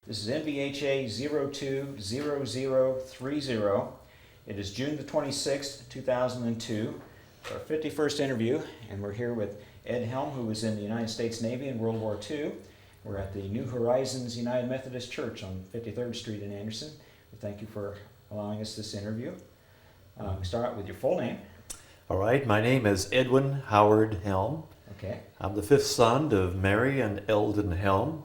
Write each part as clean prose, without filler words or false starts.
This is NVHA 020030. It is June the 26th, 2002, our 51st interview, and we're here with Ed Helm, who was in the United States Navy in World War II. We're at the New Horizons United Methodist Church on 53rd Street in Anderson. We thank you for allowing us this interview. Start out with your full name. All right, my name is Edwin Howard Helm. Okay. I'm the fifth son of Mary and Eldon Helm,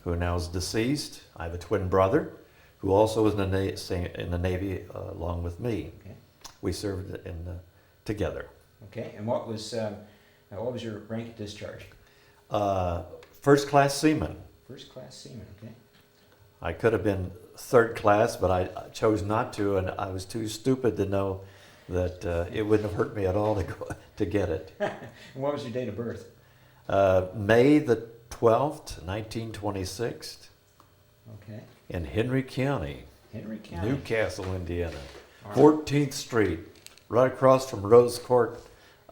who now is deceased. I have a twin brother who also was in the Navy along with me. Okay. We served together. Okay. And what was your rank at discharge? First class seaman. First class seaman. Okay. I could have been third class, but I chose not to, and I was too stupid to know that it wouldn't have hurt me at all to get it. And what was your date of birth? May the 12th, 1926. Okay. In Henry County, Henry County. Newcastle, Indiana. All right. 14th Street, right across from Rose Court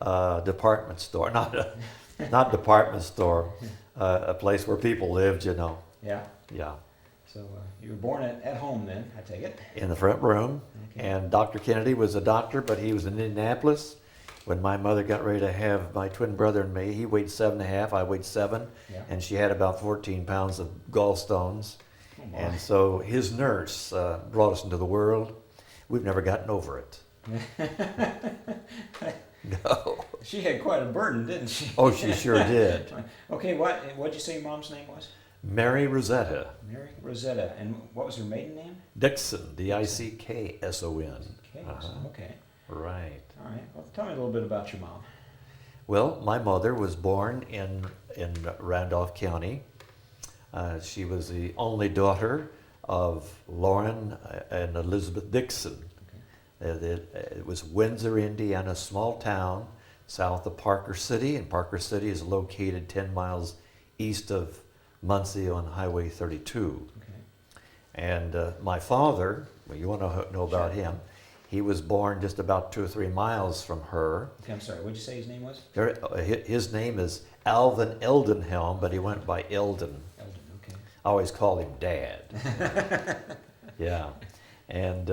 department store. Not department store, a place where people lived, you know. Yeah. Yeah. So you were born at home then, I take it? In the front room. Okay. And Dr. Kennedy was a doctor, but he was in Indianapolis. When my mother got ready to have my twin brother and me, he weighed 7.5, I weighed 7, Yeah. and she had about 14 pounds of gallstones. Oh, my. And so his nurse brought us into the world. We've never gotten over it. No. She had quite a burden, didn't she? Oh, she sure did. Okay, what'd you say your mom's name was? Mary Rosetta Mary Rosetta. And what was her maiden name? Dixon, Dickson. Okay. Okay. Right. All right. Well, tell me a little bit about your mom. Well, my mother was born in Randolph County. She was the only daughter of Lauren and Elizabeth Dixon. Okay. It was Windsor, Indiana, a small town south of Parker City, and Parker City is located 10 miles east of Muncie on Highway 32. Okay. And my father, well, you want to know about Sure. him, he was born just about 2 or 3 miles from her. Okay, I'm sorry. What'd you say his name was? His name is Alvin Eldon Helm, but he went by Eldon. Eldon. Okay. I always called him Dad. Yeah. And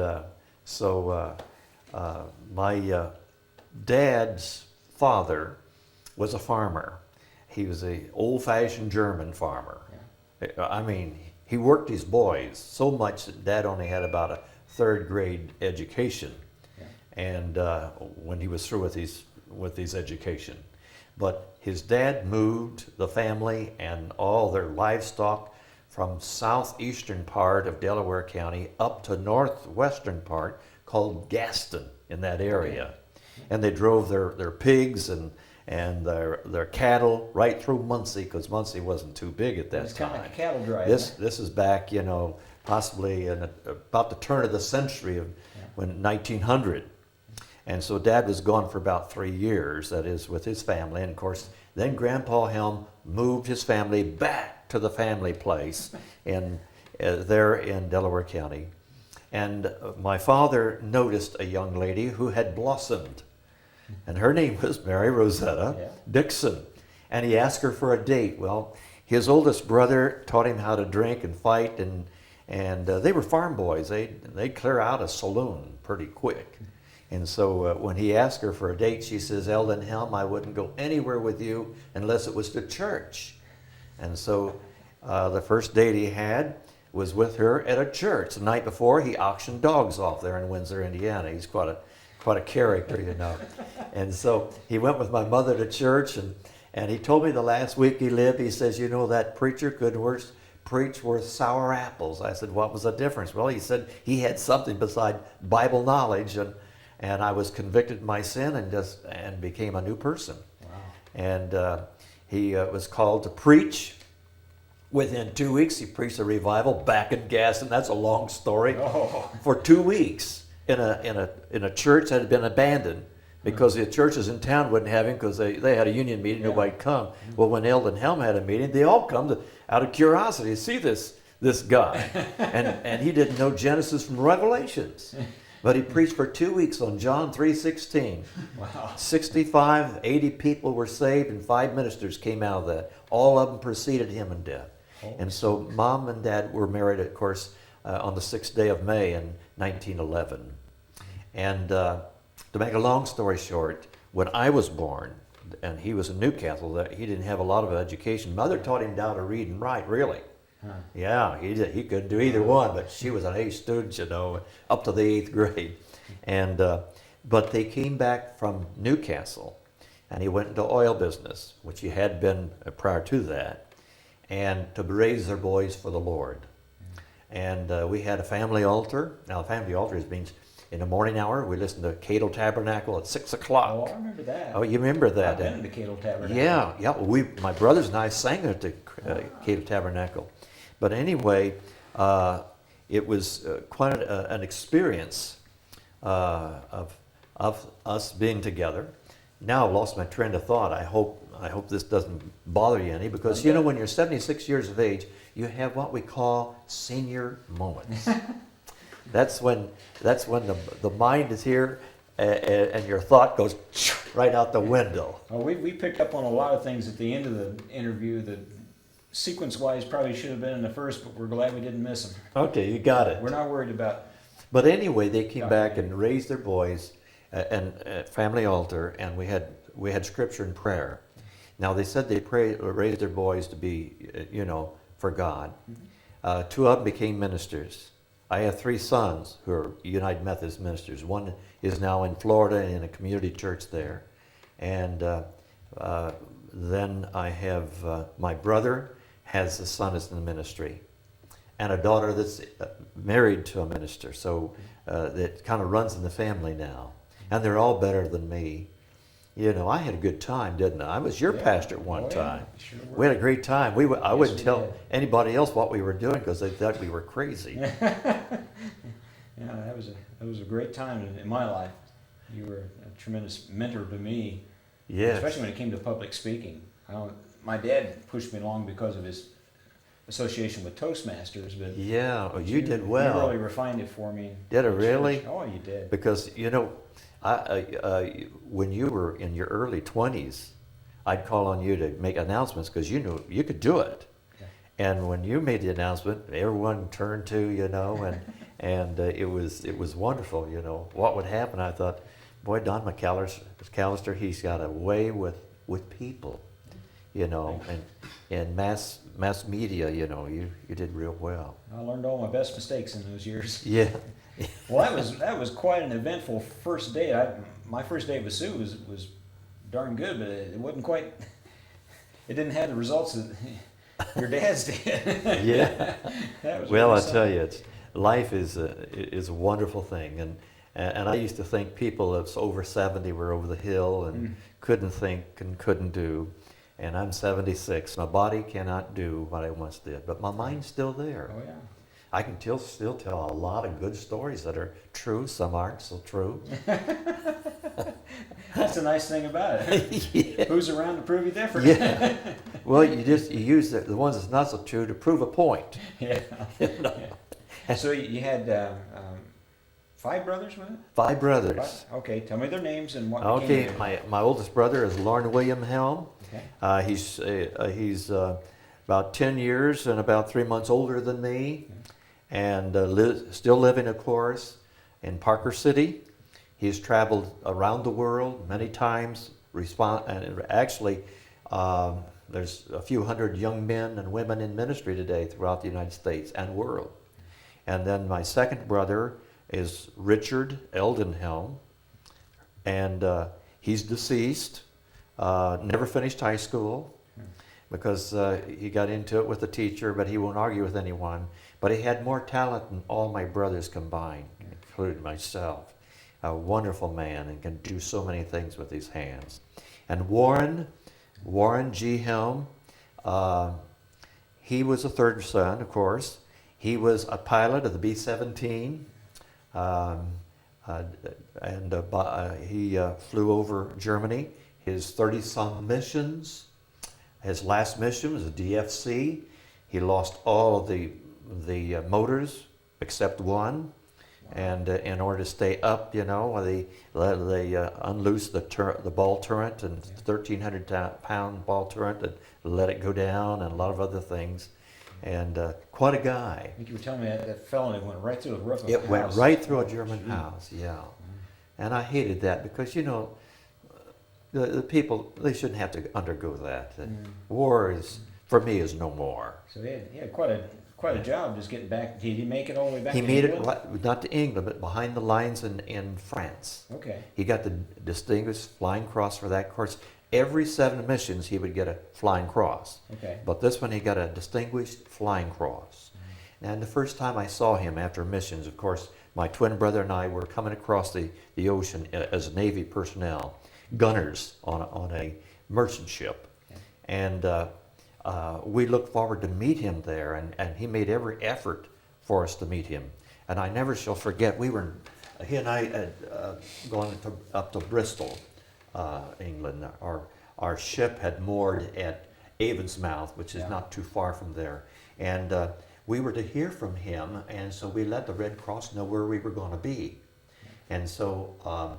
so my dad's father was a farmer. He was an old-fashioned German farmer. Yeah. I mean, he worked his boys so much that Dad only had about a third grade education. Yeah. And when he was through with his education. But his dad moved the family and all their livestock from southeastern part of Delaware County up to northwestern part called Gaston in that area. Okay. And they drove their pigs and their cattle right through Muncie, because Muncie wasn't too big at that It's time. kind of like a cattle drive. This is back, you know, possibly in about the turn of the century of when 1900. And so Dad was gone for about 3 years, that is, with his family. And of course, then Grandpa Helm moved his family back to the family place there in Delaware County. And my father noticed a young lady who had blossomed. And her name was Mary Rosetta Dixon. And he asked her for a date. Well, his oldest brother taught him how to drink and fight, and they were farm boys. They'd clear out a saloon pretty quick. And so when he asked her for a date, she says, Eldon Helm, I wouldn't go anywhere with you unless it was to church. And so the first date he had was with her at a church. The night before, he auctioned dogs off there in Windsor, Indiana. He's quite a character, you know. And so he went with my mother to church, and he told me the last week he lived, he says, you know, that preacher couldn't preach worth sour apples. I said, what was the difference? Well, he said he had something beside Bible knowledge, and I was convicted of my sin and became a new person. Wow. And he was called to preach. Within 2 weeks, he preached a revival back in Gaston. That's a long story. Oh. For 2 weeks in a church that had been abandoned because the churches in town wouldn't have him because they had a union meeting, nobody'd come. Well, when Eldon Helm had a meeting, they all come out of curiosity to see this guy. and he didn't know Genesis from Revelations. But he preached for 2 weeks on John 3:16. Wow. 65, 80 people were saved, and 5 ministers came out of that. All of them preceded him in death. Oh. And so Mom and Dad were married, of course, on the 6th day of May in 1911. And to make a long story short, when I was born, and he was in Newcastle, that he didn't have a lot of education. Mother taught him down to read and write, really. Huh. Yeah, he couldn't do either one, but she was an A student, you know, up to the 8th grade. And but they came back from Newcastle, and he went into oil business, which he had been prior to that, and to raise their boys for the Lord. And we had a family altar. Now, the family altar means in the morning hour, we listened to Cato Tabernacle at 6 o'clock. Oh, I remember that. Oh, you remember that? I've been in the Cato Tabernacle. Yeah. My brothers and I sang at the Cato Tabernacle. But anyway, it was quite an experience of us being together. Now I've lost my train of thought. I hope this doesn't bother you any, because you know, when you're 76 years of age, you have what we call senior moments. That's when the mind is here, and your thought goes right out the window. Well, we picked up on a lot of things at the end of the interview that sequence-wise probably should have been in the first, but we're glad we didn't miss them. Okay, you got it. We're not worried about. But anyway, they came back and raised their boys and family altar, and we had scripture and prayer. Now they said they raised their boys to be, for God. Two of them became ministers. I have 3 sons who are United Methodist ministers. One is now in Florida in a community church there, and then I have my brother has a son that's in the ministry, and a daughter that's married to a minister. So that kind of runs in the family now. And they're all better than me. You know, I had a good time, didn't I? I was your pastor at one time. Sure We had a great time. I wouldn't tell did. anybody else what we were doing because they thought we were crazy. Yeah, that was a great time in my life. You were a tremendous mentor to me. Yes. Especially when it came to public speaking. My dad pushed me along because of his association with Toastmasters, but Yeah, you did well. You really refined it for me. Did it really? Oh, you did. Because, when you were in your early 20s, I'd call on you to make announcements because you knew you could do it. Yeah. And when you made the announcement, everyone turned to, and it was wonderful, what would happen. I thought, boy, Don McAllister, he's got a way with people, and mass media, you did real well. I learned all my best mistakes in those years. Yeah. Well, that was quite an eventful first date. My first date with Sue was darn good, but it wasn't quite. It didn't have the results that your dad's did. Yeah. That was Well, really I tell you, life is a wonderful thing, and I used to think people that's over 70 were over the hill and couldn't think and couldn't do. And I'm 76. My body cannot do what I once did, but my mind's still there. Oh yeah. I can still tell a lot of good stories that are true. Some aren't so true. That's the nice thing about it. Yeah. Who's around to prove you different? Yeah. Well, you use the ones that's not so true to prove a point. Yeah. You know? Yeah. So you had 5 brothers, was it? 5 brothers. Okay, tell me their names and what. Okay, became my oldest brother is Lorne William Helm. Okay. He's about 10 years and about 3 months older than me, and still living, of course, in Parker City. He's traveled around the world many times. And actually, there's a few hundred young men and women in ministry today throughout the United States and world. And then my second brother is Richard Eldon Helm, and he's deceased. Never finished high school because he got into it with a teacher, but he won't argue with anyone. But he had more talent than all my brothers combined, including myself. A wonderful man and can do so many things with his hands. And Warren G. Helm, he was a third son, of course. He was a pilot of the B-17, he flew over Germany. His 30-some missions. His last mission was a DFC. He lost all of the motors except one. And in order to stay up, they unloosed the ball turret, and 1,300-pound ball turret, and let it go down, and a lot of other things. and quite a guy. I think you were telling me that felony went right through the roof of the It house. went right through a German Gee. house, yeah. And I hated that because, you know, the people, they shouldn't have to undergo that. War is, for me, is no more. So he had quite a job just getting back. Did he make it all the way back He to made England? it, not to England, but behind the lines in France. Okay. He got the Distinguished Flying Cross for that course. Every 7 missions, he would get a Flying Cross. Okay. But this one, he got a Distinguished Flying Cross. And the first time I saw him after missions, of course, my twin brother and I were coming across the ocean as Navy personnel, gunners on a merchant ship. Okay. And we looked forward to meet him there, and he made every effort for us to meet him. And I never shall forget, he and I had gone up to Bristol, England. Our ship had moored at Avonsmouth, which is not too far from there. And we were to hear from him, and so we let the Red Cross know where we were going to be. And so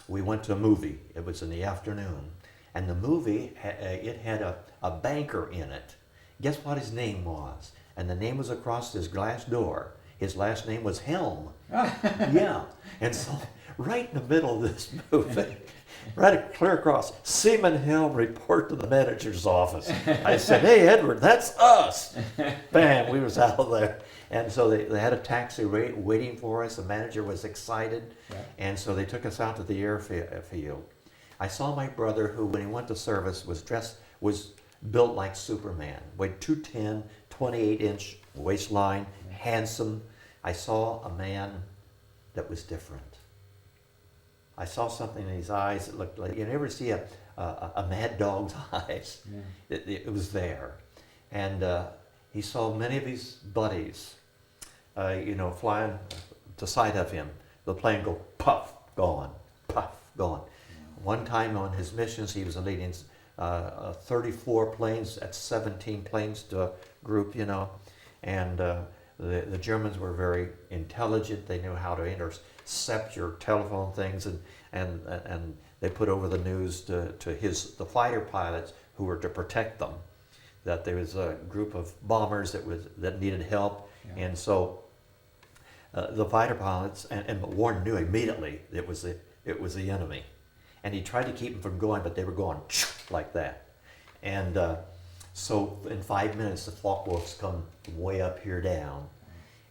we went to a movie. It was in the afternoon. And the movie, it had a banker in it. Guess what his name was? And the name was across his glass door. His last name was Helm. Yeah. And so right in the middle of this movie, right clear across, Seaman Helm, report to the manager's office. I said, hey, Edward, that's us. Bam, we was out of there. And so they had a taxi waiting for us. The manager was excited. Yeah. And so they took us out to the airfield. I saw my brother, who, when he went to service, was built like Superman. Weighed 210, 28-inch waistline, handsome. I saw a man that was different. I saw something in his eyes that looked like, you never see a mad dog's eyes. Yeah. It was there. And he saw many of his buddies, flying to sight of him. The plane go puff, gone, puff, gone. One time on his missions, he was leading 34 planes, that's 17 planes to a group, and the Germans were very intelligent. They knew how to intercept your telephone things, and they put over the news to the fighter pilots who were to protect them, that there was a group of bombers that needed help, and so the fighter pilots and Warren knew immediately it was the enemy. And he tried to keep them from going, but they were going like that. And so in 5 minutes, the Focke-Wulfs come way up here down.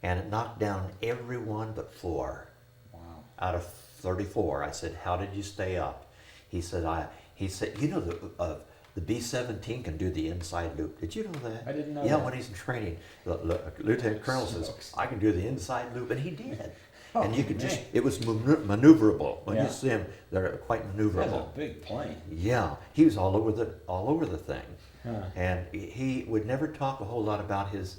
And it knocked down everyone but 4. Wow. Out of 34. I said, how did you stay up? He said, the B-17 can do the inside loop. Did you know that? I didn't know Yeah, that. when he's in training, the Lieutenant Colonel says, I can do the inside loop, and he did. Oh, and you could man. it was maneuverable. When Yeah. you see him, they're quite maneuverable. That's a big plane. Yeah, he was all over the thing, Huh. and he would never talk a whole lot about his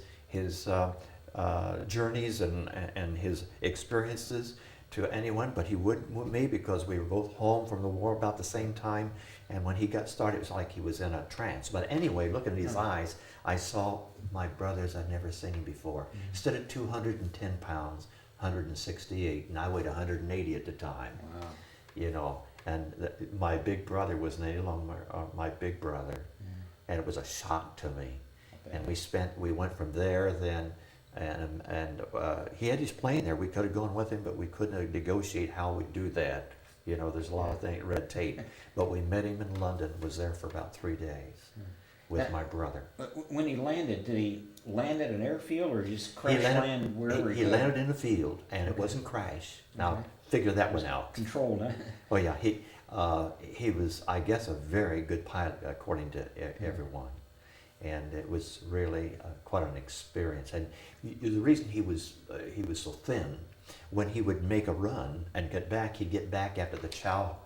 journeys and his experiences to anyone, but he would with me because we were both home from the war about the same time, and when he got started, it was like he was in a trance. But anyway, looking at his eyes, I saw my brothers I'd never seen him before. Instead of 210 pounds, 168, and I weighed 180 at the time. Wow. And my big brother was no longer my big brother, and it was a shock to me. And we went from there then, and he had his plane there. We could have gone with him, but we couldn't negotiate how we'd do that. There's a lot of red tape. But we met him in London, was there for about 3 days with my brother. But when he landed, did he land at an airfield or just crash land wherever he could? landed in a field, and it wasn't crash. Now, figure that one out. Controlled, huh? Oh yeah, he was, I guess, a very good pilot according to everyone, and it was really quite an experience. And the reason he was so thin, when he would make a run and get back, he'd get back after the chow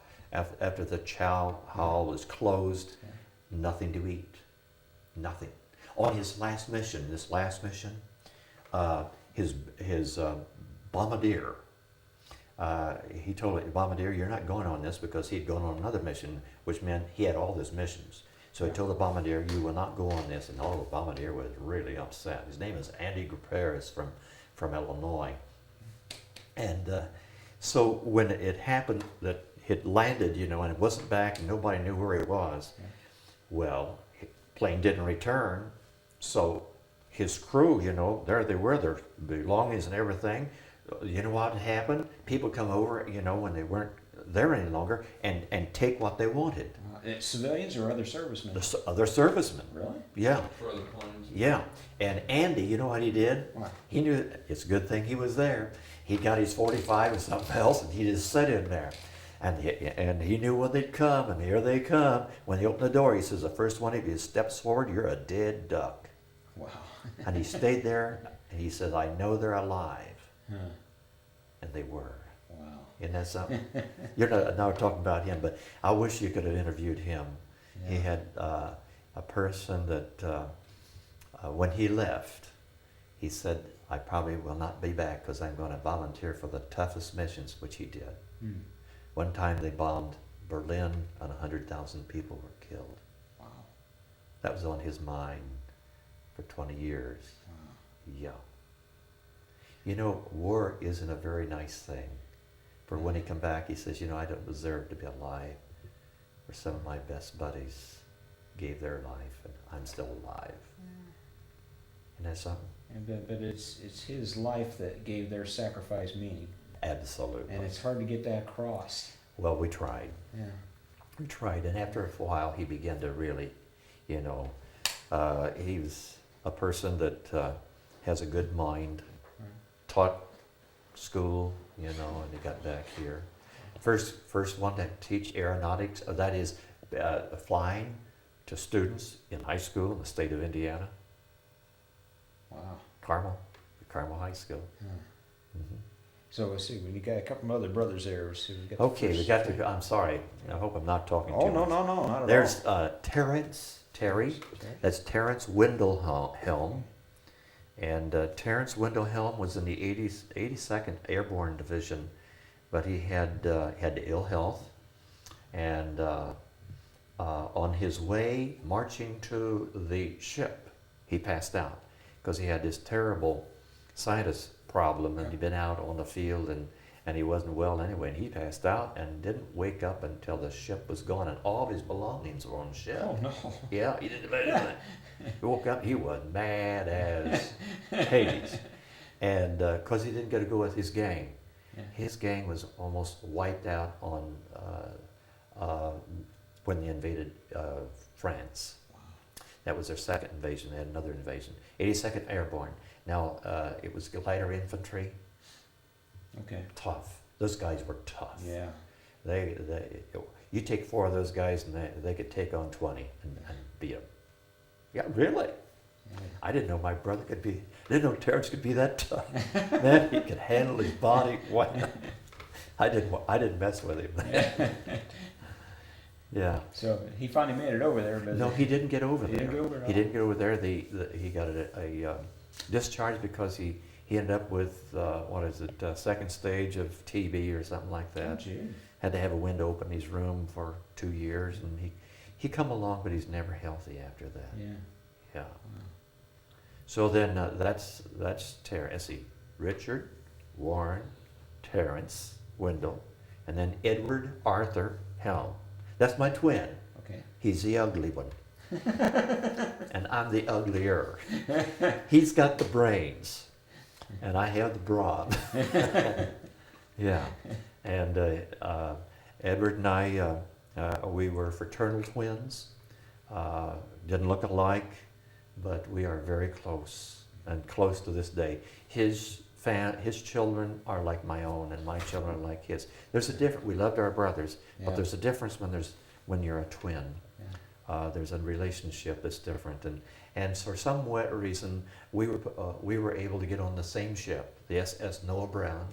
hall was closed, nothing to eat, nothing. On his last mission, his bombardier. He told the bombardier, you're not going on this, because he'd gone on another mission, which meant he had all his missions. So he told the bombardier, you will not go on this, and all the bombardier was really upset. His name is Andy Gruperis from Illinois. And so when it happened that it landed, and it wasn't back, and nobody knew where he was, well, plane didn't return, so his crew, you know, there they were, their belongings and everything. You know what happened? People come over, you know, when they weren't there any longer, and take what they wanted. Civilians or other servicemen? Other servicemen. Really? Yeah. For other planes. Yeah. And Andy, you know what he did? What? He knew it's a good thing he was there. He got his 45 and something else, and he just sat in there. And he knew when they'd come, and here they come. When he opened the door, he says, the first one of you steps forward, you're a dead duck. Wow. And he stayed there, and he said, I know they're alive. Huh. And they were. Wow. Isn't that something? You're not now talking about him, but I wish you could have interviewed him. Yeah. He had a person that, when he left, he said, I probably will not be back because I'm going to volunteer for the toughest missions, which he did. Hmm. One time they bombed Berlin and 100,000 people were killed. Wow. That was on his mind for 20 years. Wow. Yeah. You know, war isn't a very nice thing. For when he come back, he says, you know, I don't deserve to be alive. For some of my best buddies gave their life, and I'm still alive. Isn't that something? But it's his life that gave their sacrifice meaning. Absolutely. And it's hard to get that across. Well, we tried. Yeah. We tried, and after a while, he began to really, you know, he was a person that has a good mind, taught school, you know, and he got back here. First one to teach aeronautics, that is flying to students in high school in the state of Indiana, Wow. Carmel High School. Huh. Mhm. So let's see. We got a couple of other brothers there. So we got the Okay, we first got three. to. I'm sorry. I hope I'm not talking Oh too no much. no not at There's all. Terry. That's Terrence Wendell Helm. And Terrence Wendell Helm was in the 82nd Airborne Division, but he had ill health. And on his way marching to the ship, he passed out because he had this terrible sinus problem, and he'd been out on the field, and he wasn't well anyway, and he passed out and didn't wake up until the ship was gone, and all of his belongings were on the ship. Oh no. Yeah, he didn't imagine that. He woke up, he was mad as Hades. And because he didn't get to go with his gang. Yeah. His gang was almost wiped out on when they invaded France. Wow. That was their second invasion. They had another invasion. 82nd Airborne. Now, it was lighter infantry. Okay. Tough. Those guys were tough. Yeah. You take 4 of those guys and they could take on 20 and beat them. Yeah, really? Yeah. I didn't know my brother could be, didn't know Terrence could be that tough. Man, he could handle his body. I didn't mess with him. Yeah. So he finally made it over there, but No, he didn't get over He there. didn't go over at He all? didn't get over there. He got a discharge because he ended up with, second stage of TB or something like Oh, that. gee. Had to have a window open in his room for 2 years, and he come along, but he's never healthy after that. Yeah. Yeah. Wow. So then that's Terrence. See, Richard, Warren, Terrence, Wendell, and then Edward Arthur Helm. That's my twin. Okay. He's the ugly one. And I'm the uglier. He's got the brains, and I have the broad. Yeah. And Edward and I, we were fraternal twins. Didn't look alike, but we are very close, and close to this day. His children are like my own, and my children are like his. There's a difference. We loved our brothers, Yeah. but there's a difference when you're a twin. Yeah. There's a relationship that's different, and for some reason we were able to get on the same ship, the SS Noah Brown,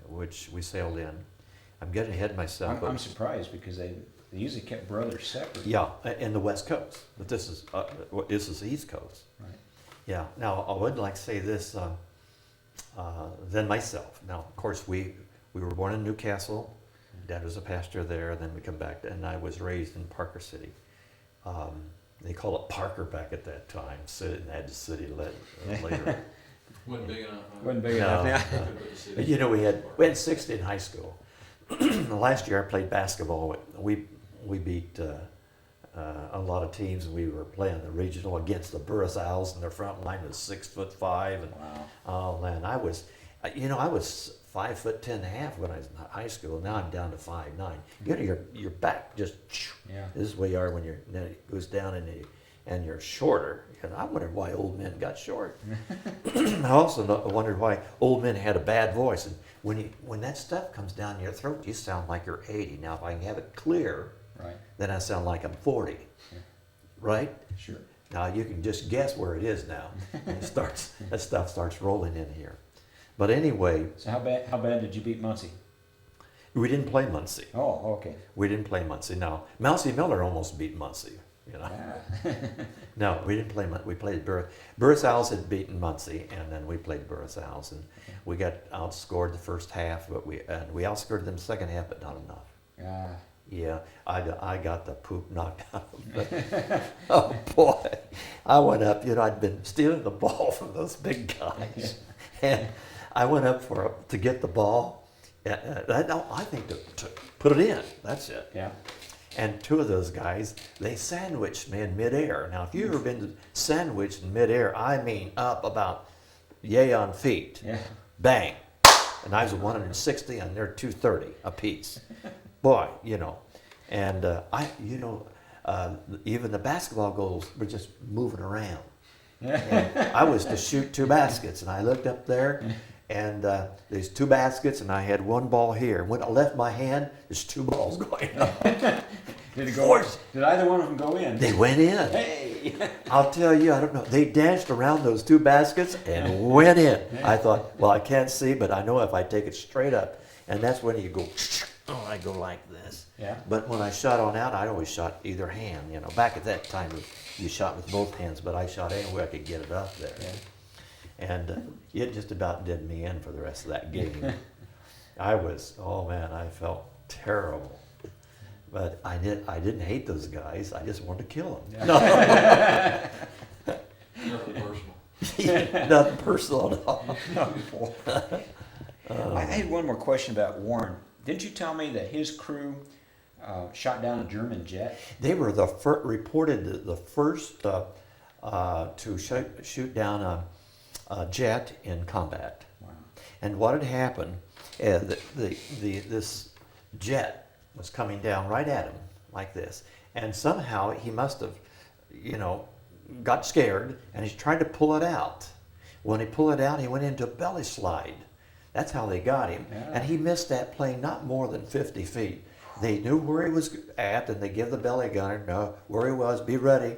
which we sailed in. I'm getting ahead of myself. I'm surprised because they usually kept brothers separate. Yeah, in the West Coast, but this is the East Coast. Right. Yeah. Now I would like to say this. Then myself. Now, of course, we were born in Newcastle. Dad was a pastor there. Then we come back, and I was raised in Parker City. They call it Parker back at that time. So it had the city later. Wasn't big enough. Wasn't big No, enough. Yeah. Couldn't put the city- You know, we had 60 in high school. Last year I played basketball. We beat a lot of teams. We were playing the regional against the Burris Owls, and their front line was 6'5", and Wow. oh man, I was 5'10.5" when I was in high school. Now I'm down to 5'9". You know, your back just Yeah. this is where you are when it goes down and you're shorter. And I wondered why old men got short. I also wondered why old men had a bad voice. And when that stuff comes down your throat, you sound like you're 80. Now, if I can have it clear, Right. then I sound like I'm 40. Yeah. Right? Sure. Now you can just guess where it is now. And that stuff starts rolling in here. But anyway, So how bad did you beat Muncie? we didn't play Muncie. Oh, okay. We didn't play Muncie. Now, Mousy Miller almost beat Muncie. You know. Yeah. No, we didn't play. We played Burris. Burris Owls had beaten Muncie, and then we played Burris Owls, and we got outscored the first half, but we outscored them the second half, but not enough. Ah. Yeah, I got the poop knocked out of me. Oh boy, I went up. You know, I'd been stealing the ball from those big guys, and I went up to get the ball. I think to put it in. That's it. Yeah. And two of those guys, they sandwiched me in midair. Now, if you've ever been sandwiched in midair, I mean up about yay on feet. Yeah. Bang. And I was 160 and they're 230 apiece. Boy, you know. And even the basketball goals were just moving around. And I was to shoot 2 baskets, and I looked up there, and there's 2 baskets, and I had 1 ball here. When I left my hand, there's 2 balls going up. Did it go? Did either one of them go in? They went in. Hey. I'll tell you, I don't know. They danced around those 2 baskets and went in. I thought, well, I can't see, but I know if I take it straight up, and that's when you go. Oh, I go like this. Yeah. But when I shot on out, I always shot either hand. You know, back at that time, you shot with both hands, but I shot any way I could get it up there. Yeah. And it just about did me in for the rest of that game. I felt terrible. But I didn't hate those guys. I just wanted to kill them. Yeah. Nothing personal. Nothing personal at all. I had one more question about Warren. Didn't you tell me that his crew shot down a German jet? They were reported the first to shoot down a jet in combat. Wow. And what had happened, this jet was coming down right at him like this, and somehow he must have, got scared, and he's trying to pull it out. When he pulled it out, he went into a belly slide. That's how they got him. Yeah. And he missed that plane not more than 50 feet. They knew where he was at, and they give the belly gunner, no, where he was, be ready.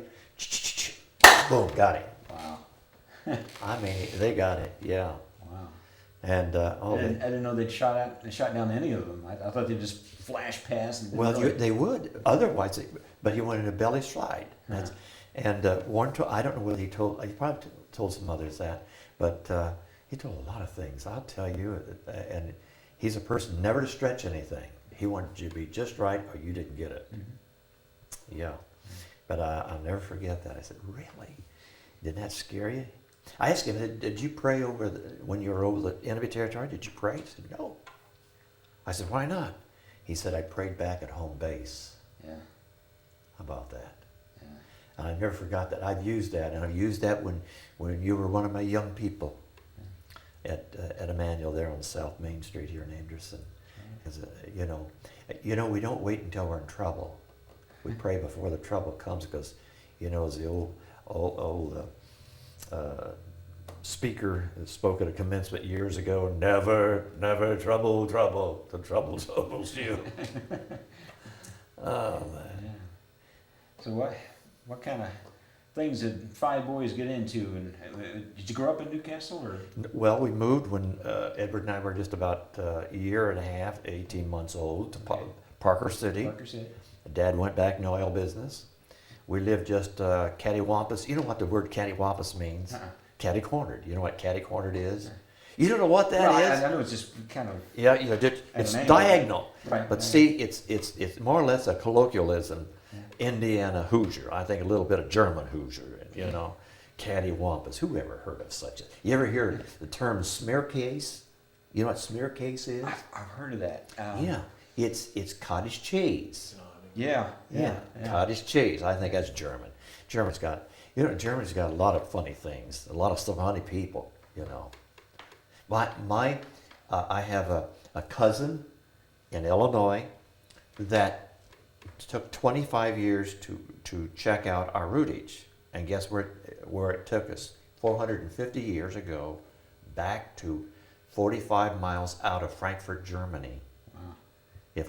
Boom, got him. Wow. I mean, they got it, yeah. Wow. And, I didn't know they'd shot down any of them. I thought they'd just flash past. And well, really... they would. Otherwise, but he went in a belly slide. And Warren told, I don't know whether he probably told some others that, but he told a lot of things. I'll tell you, and he's a person never to stretch anything. He wanted you to be just right, or you didn't get it. Mm-hmm. Yeah, but I'll never forget that. I said, "Really? Didn't that scare you?" I asked him, "Did you pray when you were over the enemy territory? Did you pray?" He said, "No." I said, "Why not?" He said, "I prayed back at home base." Yeah. About that. Yeah. And I never forgot that. I've used that, and I've used that when you were one of my young people at Emmanuel there on South Main Street here in Anderson. Because we don't wait until we're in trouble. We pray before the trouble comes, because as the old speaker that spoke at a commencement years ago, never trouble, the trouble's almost you. Oh man. Yeah. So what kind of things did 5 boys get into? And did you grow up in Newcastle, or? Well, we moved when Edward and I were just about a year and a half, 18 months old, to Parker City. Parker City. Dad went back in the oil business. We lived just cattywampus. You know what the word cattywampus means? Catty-cornered. You know what catty-cornered is? You don't know what that is? I know it's just kind of. Yeah, it's diagonal. Right. But see, it's more or less a colloquialism. Indiana Hoosier. I think a little bit of German Hoosier. Cattywampus. Who ever heard of such a? You ever hear the term smear case? You know what smear case is? I've heard of that. Yeah, it's cottage cheese. Yeah, yeah, yeah. Cottage cheese. I think that's German. Germany's got a lot of funny things, a lot of funny people, you know. I have a cousin in Illinois that took 25 years to check out our rootage. And guess where it took us? 450 years ago, back to 45 miles out of Frankfurt, Germany. Wow.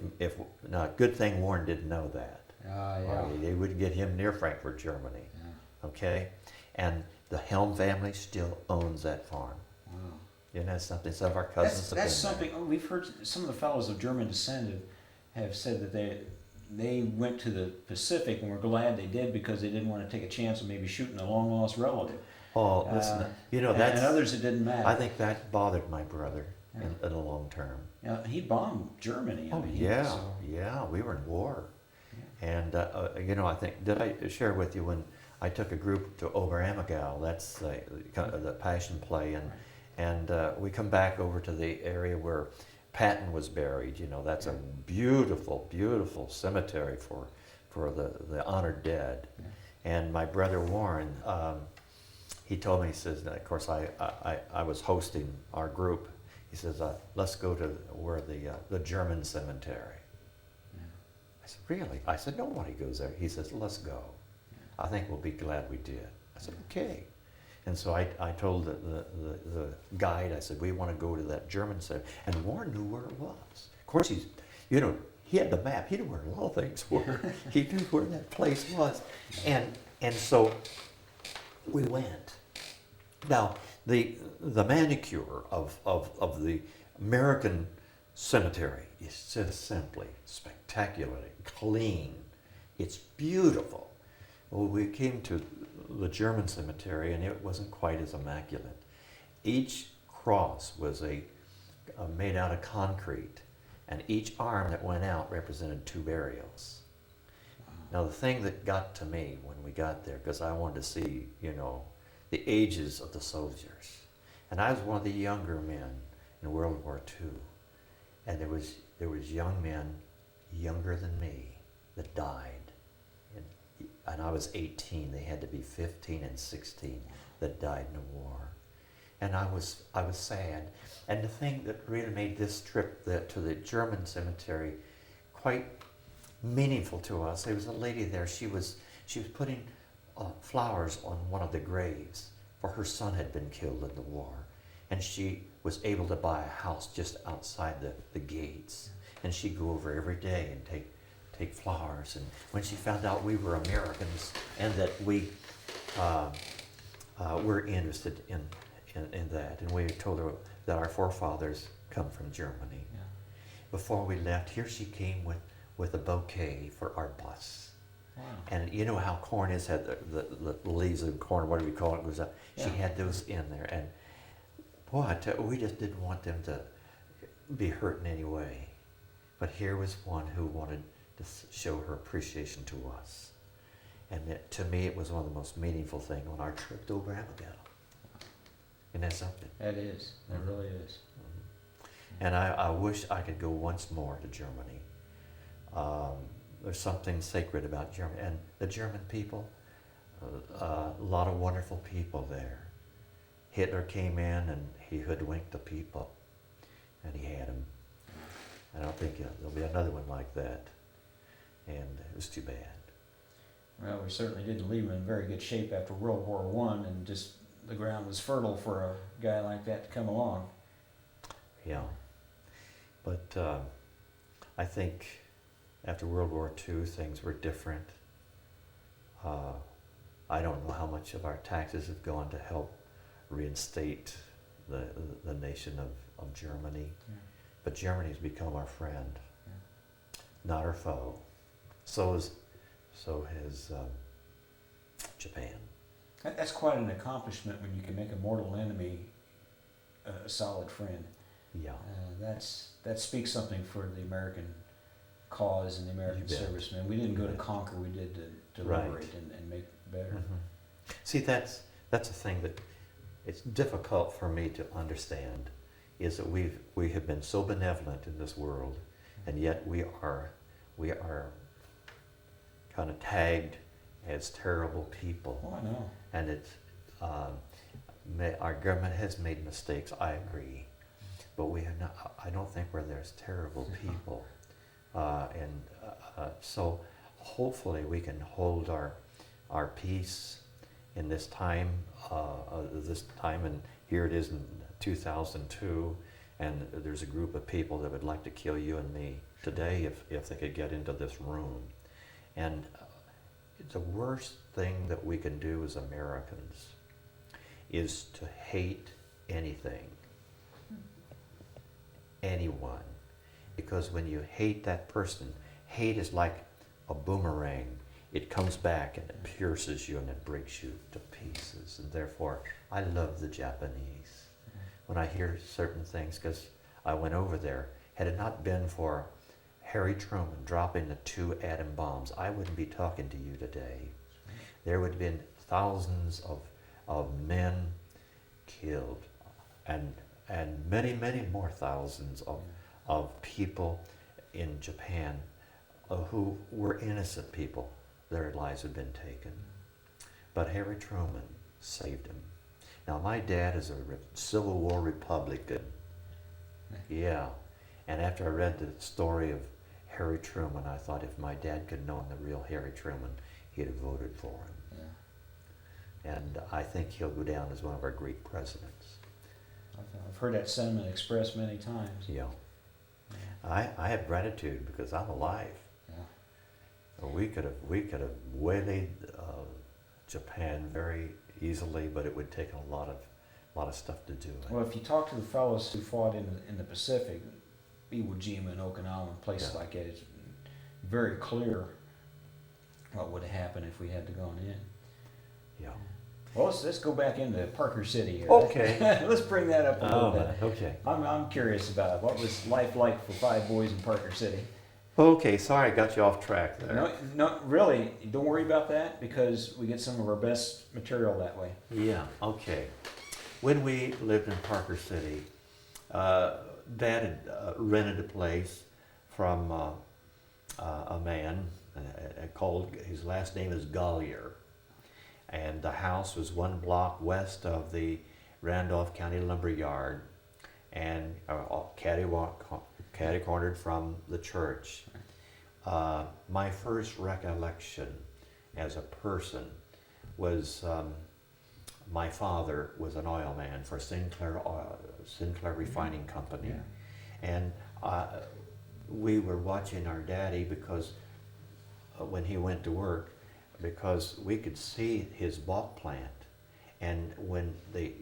Now, good thing Warren didn't know that. Yeah. Or they wouldn't get him near Frankfurt, Germany. Yeah. Okay? And the Helm family still owns that farm. Wow. Isn't that something? Some of our cousins have That's been something. Oh, we've heard some of the fellows of German descent have said that they went to the Pacific and were glad they did because they didn't want to take a chance of maybe shooting a long lost relative. Oh, listen, and others it didn't matter. I think that bothered my brother Yeah. in the long term. He bombed Germany. I mean, Yeah, we were in war. Yeah. And, I think, did I share with you when I took a group to Oberammergau, that's the Passion Play, and we come back over to the area where Patton was buried. That's a beautiful, beautiful cemetery for the honored dead. Yeah. And my brother Warren, he told me, he says, of course I was hosting our group. He says, let's go to where the German cemetery. Yeah. I said, really? I said, nobody goes there. He says, let's go. Yeah. I think we'll be glad we did. I said, okay. And so I told the guide, I said, we want to go to that German cemetery. And Warren knew where it was. Of course, he had the map. He knew where a lot of things were. He knew where that place was. And so we went. Now, the manicure of the American cemetery is just simply spectacularly clean. It's beautiful. Well, we came to the German cemetery, and it wasn't quite as immaculate. Each cross was made out of concrete, and each arm that went out represented 2 burials. Now, the thing that got to me when we got there, because I wanted to see, the ages of the soldiers, and I was one of the younger men in World War II, and there was young men younger than me that died. And I was 18. They had to be 15 and 16 that died in the war. And I was sad. And the thing that really made this trip to the German cemetery quite meaningful to us, there was a lady there. She was putting flowers on one of the graves, for her son had been killed in the war. And she was able to buy a house just outside the gates. And she'd go over every day and take flowers. And when she found out we were Americans and that we were interested in that, and we told her that our forefathers come from Germany. Yeah. Before we left, here she came with a bouquet for our bus. Wow. And you know how corn is, had the leaves of corn, what do we call it, was up. She had those in there. And boy, I tell you, we just didn't want them to be hurt in any way. But here was one who wanted to show her appreciation to us. And to me, it was one of the most meaningful things on our trip to Oberammergau. Isn't that something? That is. That really is. And I wish I could go once more to Germany. There's something sacred about Germany. And the German people, a lot of wonderful people there. Hitler came in and he hoodwinked the people. And he had them. I don't think there'll be another one like that. And it was too bad. Well, we certainly didn't leave him in very good shape after World War I, and just the ground was fertile for a guy like that to come along. Yeah. But I think after World War II, things were different. I don't know how much of our taxes have gone to help reinstate the nation of Germany. Yeah. But Germany's become our friend, not our foe. So has Japan. That's quite an accomplishment when you can make a mortal enemy a solid friend. Yeah. That speaks something for the American cause and the American You bet. servicemen. We didn't go to bet. conquer; we did to Right. liberate and make better. Mm-hmm. See, that's a thing that it's difficult for me to understand, is that we have been so benevolent in this world, and yet we are kind of tagged as terrible people. Oh, I know. And it's, our government has made mistakes, I agree. But we have not, I don't think where there's terrible people. So hopefully we can hold our peace in this time, and here it is in 2002, and there's a group of people that would like to kill you and me today if they could get into this room. And the worst thing that we can do as Americans is to hate anything, anyone. Because when you hate that person, hate is like a boomerang. It comes back and it pierces you and it breaks you to pieces. And therefore, I love the Japanese. When I hear certain things, because I went over there, had it not been for Harry Truman dropping the 2 atom bombs, I wouldn't be talking to you today. There would have been thousands of men killed, and many, many more thousands of people in Japan who were innocent people. Their lives had been taken. But Harry Truman saved him. Now, my dad is a Civil War Republican. Yeah. And after I read the story of Harry Truman, I thought if my dad could have known the real Harry Truman, he'd have voted for him. Yeah. And I think he'll go down as one of our great presidents. I've heard that sentiment expressed many times. Yeah. I have gratitude because I'm alive. Yeah. We could have waylaid Japan very easily, but it would take a lot of stuff to do it. Well, if you talk to the fellows who fought in the Pacific, Iwo Jima and Okinawa and places like that, it's very clear what would have happened if we had to gone in. Yeah. Well, let's go back into Parker City here. Okay. Let's bring that up a little bit. Okay. I'm curious about it. What was life like for 5 boys in Parker City? Okay, sorry I got you off track there. No, really, don't worry about that because we get some of our best material that way. Yeah, okay. When we lived in Parker City, Dad had rented a place from a man called, his last name is Gollier. And the house was 1 block west of the Randolph County Lumber Yard and catty-cornered from the church. My first recollection as a person was my father was an oil man for Sinclair Refining Company. Yeah. And we were watching our daddy because when he went to work, because we could see his bulk plant. And when the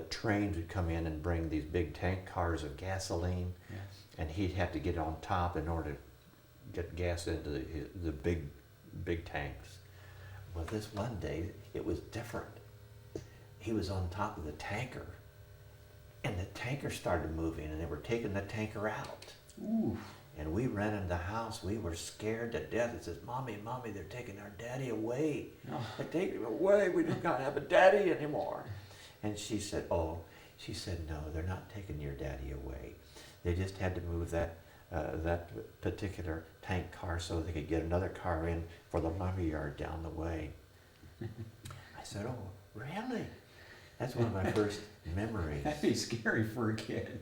trains would come in and bring these big tank cars of gasoline, yeah. And he'd have to get on top in order to get gas into the big tanks. Well, this one day, it was different. He was on top of the tanker, and the tanker started moving, and they were taking the tanker out. Ooh. And we ran in the house. We were scared to death. It says, Mommy, they're taking our daddy away. Oh. They're taking him away. We don't got to have a daddy anymore. And she said, no, they're not taking your daddy away. They just had to move that particular tank car so they could get another car in for the lumber yard down the way. I said, oh, really? That's one of my first memories. That'd be scary for a kid.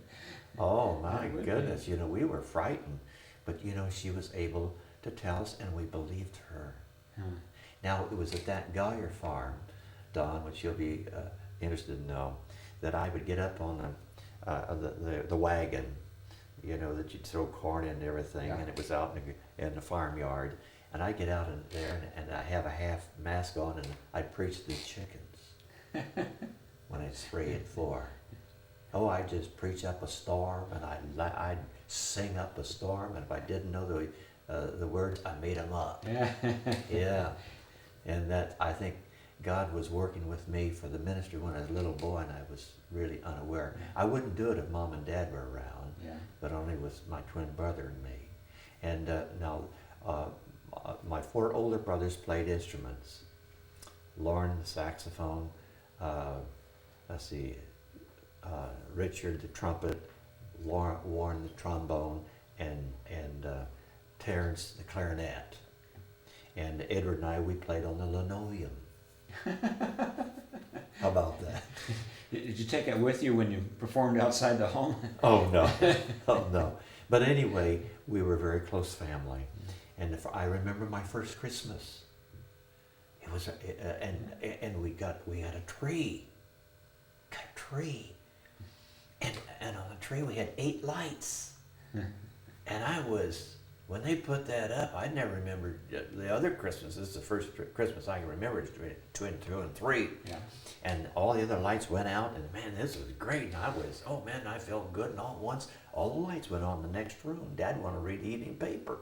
Oh my goodness, we were frightened, but she was able to tell us and we believed her. Hmm. Now it was at that Gollier farm, Don, which you'll be interested to know, that I would get up on the wagon, that you'd throw corn in and everything, yeah. And it was out in the farmyard, and I'd get out in there and I have a half mask on and I'd preach to the chickens when it's 3 and 4. Oh, I'd just preach up a storm, and I'd sing up a storm, and if I didn't know the words, I made them up. Yeah. And that, I think God was working with me for the ministry when I was a little boy, and I was really unaware. Yeah. I wouldn't do it if Mom and Dad were around, yeah. But only with my twin brother and me. And now, my 4 older brothers played instruments. Lauren, the saxophone, Richard the trumpet, Warren the trombone, and Terrence the clarinet. And Edward and I, we played on the linoleum. How about that? Did you take it with you when you performed outside the home? Oh, no. Oh, no. But anyway, we were a very close family. And I remember my first Christmas. It was, and we had a tree. Got a tree. And on the tree we had 8 lights. And when they put that up, I never remembered the other Christmas. This is the first Christmas I can remember, between 2 and 3. Yeah. And all the other lights went out, and man, this was great. And I felt good. And all at once, all the lights went on in the next room. Dad wanted to read the evening paper.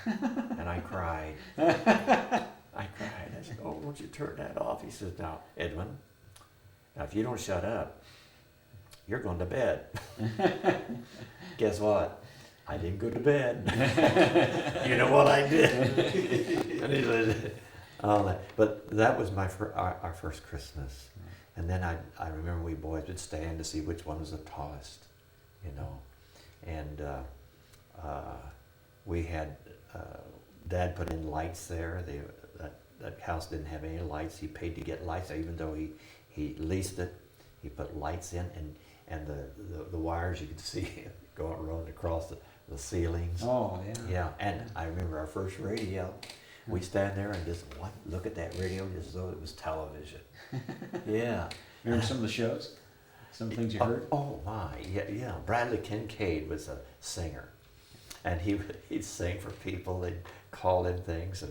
And I cried. I said, oh, won't you turn that off? He says, now, Edwin, now if you don't shut up, you're going to bed. Guess what? I didn't go to bed. You know what I did? And he said, but that was our first Christmas. And then I remember we boys would stand to see which one was the tallest, you know. And we had, Dad put in lights there. That house didn't have any lights. He paid to get lights, even though he leased it. He put lights in, and the wires you could see going running across the ceilings. Oh, yeah. Yeah, and I remember our first radio. We stand there and just look at that radio as though it was television. Yeah. Remember some of the shows? Some things you heard? Oh my, yeah. Bradley Kincaid was a singer, and he'd sing for people. They'd call in things,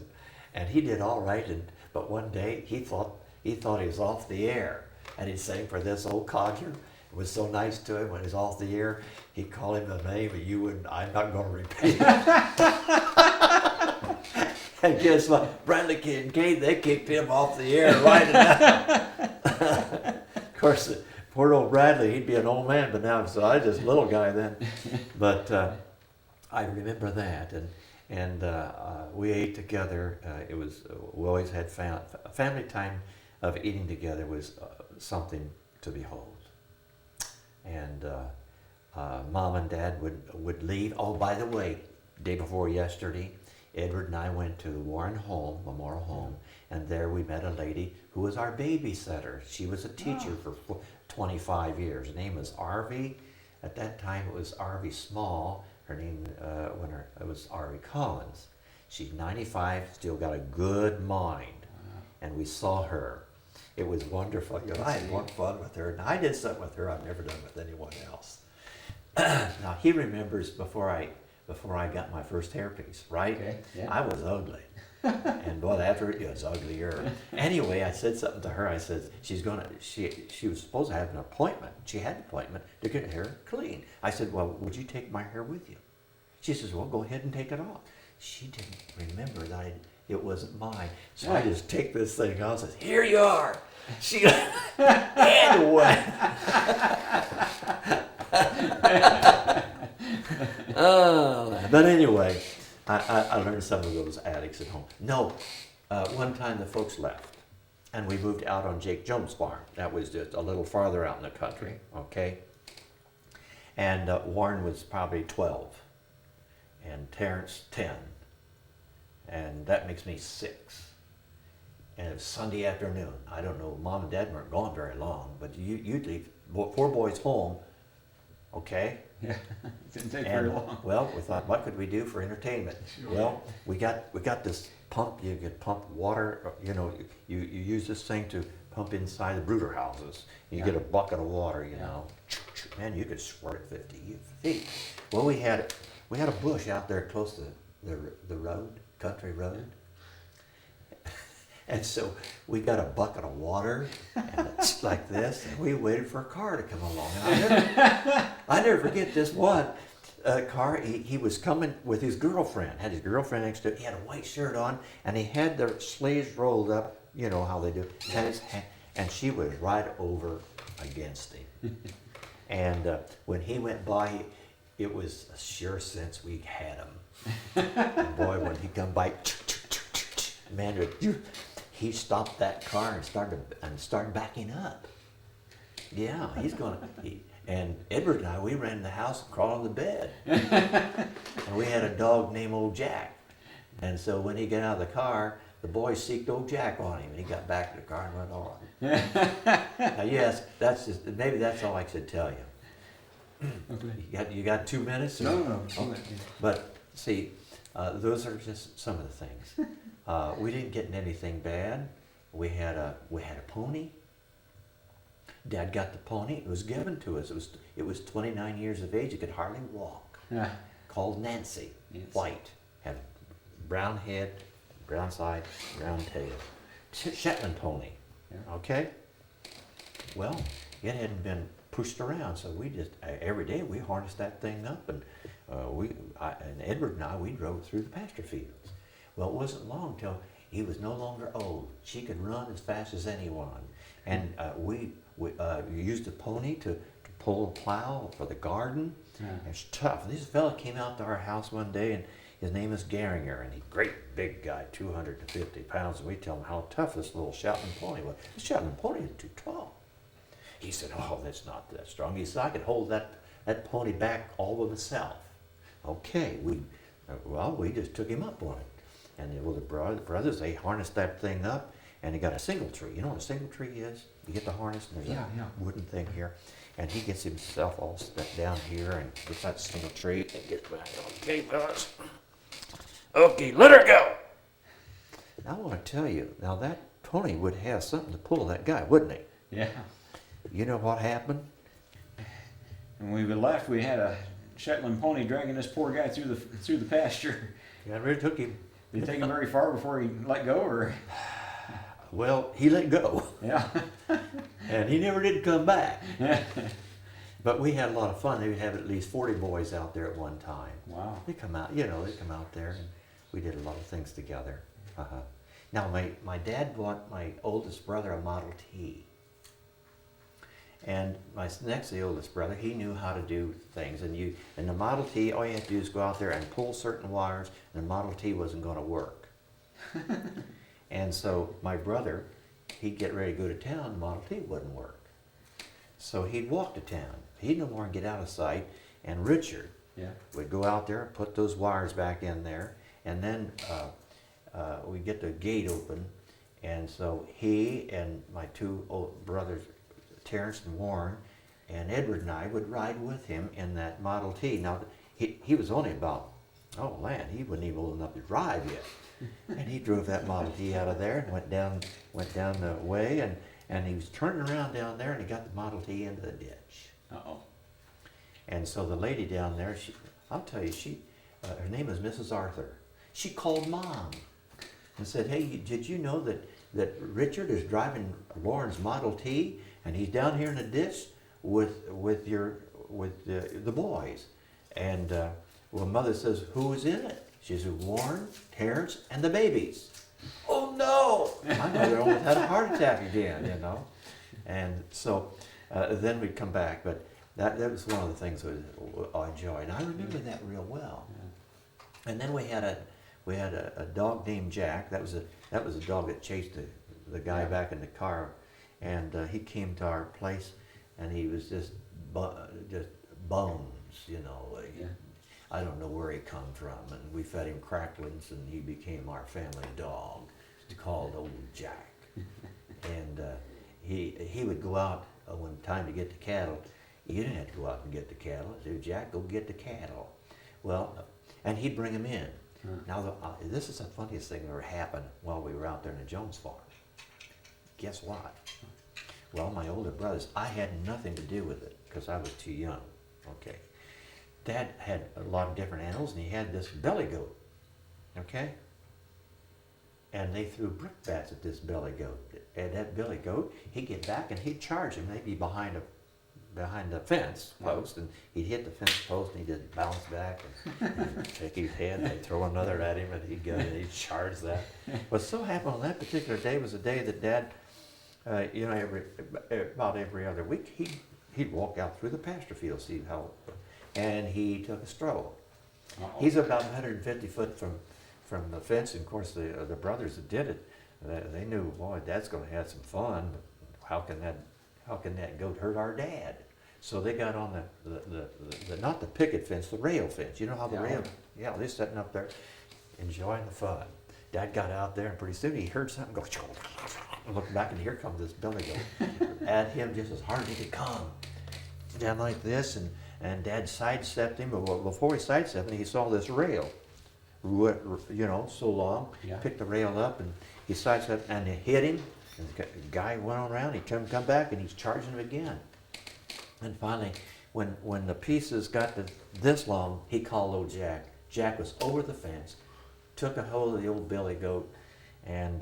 and he did all right. But one day he thought he was off the air, and he'd sing for this old codger. It was so nice to him when he was off the air. He'd call him a name, and I'm not going to repeat it. And guess what? Bradley Kincaid, they kicked him off the air right enough. Of course, poor old Bradley, he'd be an old man, but now so I was just a little guy then. But I remember that, and we ate together. We always had family time of eating together was something to behold. And Mom and Dad would leave. Oh, by the way, day before yesterday, Edward and I went to the Warren Home, Memorial Home, and there we met a lady who was our babysitter. She was a teacher for 25 years. Her name was Arvie. At that time, it was Arvie Small. Her name, it was Arvie Collins. She's 95, still got a good mind. And we saw her. It was wonderful. You know, I had more fun with her, and I did something with her I've never done with anyone else. Now, he remembers before I got my first hairpiece, right? Okay, yeah. I was ugly. And boy, after it was uglier. Anyway, I said something to her. I said, she was supposed to have an appointment. She had an appointment to get her hair clean. I said, well, would you take my hair with you? She says, well, go ahead and take it off. She didn't remember that it wasn't mine. So I just take this thing off and says, here you are. She and away. But anyway, I learned some of those addicts at home. No, one time the folks left, and we moved out on Jake Jones' farm. That was just a little farther out in the country, okay? And Warren was probably 12, and Terrence 10, and that makes me 6. And it was Sunday afternoon. I don't know, Mom and Dad weren't gone very long, but you'd leave 4 boys home, okay? Yeah, it didn't take very long. Well, we thought, what could we do for entertainment? Sure. Well, we got this pump. You could pump water. You know, you use this thing to pump inside the brooder houses. You get a bucket of water. You know, man, you could squirt it 50 feet. Well, we had a bush out there close to the road, country road. And so we got a bucket of water, and it's like this, and we waited for a car to come along. And I never forget this one car. He was coming with his girlfriend, had his girlfriend next to him. He had a white shirt on, and he had their sleeves rolled up, you know how they do, had his hand, and she was right over against him. And when he went by, it was a sure sense we had him. And boy, when he come by, man, he stopped that car and started backing up. Yeah, and Edward and I, we ran in the house and crawled on the bed. And we had a dog named Old Jack. And so when he got out of the car, the boys seeked old Jack on him, and he got back to the car and went on. Now, yes, that's just, maybe that's all I should tell you. Okay. You got 2 minutes? Or? No. Okay. But see, those are just some of the things. We didn't get in anything bad. We had a pony. Dad got the pony. It was given to us. It was 29 years of age. It could hardly walk. Yeah. Called Nancy. Yes. White. Had brown head, brown side, brown tail. Shetland pony. Yeah. Okay. Well, it hadn't been pushed around, so we just every day we harnessed that thing up, and and Edward and I, we drove through the pasture fields. Well, it wasn't long till he was no longer old. She could run as fast as anyone, and we used the pony to pull a plow for the garden. Yeah. It's tough. This fella came out to our house one day, and his name is Geringer, and he's a great big guy, 250 pounds, and we tell him how tough this little Shetland pony was. The Shetland pony is too tall. He said, oh, that's not that strong. He said, I could hold that pony back all by myself. Okay, we just took him up on it. And the brothers, they harnessed that thing up, and he got a single tree. You know what a single tree is? You get the harness, and there's a wooden thing here. And he gets himself all stuck down here and gets that single tree and gets back. Okay, fellas. Okay, let her go. Now, I want to tell you, now that pony would have something to pull that guy, wouldn't he? Yeah. You know what happened? And when we left, we had a Shetland pony dragging this poor guy through the pasture. Yeah, it really took him. Did it take him very far before he let go, or? Well, he let go. Yeah. And he never did come back. But we had a lot of fun. They would have at least 40 boys out there at one time. Wow. They come out, they come out there, and we did a lot of things together. Now, my dad bought my oldest brother a Model T. And my next, the oldest brother, he knew how to do things. And the Model T, all you had to do is go out there and pull certain wires, and the Model T wasn't going to work. And so my brother, he'd get ready to go to town, the Model T wouldn't work. So he'd walk to town. He'd no more get out of sight, and Richard would go out there and put those wires back in there, and then we'd get the gate open, and so he and my two old brothers, Terrence and Warren, and Edward and I would ride with him in that Model T. Now, he was only about, oh man, he wasn't even old enough to drive yet. And he drove that Model T out of there and went down the way, and he was turning around down there, and he got the Model T into the ditch. Uh-oh. And so the lady down there, I'll tell you, her name is Mrs. Arthur. She called Mom and said, hey, did you know that Richard is driving Lauren's Model T, and he's down here in the ditch with the boys? And well, Mother says, who is in it? She said, Warren, Terrence, and the babies. Oh no! My mother almost had a heart attack again, And so then we'd come back, but that was one of the things I enjoyed. And I remember that real well. And then we had a dog named Jack. That was a dog that chased the guy back in the car, and he came to our place, and he was just bones, I don't know where he come from, and we fed him cracklings, and he became our family dog. It's called Old Jack. And he would go out when time to get the cattle. You didn't have to go out and get the cattle. He'd say, Jack, go get the cattle. Well, and he'd bring them in. Now, this is the funniest thing that ever happened while we were out there in the Jones farm. Guess what? Well, my older brothers, I had nothing to do with it because I was too young. Okay. Dad had a lot of different animals, and he had this belly goat. Okay? And they threw brickbats at this belly goat. And that belly goat, he'd get back and he'd charge him. They'd be behind the fence post, and he'd hit the fence post, and he'd just bounce back and shake his head, and they'd throw another at him, and he'd go and he'd charge that. What so happened on that particular day was a day that Dad, about every other week, he'd walk out through the pasture field, see how, and he took a stroll. He's about 150 foot from the fence, and of course the brothers that did it, they knew, boy, Dad's going to have some fun, but how can that goat hurt our dad? So they got on the not the picket fence, the rail fence. You know how the rail, they're setting up there, enjoying the fun. Dad got out there, and pretty soon he heard something go, and looked back, and here comes this billy goat at him just as hard as he could come. Down like this, and Dad sidestepped him, but before he sidestepped him, he saw this rail, so long. Yeah. Picked the rail up, and he sidestepped, and it hit him, and the guy went on around, he come back, and he's charging him again. And finally, when the pieces got to this long, he called old Jack. Jack was over the fence, took a hold of the old billy goat, and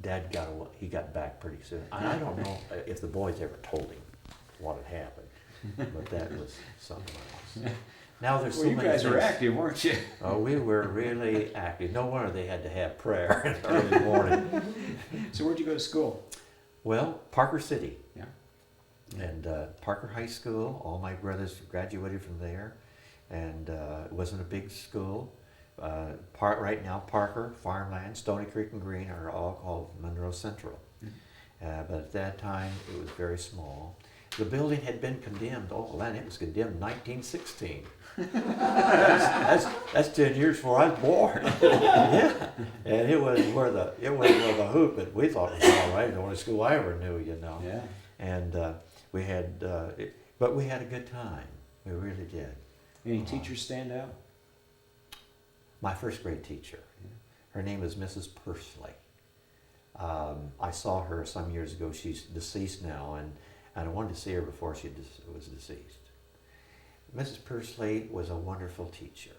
Dad got back pretty soon. And I don't know if the boys ever told him what had happened, but that was something else. Now there's so Well, you many guys were things. active, weren't you? Oh, we were really active. No wonder they had to have prayer in the early morning. So where'd you go to school? Well, Parker City. Yeah. And Parker High School, all my brothers graduated from there. And it wasn't a big school. Right now, Parker, Farmland, Stony Creek, and Green are all called Monroe Central. But at that time, it was very small. The building had been condemned. Oh, man, it was condemned in 1916. that's 10 years before I was born. Yeah, and it was where the hoop. But we thought it was all right. The only school I ever knew, Yeah. And we had, but we had a good time. We really did. Any teachers stand out? My first grade teacher, her name is Mrs. Pursley. I saw her some years ago. She's deceased now, and I wanted to see her before she was deceased. Mrs. Pursley was a wonderful teacher.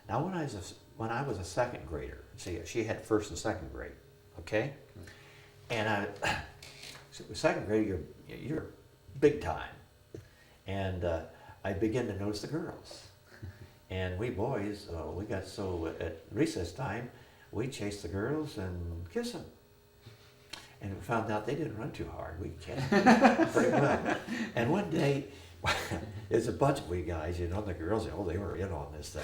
Now, when I was a second grader, see, she had first and second grade, okay? And second grade, you're big time, and I began to notice the girls. And we boys, we got so at recess time, we chased the girls and kissed them. And we found out they didn't run too hard. We kissed them pretty well. And one day, there's a bunch of we guys, the girls, they were in on this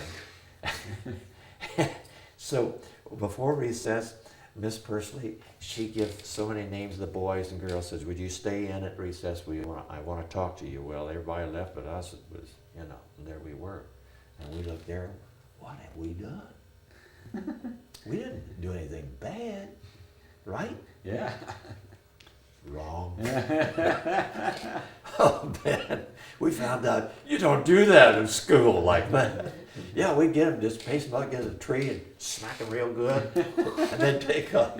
thing. So before recess, Miss Pursley, she gives so many names of the boys and girls, says, would you stay in at recess? I want to talk to you. Well, everybody left but us. It was, and there we were. And we looked there, what have we done? We didn't do anything bad, right? Yeah. Wrong. Oh, man. We found out you don't do that in school like that. Yeah, we get them, just pace them up against a tree and smack them real good, and then take up.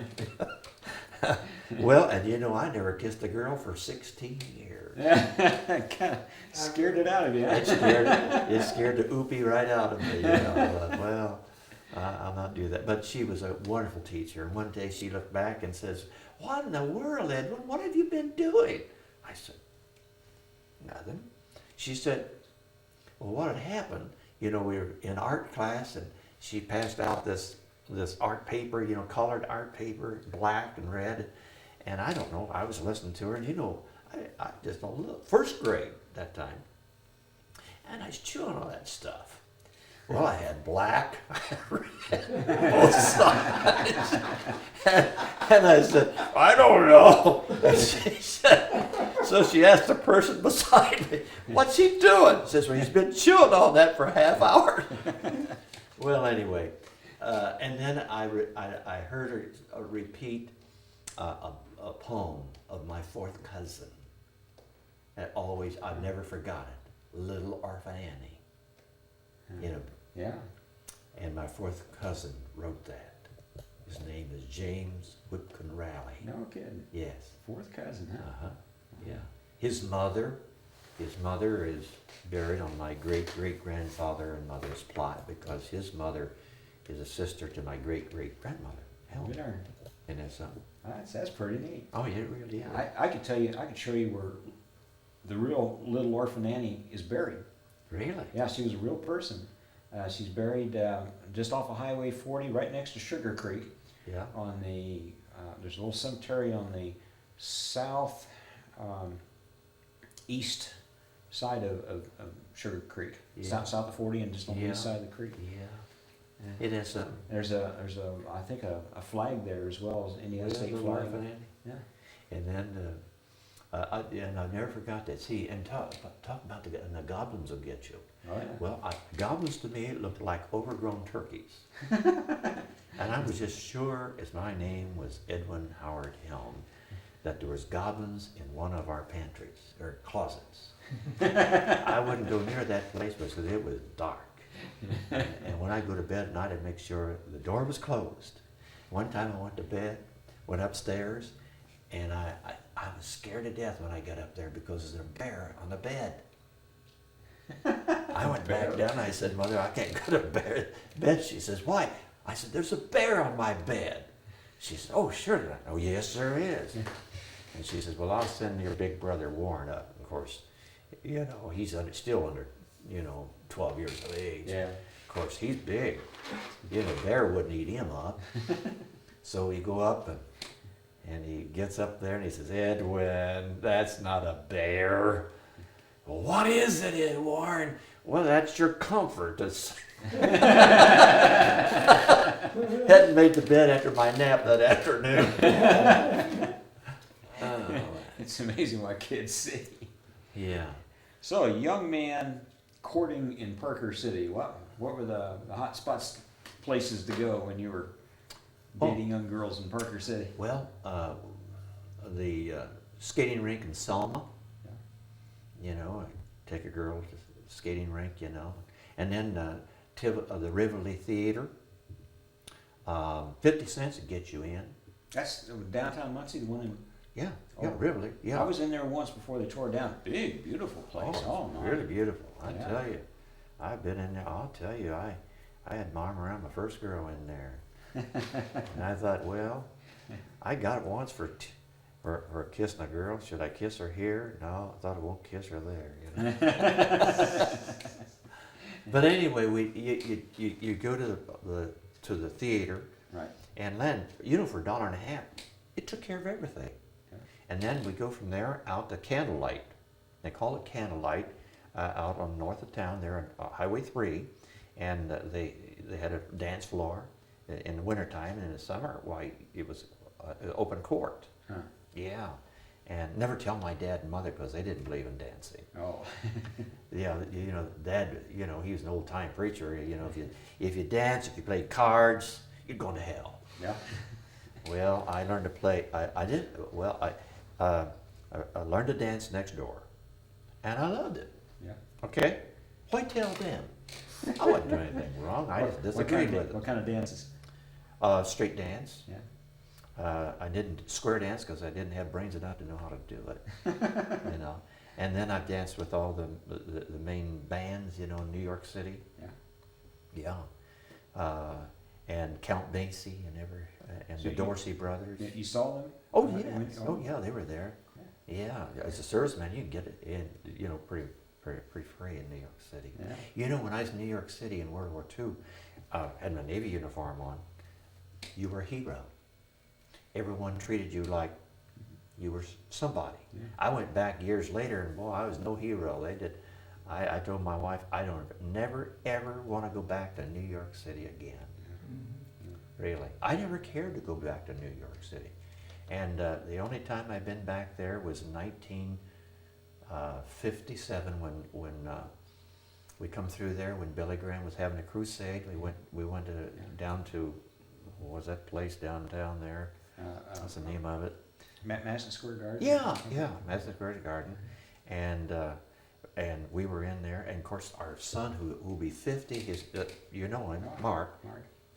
Well, and I never kissed a girl for 16 years. Kind of scared it out of you. It scared the oopie right out of me. Well, I'll not do that. But she was a wonderful teacher. And one day she looked back and says, what in the world, Edwin? What have you been doing? I said, nothing. She said, well, what had happened? We were in art class, and she passed out this art paper, colored art paper, black and red. And I don't know, I was listening to her, and I just don't look. First grade that time. And I was chewing on that stuff. Well, I had black, red, both sides. And I said, I don't know. And she said, so she asked the person beside me, what's he doing? She says, well, he's been chewing on that for a half hour. Well, anyway, and then I heard her repeat a poem of my fourth cousin. That I've never forgot it. Little Orphan Annie. Yeah. And my fourth cousin wrote that. His name is James Whitcomb Raleigh. No kidding. Yes. Fourth cousin, huh? Uh-huh. Yeah. His mother is buried on my great-great-grandfather and mother's plot, because his mother is a sister to my great-great-grandmother, Helm. Good darn. And that's something. That's pretty neat. Oh, yeah, it really is. I could show you where the real Little Orphan Annie is buried. Really? Yeah, she was a real person. She's buried just off of Highway 40, right next to Sugar Creek. Yeah. On there's a little cemetery on the south east side of Sugar Creek, Yeah. south of 40, and just on the east side of the creek. Yeah. It is something. There's I think a flag there as well as any other state Little flag. Orphan Annie. Yeah. And then And I never forgot that. See, and talk about and the goblins will get you. Oh, yeah. Well, goblins to me looked like overgrown turkeys. And I was just sure, as my name was Edwin Howard Helm, that there was goblins in one of our pantries, or closets. I wouldn't go near that place because it was dark. And when I go to bed at night, I'd make sure the door was closed. One time I went to bed, went upstairs, and I was scared to death when I got up there because there's a bear on the bed. I went back down and I said, Mother, I can't go to bed. She says, why? I said, there's a bear on my bed. She said, oh, sure. Oh, yes, there is. And she says, well, I'll send your big brother Warren up. Of course, he's still under, 12 years of age. Yeah. Of course, he's big. A bear wouldn't eat him up. So we go up and he gets up there and he says, Edwin, that's not a bear. Well, what is it, Warren? Well, that's your comfort. Hadn't made the bed after my nap that afternoon. It's amazing what kids see. Yeah. So, a young man courting in Parker City. What were the hot spots, places to go when you were dating young girls in Parker City? Well, the skating rink in Selma. Take a girl to the skating rink, and then the Rivoli Theater. 50 cents to get you in. That's downtown Muncie, the one in... Yeah, Oh. Rivoli. Yeah. I was in there once before they tore it down. Big, beautiful place. Oh, my. really beautiful. I Yeah. tell you, I've been in there. I'll tell you, I had my arm around my first girl in there, and I thought, well, I got it once for kissing a girl. Should I kiss her here? No, I thought I won't kiss her there. But anyway, you go to the theater, Right. and then for $1.50, it took care of everything. And then we go from there out to Candlelight. They call it Candlelight, out on north of town there on Highway 3. And they had a dance floor in the wintertime, and in the summer, why, it was open court. Huh. Yeah. And never tell my dad and mother because they didn't believe in dancing. Oh. Yeah, Dad, he was an old-time preacher. If you dance, if you play cards, you're going to hell. Yeah. Well, I learned to play. I did. Well, I learned to dance next door, and I loved it. Yeah. Okay, why tell them? I wasn't doing anything wrong. I just disagreed with What it. kind of dances? Straight dance. Yeah. I didn't square dance because I didn't have brains enough to know how to do it. And then I've danced with all the main bands, in New York City. Yeah. Yeah. And Count Basie and So the you- Dorsey brothers. You saw them? Oh When- yeah, when- oh yeah, they were there. Yeah, as a serviceman, you can get it in, pretty free in New York City. Yeah. When I was in New York City in World War II, had my Navy uniform on. You were a hero. Everyone treated you like you were somebody. Yeah. I went back years later, and boy, I was no hero. They did. I told my wife, I don't never ever want to go back to New York City again. Really, I never cared to go back to New York City, and the only time I've been back there was in 1957 when we come through there when Billy Graham was having a crusade. We went down to what was that place downtown there? What's the name of it? Madison Square Garden? Yeah, Madison Square Garden, and we were in there, and of course our son who will be 50, his him, Mark,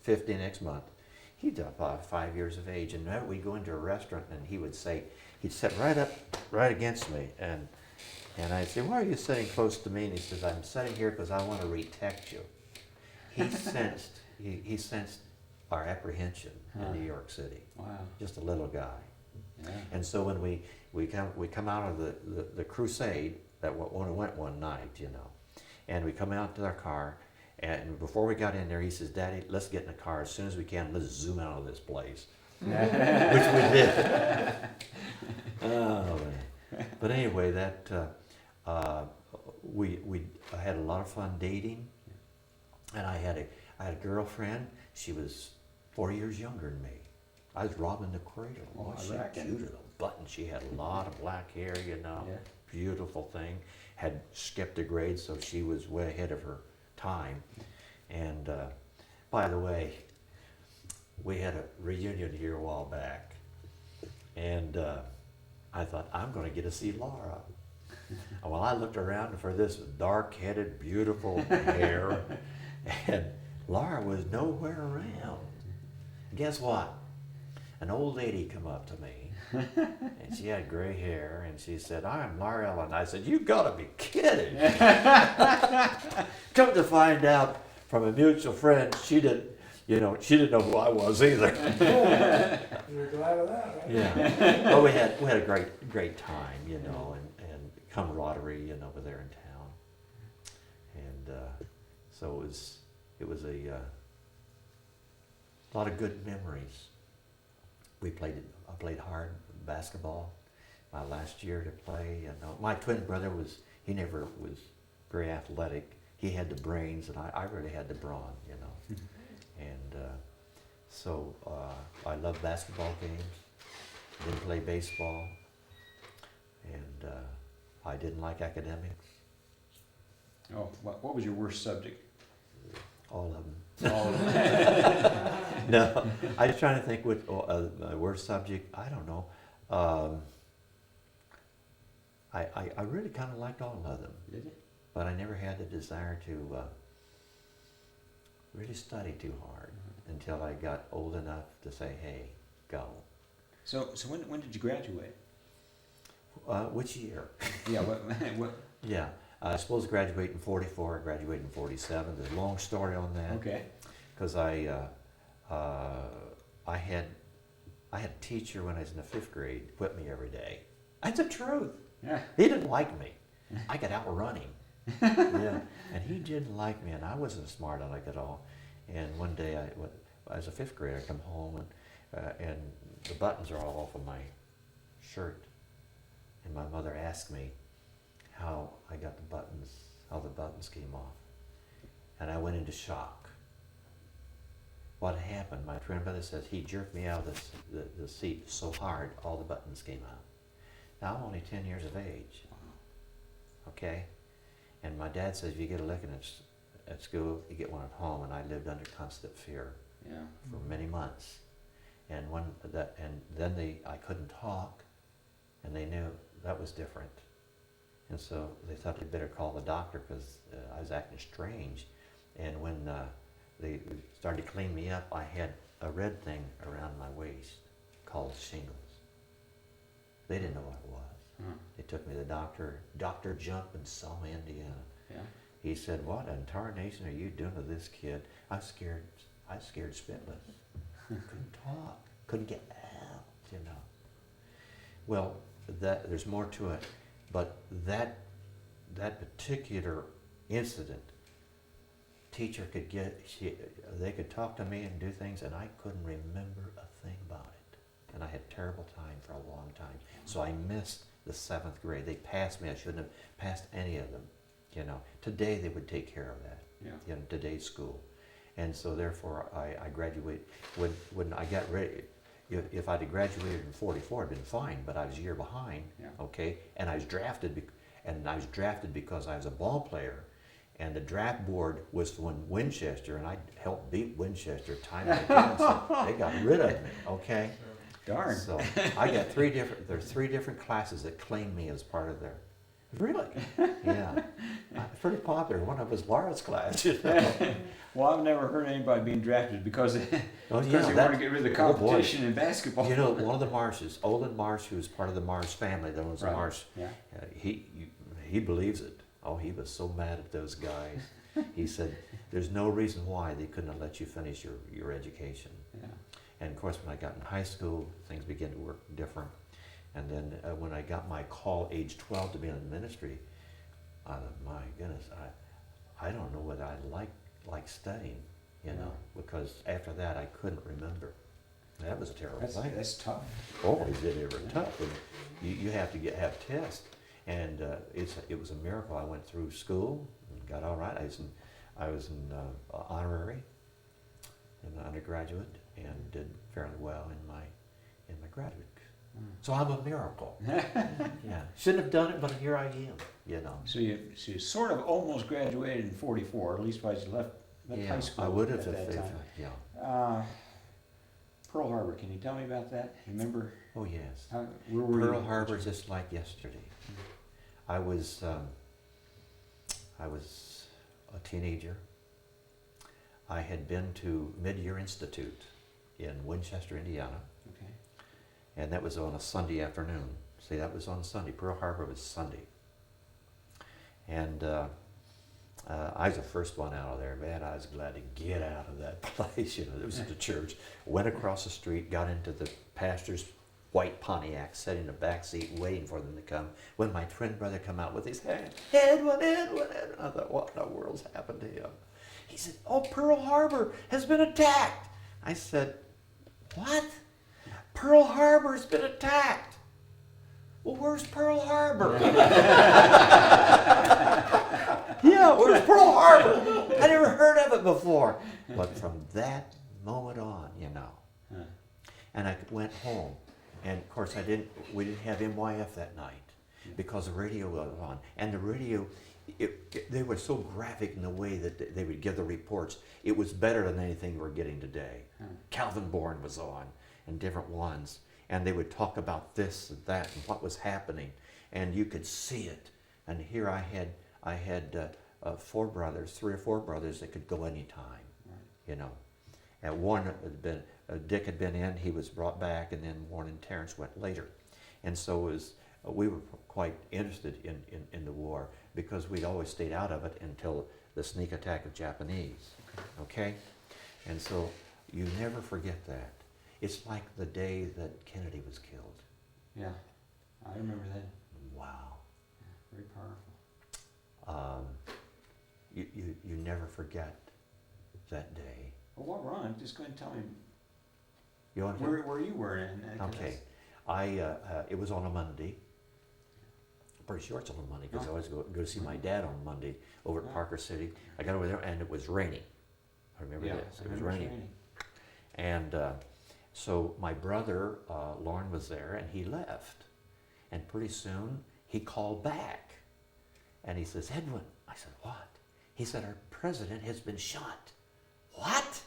50 next month. He's about 5 years of age, and we'd go into a restaurant, and he'd sit right against me, and I'd say, "Why are you sitting close to me?" And he says, "I'm sitting here because I want to protect you." He sensed our apprehension in New York City. Wow. Just a little guy. Yeah. And so when we come out of the crusade that when we went one night, and we come out to our car, and before we got in there, he says, "Daddy, let's get in the car as soon as we can. Let's zoom out of this place," which we did. Oh man! But anyway, I had a lot of fun dating, and I had a girlfriend. She was 4 years younger than me. I was robbing the cradle. Oh, I She reckon. cute little button. She had a lot of black hair, you know. Yeah. Beautiful thing. Had skipped a grade, so she was way ahead of her time. And by the way, we had a reunion here a while back, and I thought, I'm going to get to see Laura. Well, I looked around for this dark-headed, beautiful hair, and Laura was nowhere around. Guess what? An old lady come up to me, and she had gray hair, and she said, I'm Laura Ellen. I said, you gotta be kidding. Come to find out from a mutual friend, she didn't know who I was either. You're glad of that, right? Yeah. But we had a great time, you know, and camaraderie, you know, over there in town. And so it was a lot of good memories. I played hard basketball my last year to play. And my twin brother he never was very athletic. He had the brains, and I really had the brawn, you know. And so I loved basketball games. Didn't play baseball, and I didn't like academics. Oh, what was your worst subject? All of them. All of them. No, I was trying to think what my worst subject. I don't know. I really kind of liked all of them, Did you? but I never had the desire to really study too hard until I got old enough to say, "Hey, go." So when did you graduate? Which year? Yeah. What? Yeah, I was supposed to graduate in '44. I graduated in '47. There's a long story on that. Okay. Because I had a teacher when I was in the 5th grade whip me every day. That's the truth. Yeah. He didn't like me. I could outrun him. Yeah, and he didn't like me, and I wasn't smart aleck at all. And one day, as a 5th grader, I come home and the buttons are all off of my shirt, and my mother asked me how I got how the buttons came off, and I went into shock. What happened? My twin brother says he jerked me out of the seat so hard, all the buttons came out. Now I'm only 10 years of age. Okay? And my dad says if you get a licking at school, you get one at home, and I lived under constant fear Yeah. for many months. And then I couldn't talk, and they knew that was different. And so they thought they'd better call the doctor because I was acting strange. And when they started to clean me up, I had a red thing around my waist called shingles. They didn't know what it was. Huh. They took me to the doctor. Dr. Jump in Selma, Indiana. Yeah. He said, "What in tarnation are you doing to this kid?" I was scared spitless. Couldn't talk. Couldn't get out, you know. Well, there's more to it, but that particular incident, teacher they could talk to me and do things, and I couldn't remember a thing about it. And I had terrible time for a long time. So I missed the 7th grade. They passed me. I shouldn't have passed any of them. You know, today they would take care of that. Yeah. You know, today's school. And so therefore I graduated, when I got ready, if I'd have graduated in '44, I'd been fine, but I was a year behind, Yeah. okay? And I was drafted, because I was a ball player, and the draft board was from Winchester, and I helped beat Winchester time and again, so they got rid of me, okay? Darn. So I got there's 3 different classes that claimed me as part of their, really? Yeah. Pretty popular. One of them was Laura's class, you know. Well, I've never heard anybody being drafted because they want to get rid of the oh, boy. competition in basketball. You know, one of the Marshes, Olin Marsh, who was part of the Marsh family, that was Right. a Marsh, Yeah. he believes it. Oh, he was so mad at those guys. He said, there's no reason why they couldn't have let you finish your education. Yeah. And of course, when I got in high school, things began to work different. And then when I got my call, age 12, to be in the ministry, I thought, my goodness, I don't know whether I like studying, you know, because after that I couldn't remember. That was a terrible thing. That's tough. Oh, it was tough. And you have to have tests, and it was a miracle. I went through school and got all right. I was in honorary in the undergraduate and did fairly well in my graduate. So I'm a miracle. Yeah, shouldn't have done it, but here I am. You know. So you sort of almost graduated in '44, at least by you left high school. I would have at that if time. yeah. Pearl Harbor, can you tell me about that? Remember? Oh yes. Where were you? Pearl Harbor, just like yesterday. I was a teenager. I had been to Mid-Year Institute in Winchester, Indiana, Okay. and that was on a Sunday afternoon. See, that was on Sunday. Pearl Harbor was Sunday. And I was the first one out of there. Man, I was glad to get out of that place. You know, it was at the church. Went across the street, got into the pastor's white Pontiac, sat in the back seat waiting for them to come. When my twin brother come out with his hand, Edwin, Edwin, Edwin. I thought, what in the world's happened to him? He said, oh, Pearl Harbor has been attacked. I said, what? Pearl Harbor's been attacked. Well, where's Pearl Harbor? Yeah, where's Pearl Harbor? I never heard of it before. But from that moment on, you know, and I went home. And of course, we didn't have NYF that night because the radio was on. And the radio, they were so graphic in the way that they would give the reports. It was better than anything we're getting today. Calvin Bourne was on and different ones. And they would talk about this and that and what was happening. And you could see it. And here I had 4 brothers, 3 or 4 brothers that could go anytime, you know. And one had been, Dick had been in, he was brought back, and then Warren and Terrence went later. And so it was, we were quite interested in the war because we'd always stayed out of it until the sneak attack of Japanese, okay? And so you never forget that. It's like the day that Kennedy was killed. Yeah, I remember that. Wow. Yeah, very powerful. You never forget that day. Well, what, Ron? Just go ahead and tell me You want to? where you were in that. 'Cause Okay. It was on a Monday. Pretty sure it's on a Monday because I always go to see my dad on Monday over at Parker City. I got over there and it was raining. I remember this. It was raining. And so my brother, Lauren, was there and he left. And pretty soon he called back. And he says, Edwin. I said, what? He said, our president has been shot. What?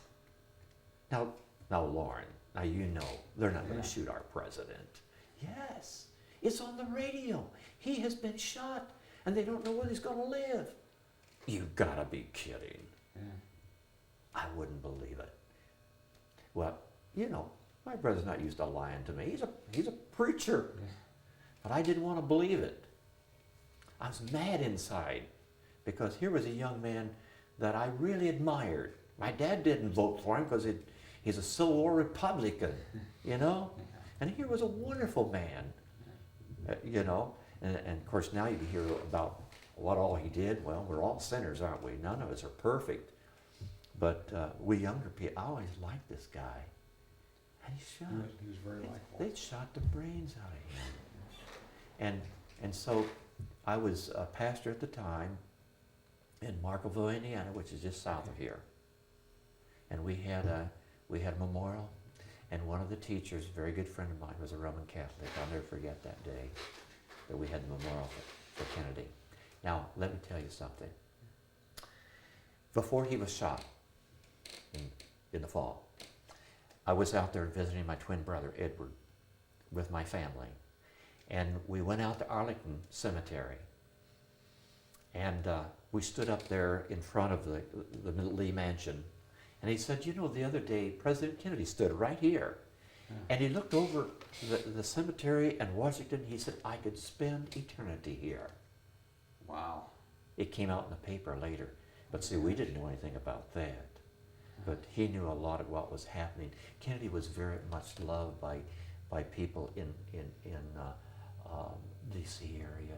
Now, Lauren, now you know they're not going to shoot our president. Yes, it's on the radio. He has been shot, and they don't know whether he's going to live. You've got to be kidding. Yeah. I wouldn't believe it. Well, you know, my brother's not used to lying to me. He's a preacher. Yeah. But I didn't want to believe it. I was mad inside because here was a young man that I really admired. My dad didn't vote for him because he's a Civil War Republican, you know? And here was a wonderful man, you know? And of course now you hear about what all he did. Well, we're all sinners, aren't we? None of us are perfect. But we younger people, I always liked this guy. And he shot. He was very likable. They shot the brains out of him. And so I was a pastor at the time in Markville, Indiana, which is just south of here. And we had a memorial, and one of the teachers, a very good friend of mine, was a Roman Catholic. I'll never forget that day that we had the memorial for Kennedy. Now, let me tell you something. Before he was shot in the fall, I was out there visiting my twin brother, Edwin, with my family. And we went out to Arlington Cemetery. And we stood up there in front of the Lee Mansion. And he said, you know, the other day, President Kennedy stood right here. Yeah. And he looked over the cemetery and Washington. He said, I could spend eternity here. Wow. It came out in the paper later. But see, we didn't know anything about that. But he knew a lot of what was happening. Kennedy was very much loved by people in D.C. area.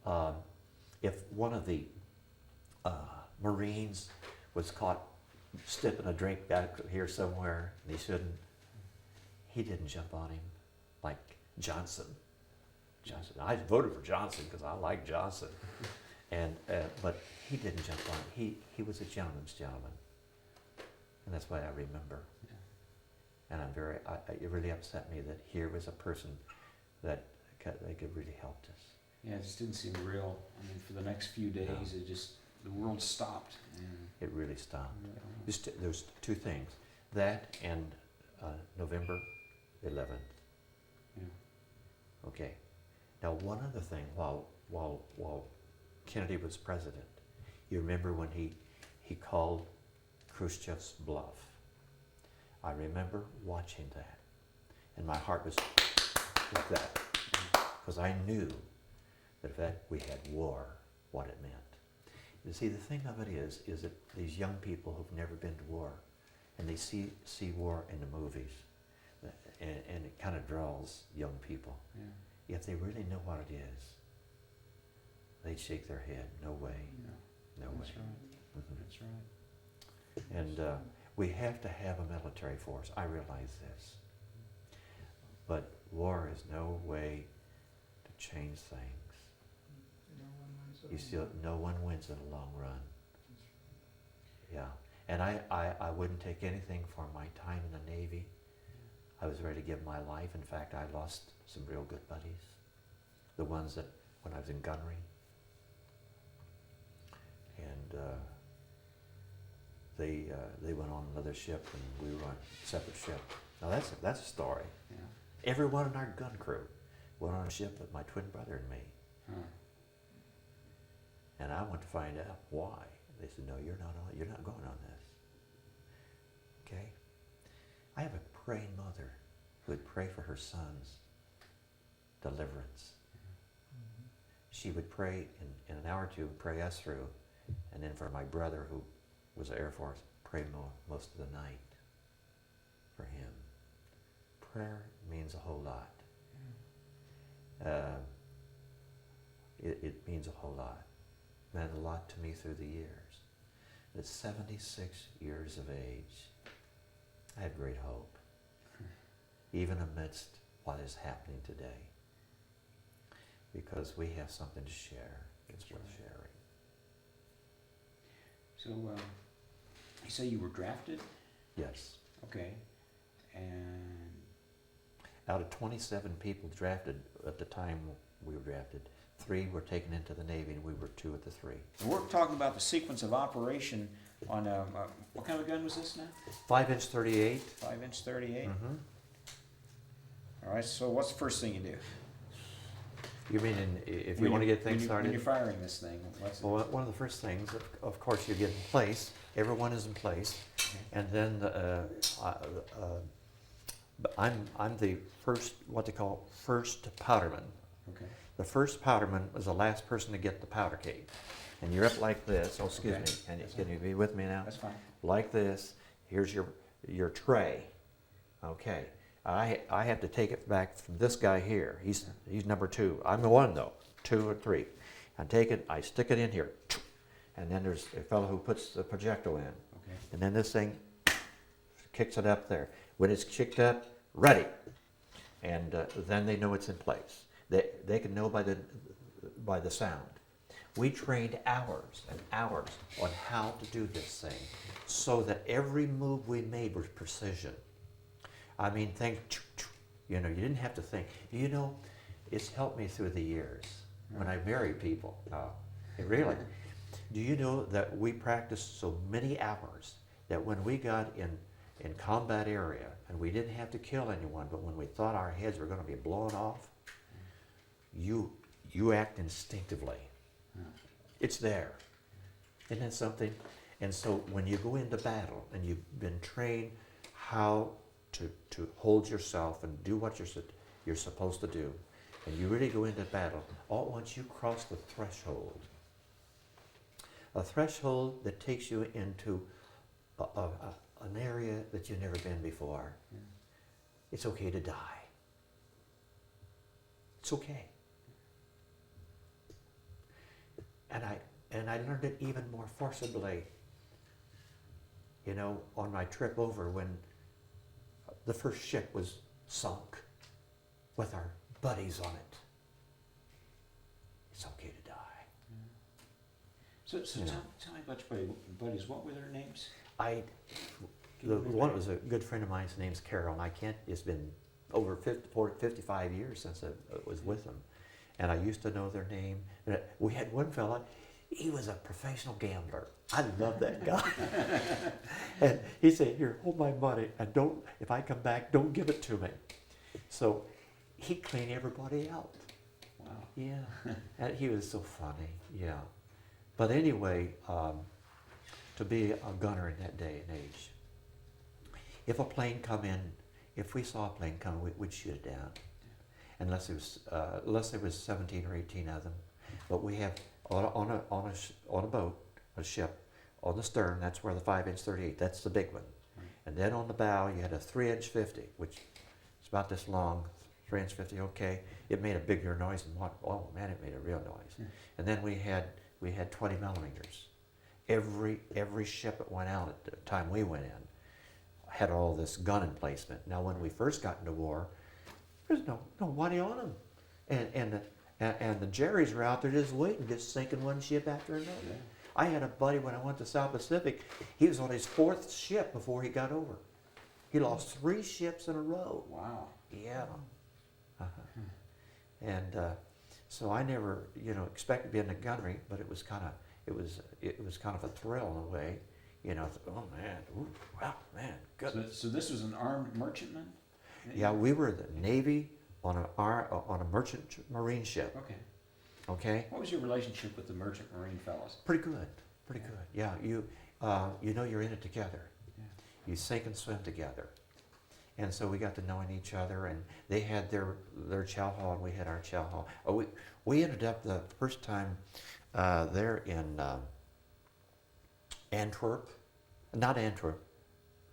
And if one of the Marines was caught stepping a drink back here somewhere and he shouldn't, he didn't jump on him like Johnson. I voted for Johnson because I like Johnson. And but he didn't jump on him. He was a gentleman's gentleman. And that's what I remember. And it really upset me that here was a person that they could really help us. Yeah, it just didn't seem real. I mean, for the next few days, the world stopped. And, It really stopped. yeah. There's two things, that and November 11th. Yeah. Okay. Now, one other thing, while Kennedy was president, you remember when he called Khrushchev's bluff? I remember watching that, and my heart was like that, because I knew that if we had war, what it meant. You see, the thing of it is that these young people who've never been to war, and they see war in the movies, and it kind of draws young people. Yeah. If they really know what it is, they'd shake their head. No way. Yeah. No way. That's right. Mhm. That's right. And we have to have a military force. I realize this. But war is no way to change things. You still, no one wins in the long run. Yeah. And I wouldn't take anything for my time in the Navy. I was ready to give my life. In fact, I lost some real good buddies. The ones that, when I was in gunnery. And they went on another ship and we were on a separate ship. Now that's a story. Yeah. Everyone in our gun crew went on a ship with my twin brother and me. Huh. And I went to find out why. They said, no, you're not going on this. Okay? I have a praying mother who would pray for her son's deliverance. She would pray in an hour or two, pray us through, and then for my brother who was the Air Force, pray most of the night for him. Prayer means a whole lot. It means a whole lot. Meant a lot to me through the years. At 76 years of age, I had great hope, even amidst what is happening today, because we have something to share. It's worth sharing. So, you say you were drafted? Yes. Okay. And Out of 27 people drafted at the time we were drafted, 3 were taken into the Navy, and we were 2 of the 3. we're talking about the sequence of operation on what kind of a gun was this now? 5-inch 38. 5-inch 38. Mm-hmm. All right. So what's the first thing you do? You mean if you When want to get when things started? When you're firing this thing, what's Well, one of the first things, of course, you get in place. Everyone is in place, and then I'm the first, what they call first powderman. Okay. The first powderman was the last person to get the powder keg, and you're up like this. Oh, excuse Okay. me. Can you be with me now? That's fine. Like this. Here's your tray. Okay. I have to take it back from this guy here. He's number 2. I'm the 1 though. 2 or 3. I take it. I stick it in here, and then there's a fellow who puts the projectile in, Okay. and then this thing kicks it up there. When it's kicked up, ready, and then they know it's in place. They can know by the sound. We trained hours and hours on how to do this thing, so that every move we made was precision. I mean, things, you didn't have to think. It's helped me through the years when I marry people. It really. Do you know that we practiced so many hours that when we got in combat area, and we didn't have to kill anyone, but when we thought our heads were going to be blown off, you act instinctively. It's there. Isn't that something? And so when you go into battle and you've been trained how to hold yourself and do what you're supposed to do, and you really go into battle, all at once you cross the threshold. A threshold that takes you into an area that you've never been before. Yeah. It's okay to die. It's okay. And I learned it even more forcibly, on my trip over when the first ship was sunk with our buddies on it. It's okay to die. So Yeah. tell me about your buddies. What were their names? the one was a good friend of mine. His name's Carol, and it's been over 55 years since I was with them. And I used to know their name. We had one fella, he was a professional gambler. I love that guy. And he said, here, hold my money, and if I come back, don't give it to me. So he'd clean everybody out. Wow. Yeah, and he was so funny, yeah. But anyway, to be a gunner in that day and age, if a plane come in, if we saw a plane coming, we'd shoot it down, unless there was 17 or 18 of them. But we have on a boat, a ship, on the stern, that's where the 5-inch 38, that's the big one. Right. And then on the bow, you had a 3-inch 50, which is about this long, 3-inch 50, okay. It made a bigger noise than what, oh man, it made a real noise. Yeah. And then we had 20 millimeters. Every ship that went out at the time we went in had all this gun emplacement. Now when we first got into war, there's nobody on them. And the Jerrys were out there just waiting, just sinking one ship after another. Yeah. I had a buddy when I went to South Pacific, he was on his 4th ship before he got over. He lost 3 ships in a row. Wow. Yeah. Uh-huh. And so I never, expected to be in the gunnery, but it was kind of a thrill in a way. Oh man, ooh, wow, man, good. So this was an armed merchantman? Yeah, we were the Navy on a merchant marine ship. Okay. Okay. What was your relationship with the merchant marine fellows? Pretty good. Pretty good. Yeah, you're in it together. Yeah. You sink and swim together. And so we got to knowing each other, and they had their chow hall, and we had our chow hall. Oh, we ended up the first time there in Antwerp, not Antwerp,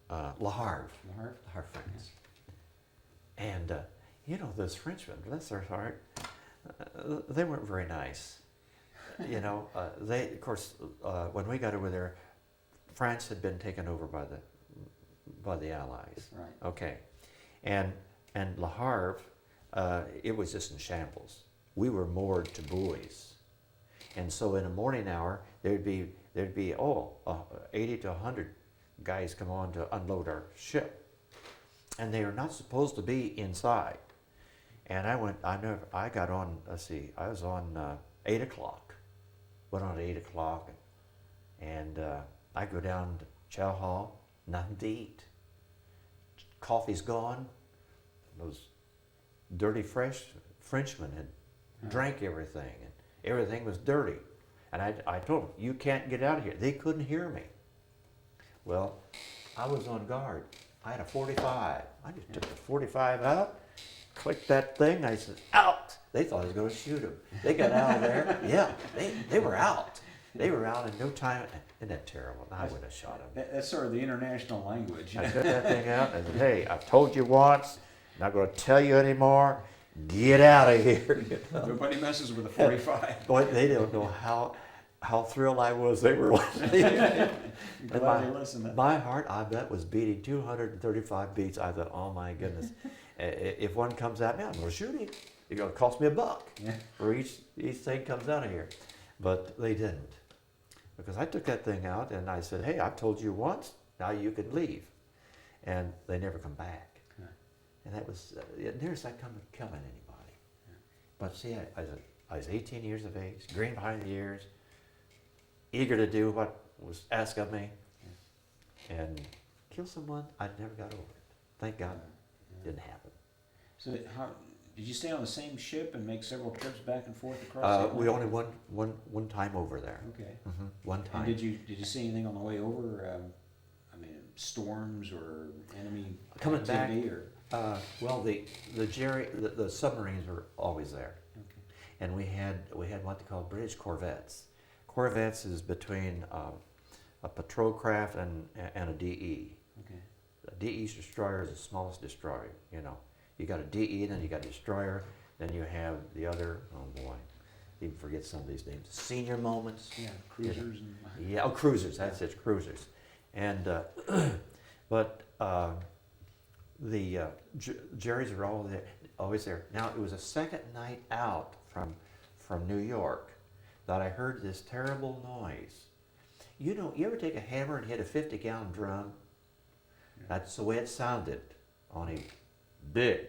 Le Havre. Lahart? Le Havre, France. And those Frenchmen, bless their heart, they weren't very nice. They, of course, when we got over there, France had been taken over by the Allies. Right. Okay, and Le Havre, it was just in shambles. We were moored to buoys, and so in the morning hour there'd be 80 to 100 guys come on to unload our ship, and they are not supposed to be inside. And I got on. Let's see, I was on 8 o'clock. Went on at 8 o'clock, and I go down to chow hall, nothing to eat. Coffee's gone. Those dirty Frenchmen had drank everything, and everything was dirty. And I told them, you can't get out of here. They couldn't hear me. Well, I was on guard. I had a 45. I just took the 45 out, clicked that thing. I said, out. They thought I was going to shoot them. They got out of there. Yeah, they were out. They were out in no time. Isn't that terrible? I would have shot them. That's sort of the international language. I took that thing out and said, hey, I've told you once, not going to tell you anymore. Get out of here. Nobody messes with a 45. Boy, they don't know how thrilled I was they were listening. And Glad they listened. my heart, I bet, was beating 235 beats. I thought, oh my goodness, if one comes at me, I'm going to shoot him. It's going to cost me $1 Yeah. for each thing comes out of here. But they didn't, because I took that thing out and I said, hey, I've told you once, now you can leave. And they never come back. Yeah. And that was, nearest I come to killing anybody. Yeah. But see, I was 18 years of age, green behind the ears, eager to do what was asked of me, and kill someone. I never got over it. Thank God it didn't happen. So did you stay on the same ship and make several trips back and forth across? We only one time over there. Okay. One And time. did you see anything on the way over? Storms or enemy Coming back, activity or? well, the submarines were always there, Okay. and we had what they call British corvettes. Corvettes is between a patrol craft and a DE. Okay. A DE destroyer is the smallest destroyer. You got a DE, then you got a destroyer, then you have the other. Oh boy, even forget some of these names. Senior moments. Yeah, cruisers and. Yeah, cruisers. That's it, cruisers. And but the Jerry's are always there. Now it was a second night out from New York that I heard this terrible noise. You ever take a hammer and hit a 50-gallon drum? That's the way it sounded on a big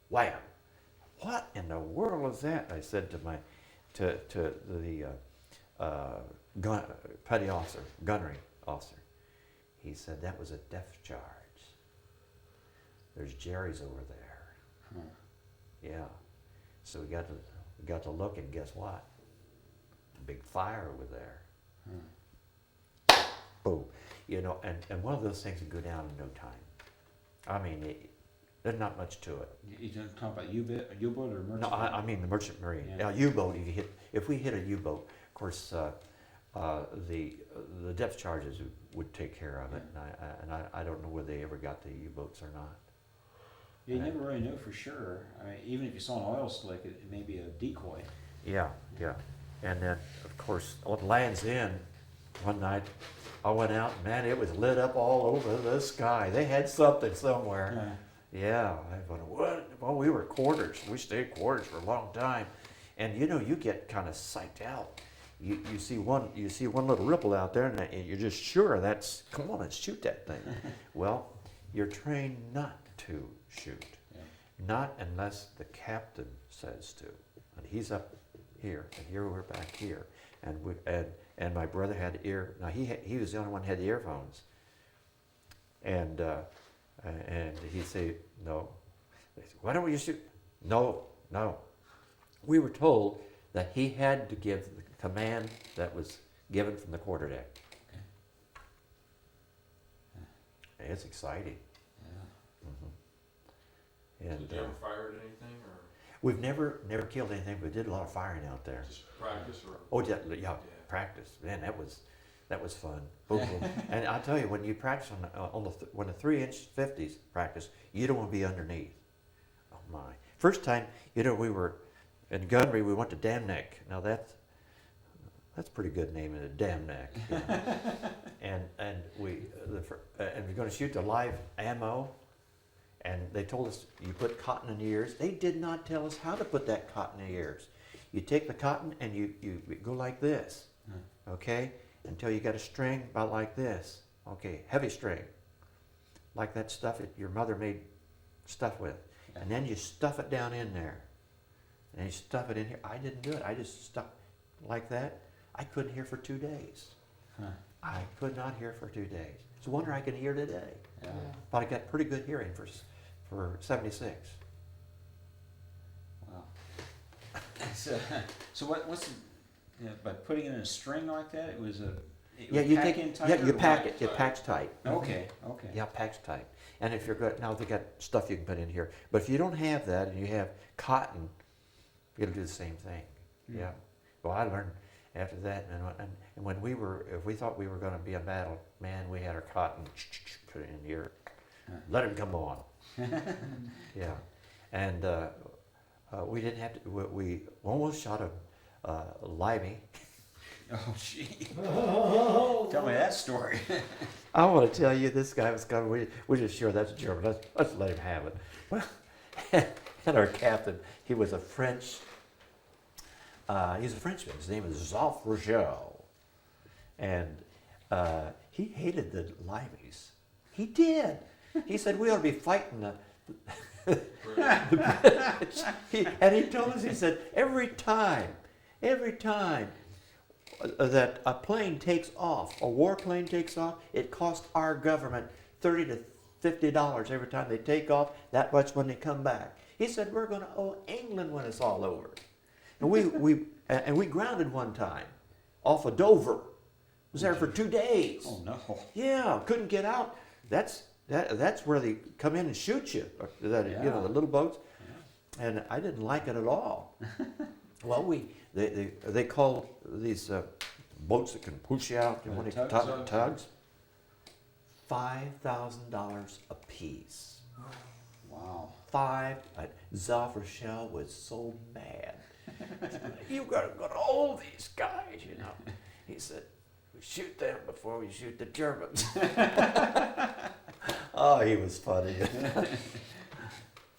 wham. What in the world was that? I said to the petty officer, gunnery officer. He said that was a depth charge. There's Jerry's over there. Huh. Yeah. So we got to look, and guess what? Big fire over there. Boom. You know, and one of those things would go down in no time. I mean, there's not much to it. You talking about U-boat or merchant? No, I mean the merchant marine. Yeah. Now, U-boat. If we hit a U-boat, of course, the depth charges would take care of it. And I don't know whether they ever got the U-boats or not. Yeah, you never really know for sure. I mean, even if you saw an oil slick, it may be a decoy. Yeah, yeah. And then, of course, on Land's End, one night, I went out, and man, it was lit up all over the sky. They had something somewhere. Yeah, I thought, what? Well, we were quarters. We stayed quarters for a long time. And you know, you get kind of psyched out. You see one little ripple out there, and you're just sure that's, come on, let's shoot that thing. Well, you're trained not to shoot. Yeah. Not unless the captain says to. And he's up here, and here we're back here. And my brother had now he was the only one who had the earphones. And he'd say, no. They said, why don't you shoot? No. We were told that he had to give the command that was given from the quarterdeck. Okay. It's exciting. Yeah. And Did you ever fire at anything, or we've never killed anything, but we did a lot of firing out there. just practice, or? Oh yeah, practice. Man, that was fun. Boom, boom. And I tell you, when you practice when the 3-inch 50s practice, you don't want to be underneath. Oh my! First time, you know, we were in gunnery. We went to Dam Neck. Now that's a pretty good name, in a Dam Neck. You know. and we're going to shoot the live ammo. And they told us you put cotton in the ears. They did not tell us how to put that cotton in the ears. You take the cotton and you go like this, okay, until you got a string about like this, okay, heavy string, like that stuff that your mother made stuff with, and then you stuff it down in there, and you stuff it in here. I didn't do it. I just stuck like that. I couldn't hear for 2 days. Huh. I could not hear for 2 days. It's a wonder I can hear today. Yeah. But I got pretty good hearing for 76. Wow. So what's by putting it in a string like that? It was You pack take in tight. yeah, or you what? pack it. It packs tight. Okay. Yeah, packs tight. And if you're good, now they got stuff you can put in here. But if you don't have that and you have cotton, it'll do the same thing. Mm. Yeah. Well, I learned after that, and when if we thought we were going to be in battle, man, we had our cotton, put it in here, let it come on. Yeah, and we didn't have to. We almost shot a limey. Oh, gee. Tell me that story. I want to tell you, this guy was coming. We're just sure that's German. Let's let him have it. Well, and our captain, he was a French. He's a Frenchman. His name is Jacques Rochelle, and he hated the limeys. He did. He said we ought to be fighting the British. And he told us, he said, every time that a plane takes off, a warplane takes off, it costs our government $30 to $50 every time they take off, that much when they come back. He said, we're going to owe England when it's all over. And we grounded one time off of Dover. Was there for 2 days. Oh no. Yeah, couldn't get out. That's where they come in and shoot you. You know, the little boats. Yeah. And I didn't like it at all. Well, they call these boats that can push you out. Tugs. $5,000 a piece. Wow. Jacques Rochelle was so mad. You gotta hold these guys, you know. He said, we shoot them before we shoot the Germans. Oh, he was funny.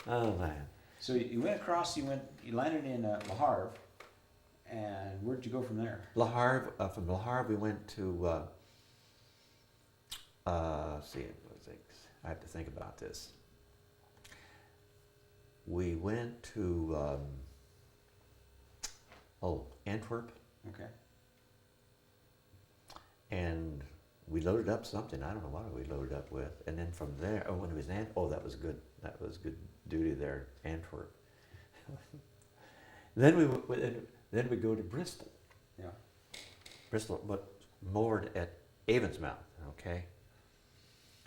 Oh man. So you went across. You landed in Le Havre, and where'd you go from there? Le Havre. From Le Havre, we went to. See, it was I have to think about this. We went to, Antwerp, Okay. and we loaded up something. I don't know what we loaded up with. And then from there, when it was that was good. That was good duty there, Antwerp. then we go to Bristol. Yeah. Bristol, but moored at Avonsmouth. Okay.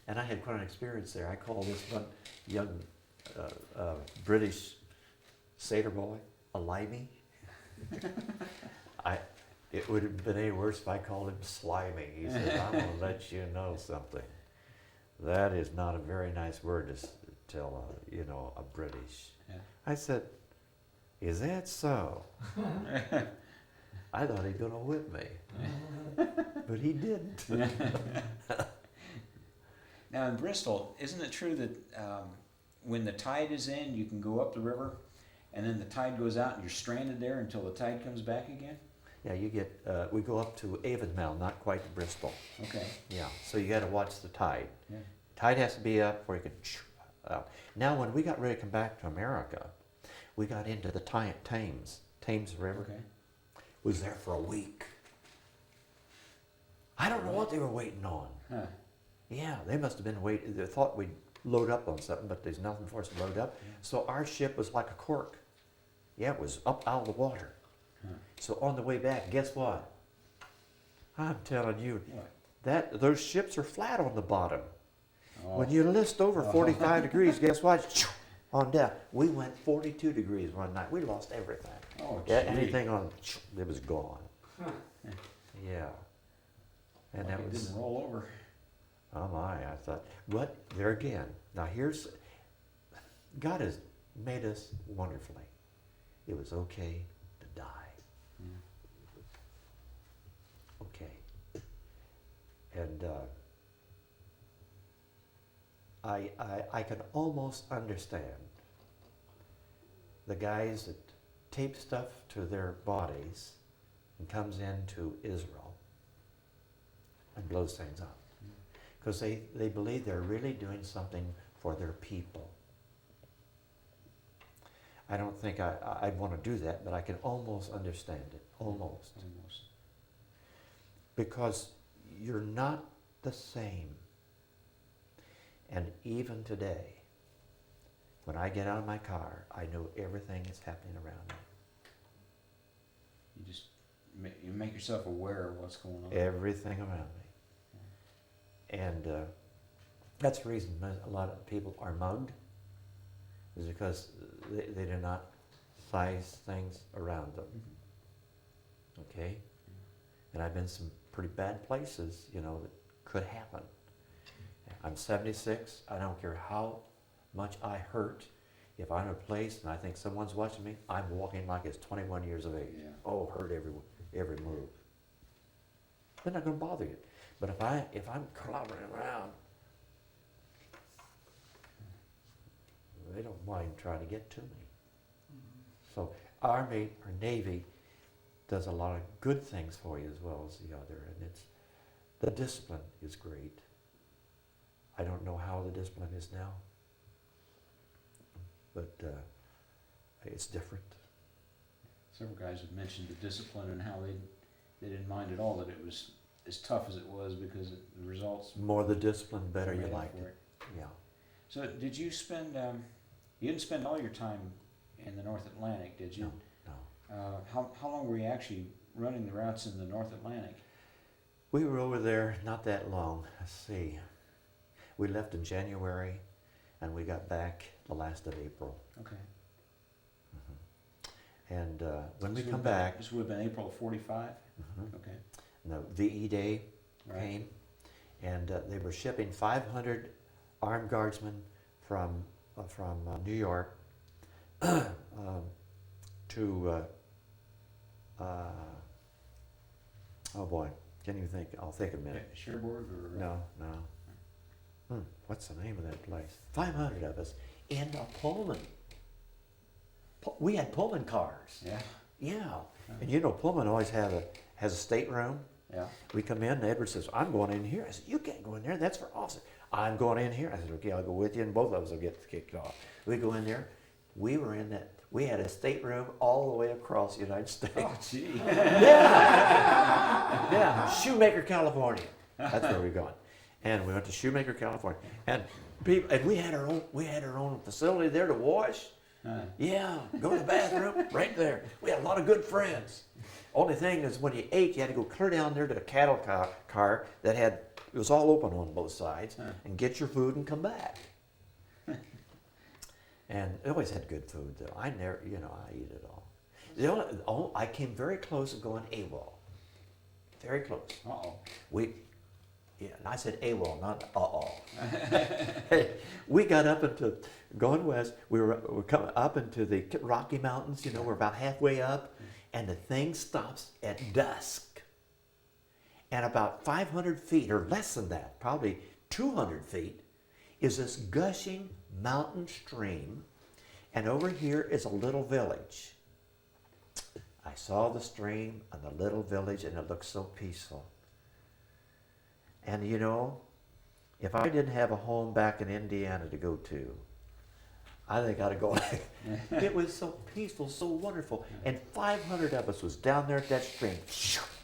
And I had quite an experience there. I called this one young British sailor boy a limey. It would have been any worse if I called him slimy. He said, I'm going to let you know something. That is not a very nice word to tell a British. Yeah. I said, is that so? I thought he was going to whip me. But he didn't. Now in Bristol, isn't it true that when the tide is in, you can go up the river, and then the tide goes out and you're stranded there until the tide comes back again? Yeah, you get, we go up to Avonmouth, not quite to Bristol. Okay. Yeah, so you got to watch the tide. Yeah. Tide has to be up before you can out. Now, when we got ready to come back to America, we got into the Thames River. Okay. Was there for a week. I don't know what they were waiting on. Huh. Yeah, they must have been waiting. They thought we'd load up on something, but there's nothing for us to load up. Yeah. So our ship was like a cork. Yeah, it was up out of the water. Huh. So on the way back, guess what? I'm telling you, What? those ships are flat on the bottom. Oh. When you list over 45 degrees, guess what? On down. We went 42 degrees one night. We lost everything. Oh, Yeah, gee. anything on it was gone. Huh. Yeah. And Like that it was, didn't roll over. oh my, I thought, but there again, now God has made us wonderfully. It was okay to die. Yeah. Okay. And I can almost understand the guys that tape stuff to their bodies and comes into Israel and blows things up. Because they believe they're really doing something for their people. I don't think I'd want to do that, but I can almost understand it. Almost. Almost. Because you're not the same. And even today, when I get out of my car, I know everything that's happening around me. You just make yourself aware of what's going on. Everything around me. And that's the reason a lot of people are mugged, is because they do not size things around them. Mhm. Okay? And I've been some pretty bad places, that could happen. I'm 76. I don't care how much I hurt. If I'm in a place and I think someone's watching me, I'm walking like it's 21 years of age. Yeah. Oh, hurt every move. They're not going to bother you. But if I'm clobbering around, they don't mind trying to get to me. So our Navy does a lot of good things for you as well as the other, and the discipline is great. I don't know how the discipline is now, but it's different. Several guys have mentioned the discipline and how they didn't mind at all that it was as tough as it was because the results. More the discipline, better you made up liked for it. Yeah. So did you spend? You didn't spend all your time in the North Atlantic, did you? No. How long were you actually running the routes in the North Atlantic? We were over there not that long. Let's see. We left in January, and we got back the last of April. Okay. And when we This come would have back, been, this would have been April of '45. mhm, Okay. the VE Day Right. came, and they were shipping 500 armed guardsmen from New York to oh boy, can't even think. I'll think in a minute. Cherbourg or No. What's the name of that place? 500 of us in a Pullman. We had Pullman cars. Yeah. Yeah, and Pullman always has a stateroom. Yeah. We come in, and Edward says, "I'm going in here." I said, "You can't go in there. That's for officers." I'm going in here. I said, okay, I'll go with you, and both of us will get kicked off. We go in there. We were in that. We had a stateroom all the way across the United States. Oh, gee. Yeah, Shoemaker, California. That's where we're going. And we went to Shoemaker, California. And we had our own facility there to wash. Yeah, go to the bathroom right there. We had a lot of good friends. Only thing is, when you ate, you had to go clear down there to the cattle car that it was all open on both sides, and get your food and come back. And it always had good food, though. I never, I eat it all. I came very close to going AWOL. Very close. Uh-oh. And I said AWOL, not Hey, we got up into, going west, we're coming up into the Rocky Mountains, we're about halfway up, and the thing stops at dusk. And about 500 feet, or less than that, probably 200 feet, is this gushing mountain stream, and over here is a little village. I saw the stream and the little village, and it looked so peaceful. And if I didn't have a home back in Indiana to go to, I think I'd go. It was so peaceful, so wonderful. And 500 of us was down there at that stream,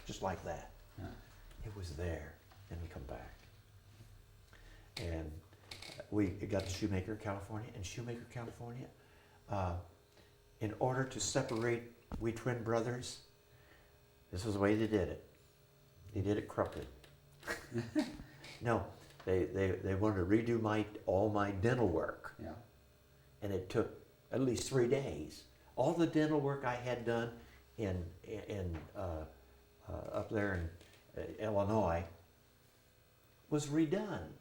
just like that. It was there. And we come back. And we got to Shoemaker, California. And Shoemaker, California, in order to separate we twin brothers, this was the way they did it. They did it crooked. No, they wanted to redo all my dental work. Yeah. And it took at least 3 days. All the dental work I had done in up there in Illinois was redone.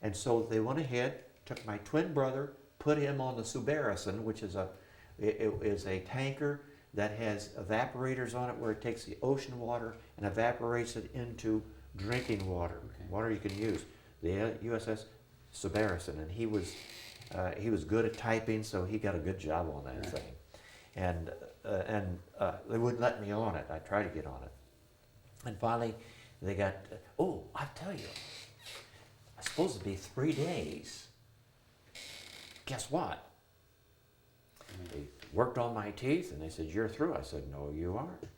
And so they went ahead, took my twin brother, put him on the Subarison, which is a tanker that has evaporators on it where it takes the ocean water and evaporates it into drinking water, water you can use. The USS Subarison, and he was good at typing, so he got a good job on that thing. And they wouldn't let me on it. I tried to get on it. And finally, they got, I tell you, it's supposed to be 3 days. Guess what? They worked on my teeth, and they said, you're through. I said, no, you aren't.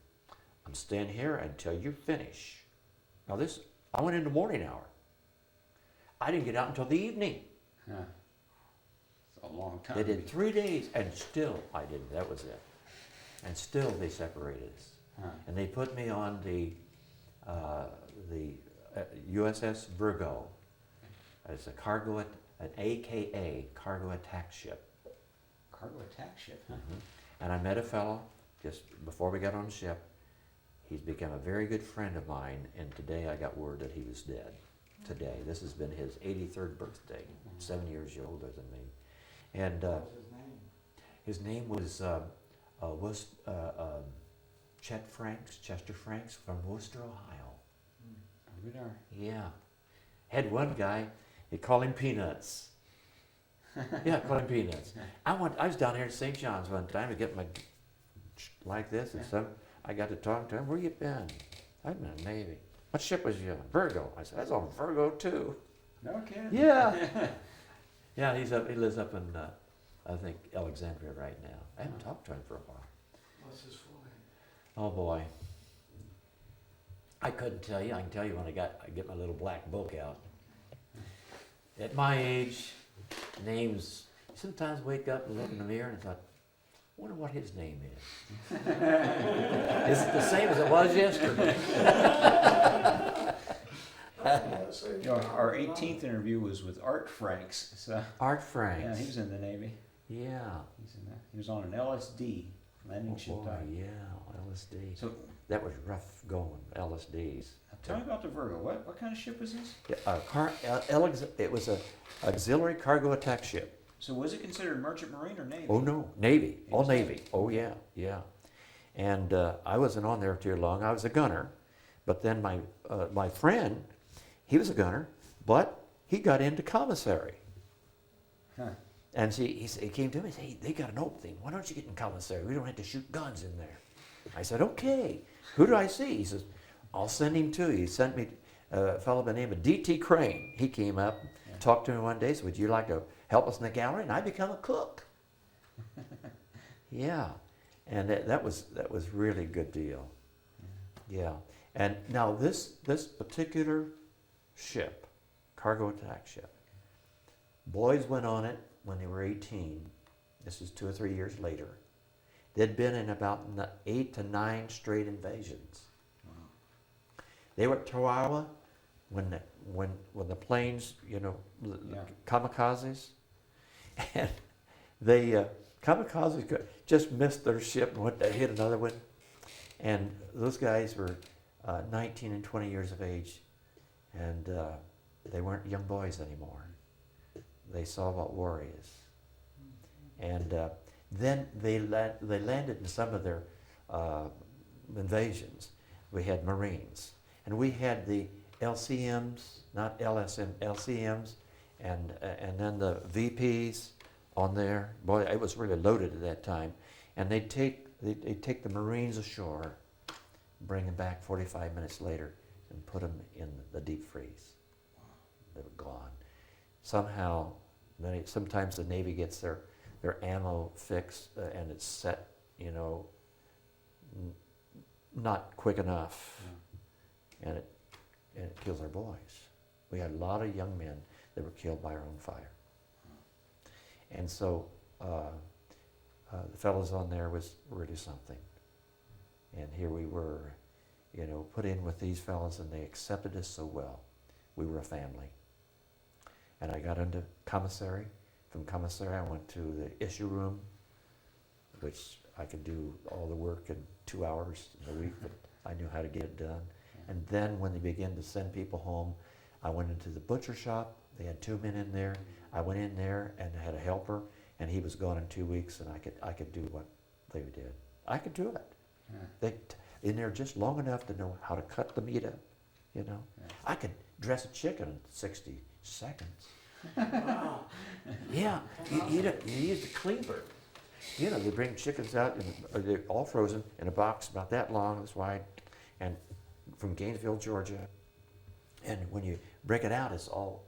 I'm staying here until you finish. Now I went in the morning hour. I didn't get out until the evening. It's a long time. They did 3 days, and still I didn't. That was it. And still they separated us. And they put me on the USS Virgo. It's a an AKA, cargo attack ship. Cargo attack ship, huh? And I met a fellow just before we got on the ship. He's become a very good friend of mine, and today I got word that he was dead. Today. This has been his 83rd birthday, 7 years older than me. And What was his name? his name was Chester Franks from Worcester, Ohio. Over there. Yeah. Had one guy, they call him Peanuts. Yeah, call him Peanuts. I was down here at St. John's one time to get my like this, and I got to talk to him. Where you been? I've been in the Navy. What ship was you on? Virgo. I said, I was on Virgo too. No kidding. Yeah. Yeah, he lives up in, I think, Alexandria right now. I haven't talked to him for a while. What's his full name? Oh boy. I couldn't tell you. I can tell you when I get my little black book out. At my age, names, sometimes wake up and look in the mirror and thought, I wonder what his name is. Is it the same as it was yesterday? Our 18th interview was with Art Franks. So, Art Franks. yeah, he was in the Navy. Yeah. He was on an LSD, landing ship Oh, type. yeah, LSD. So, That was rough going, LSDs. tell me about the Virgo. What kind of ship was this? It was an auxiliary cargo attack ship. So was it considered merchant marine or Navy? Oh no, Navy, all was Navy. Oh yeah, yeah. And I wasn't on there too long. I was a gunner, but then my friend, he was a gunner, but he got into commissary. Huh. And he came to me and said, hey, they got an opening. Why don't you get in commissary? We don't have to shoot guns in there. I said, okay. Who do I see? He says, I'll send him to you. He sent me a fellow by the name of D.T. Crane. He came up, talked to me one day, said, would you like to help us in the gallery? And I become a cook. Yeah, and that was really a good deal. Yeah, and now this particular ship, cargo attack ship, boys went on it when they were 18. This is 2 or 3 years later. They'd been in about 8 to 9 straight invasions. Wow. They were at Tarawa when the planes, kamikazes, and they kamikazes just missed their ship and went to hit another one. And those guys were 19 and 20 years of age, and they weren't young boys anymore. They saw what war is. And then they landed in some of their invasions. We had Marines, and we had the LCMs, not LSM, LCMs, and then the VPs on there. Boy, it was really loaded at that time. And they'd take the Marines ashore, bring them back 45 minutes later, and put them in the deep freeze. They were gone. Somehow, sometimes the Navy gets their ammo fixed and it's set, not quick enough, and it kills our boys. We had a lot of young men that were killed by our own fire. And so the fellows on there was really something. And here we were, put in with these fellows, and they accepted us so well. We were a family. And I got into commissary. From commissary, I went to the issue room, which I could do all the work in 2 hours a week, but I knew how to get it done. And then when they began to send people home, I went into the butcher shop. They had 2 men in there. I went in there and had a helper, and he was gone in 2 weeks, and I could do what they did. I could do it. Yeah. They in there just long enough to know how to cut the meat up, Yeah. I could dress a chicken in 60 seconds. Wow. Yeah, you use the cleaver. They bring chickens out, they're all frozen in a box about that long, this wide, and from Gainesville, Georgia. And when you break it out, it's all,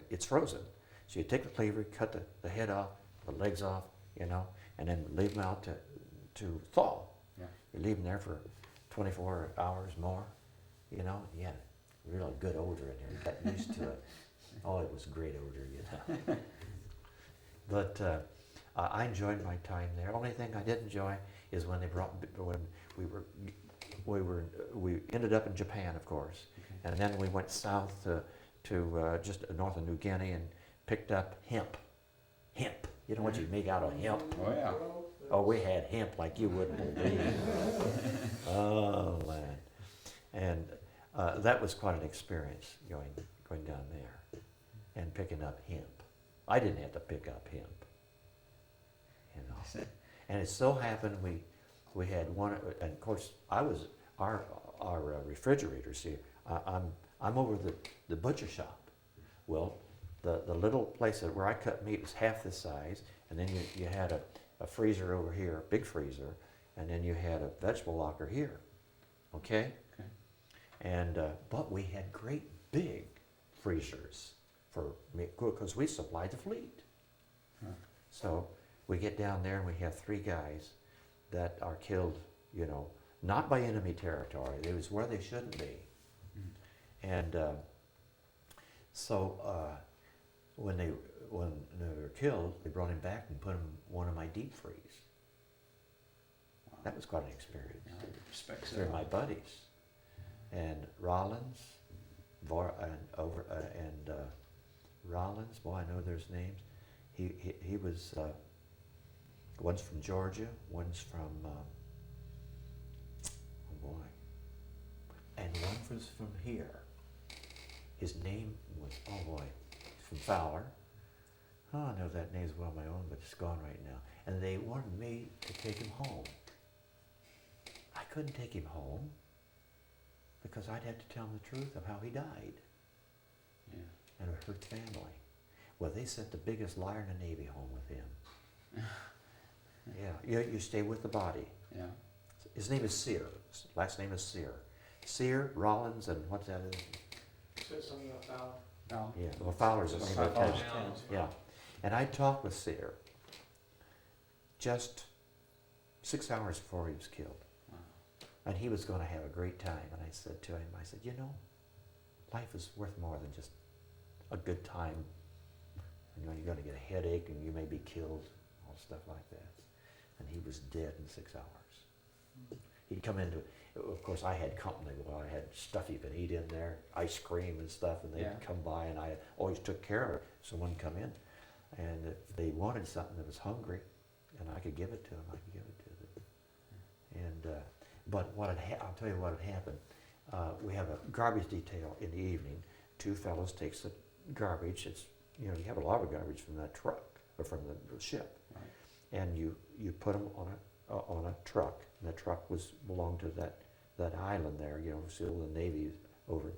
it's frozen. So you take the cleaver, cut the head off, the legs off, and then leave them out to thaw. Yeah. You leave them there for 24 hours more, and you had a really good odor in there. You got used to it. Oh, it was a great odor, But I enjoyed my time there. Only thing I didn't enjoy is when we ended up in Japan, of course, and then we went south to just north of New Guinea and picked up hemp. Hemp. You know what you make out of hemp? Oh yeah. Oh, we had hemp like you wouldn't believe. Oh man, and that was quite an experience going down there and picking up hemp. I didn't have to pick up hemp, And it so happened we had one, and of course I was our refrigerators here. I'm over the butcher shop. Well, the little place where I cut meat was half this size, and then you had a freezer over here, a big freezer, and then you had a vegetable locker here. Okay. And but we had great big freezers for meat because we supplied the fleet. Huh. So we get down there and we have 3 guys that are killed, not by enemy territory. It was where they shouldn't be. And so when they were killed, they brought him back and put him in one of my deep freeze. Wow. That was quite an experience. They're my buddies. And Rollins, Rollins, boy, I know there's names. He was, one's from Georgia, one's from, oh boy, and one was from here. His name was, oh boy, from Fowler. Oh, I know that name as well, my own, but it's gone right now. And they wanted me to take him home. I couldn't take him home because I'd have to tell them the truth of how he died. Yeah. And it hurt the family. Well, they sent the biggest liar in the Navy home with him. Yeah, you stay with the body. Yeah. His name is Sear. His last name is Sear. Sear, Rollins, and what's that? Sits on the bow. No. Yeah, well, Fowler's a Well, name of Fowler's town. 10. Yeah, and I talked with Sear just 6 hours before he was killed. Wow. And he was going to have a great time. And I said to him, I said, you know, life is worth more than just a good time. You know, you're going to get a headache and you may be killed, all stuff like that. And he was dead in 6 hours. He'd come into, of course, I had company. Well, I had stuff you could eat in there, ice cream and stuff, and they'd Yeah. come by, and I always took care of it. Someone come in, and if they wanted something that was hungry, and I could give it to them, I could give it to them. And but I'll tell you what had happened. We have a garbage detail in the evening. Two fellows takes the garbage. It's, you know, you have a lot of garbage from that truck or from the ship, Right. and you put them on a truck. And the truck belonged to that island there, you know, still the Navy over.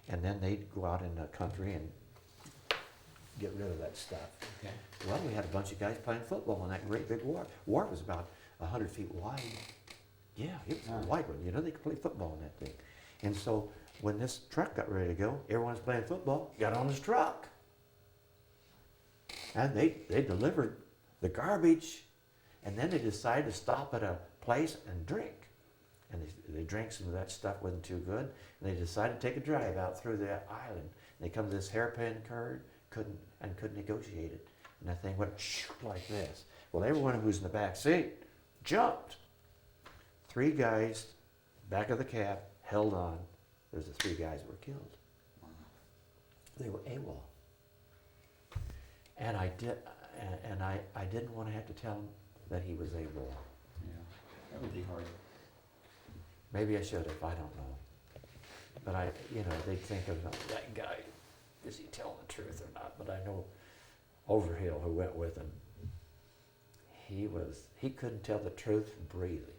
And then they'd go out in the country and get rid of that stuff. Okay. Well, we had a bunch of guys playing football on that great big wharf. Wharf was about 100 feet wide. Yeah, it was a wide one. You know, they could play football in that thing. And so when this truck got ready to go, everyone's playing football, got on this truck. And they delivered the garbage. And then they decided to stop at a place and drink. And they drank some of that stuff, wasn't too good. And they decided to take a drive out through the island. And they come to this hairpin curve, couldn't negotiate it. And that thing went like this. Well, everyone who was in the back seat jumped. 3 guys, back of the cab, held on. There's the 3 guys that were killed. Wow. They were AWOL. And I didn't want to have to tell him that he was AWOL. Yeah. That would be hard. Maybe I should have, I don't know. But they'd think of that guy, is he telling the truth or not? But I know Overhill, who went with him, he couldn't tell the truth breathing.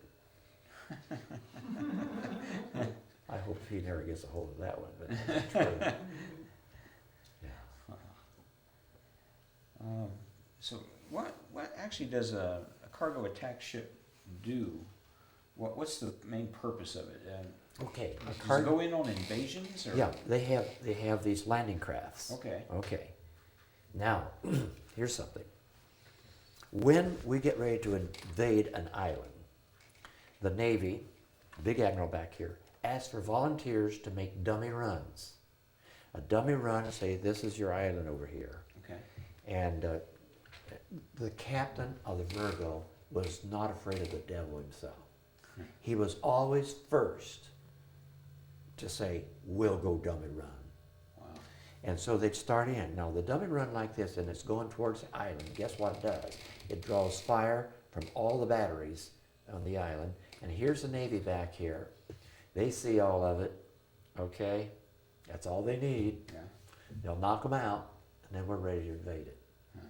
I hope he never gets a hold of that one, but that's true. Yeah. So what actually does a cargo attack ship do? What's the main purpose of it? Okay. Does it go in on invasions? Or? Yeah, they have these landing crafts. Okay. Okay. Now, here's something. When we get ready to invade an island, the Navy, Big Admiral back here, asks for volunteers to make dummy runs. A dummy run, say this is your island over here. Okay. And the captain of the Virgo was not afraid of the devil himself. He was always first to say, we'll go dummy run. Wow. And so they'd start in. Now the dummy run like this, and it's going towards the island, guess what it does? It draws fire from all the batteries on the island. And here's the Navy back here. They see all of it, okay? That's all they need. Yeah. They'll knock them out, and then we're ready to invade it. Huh.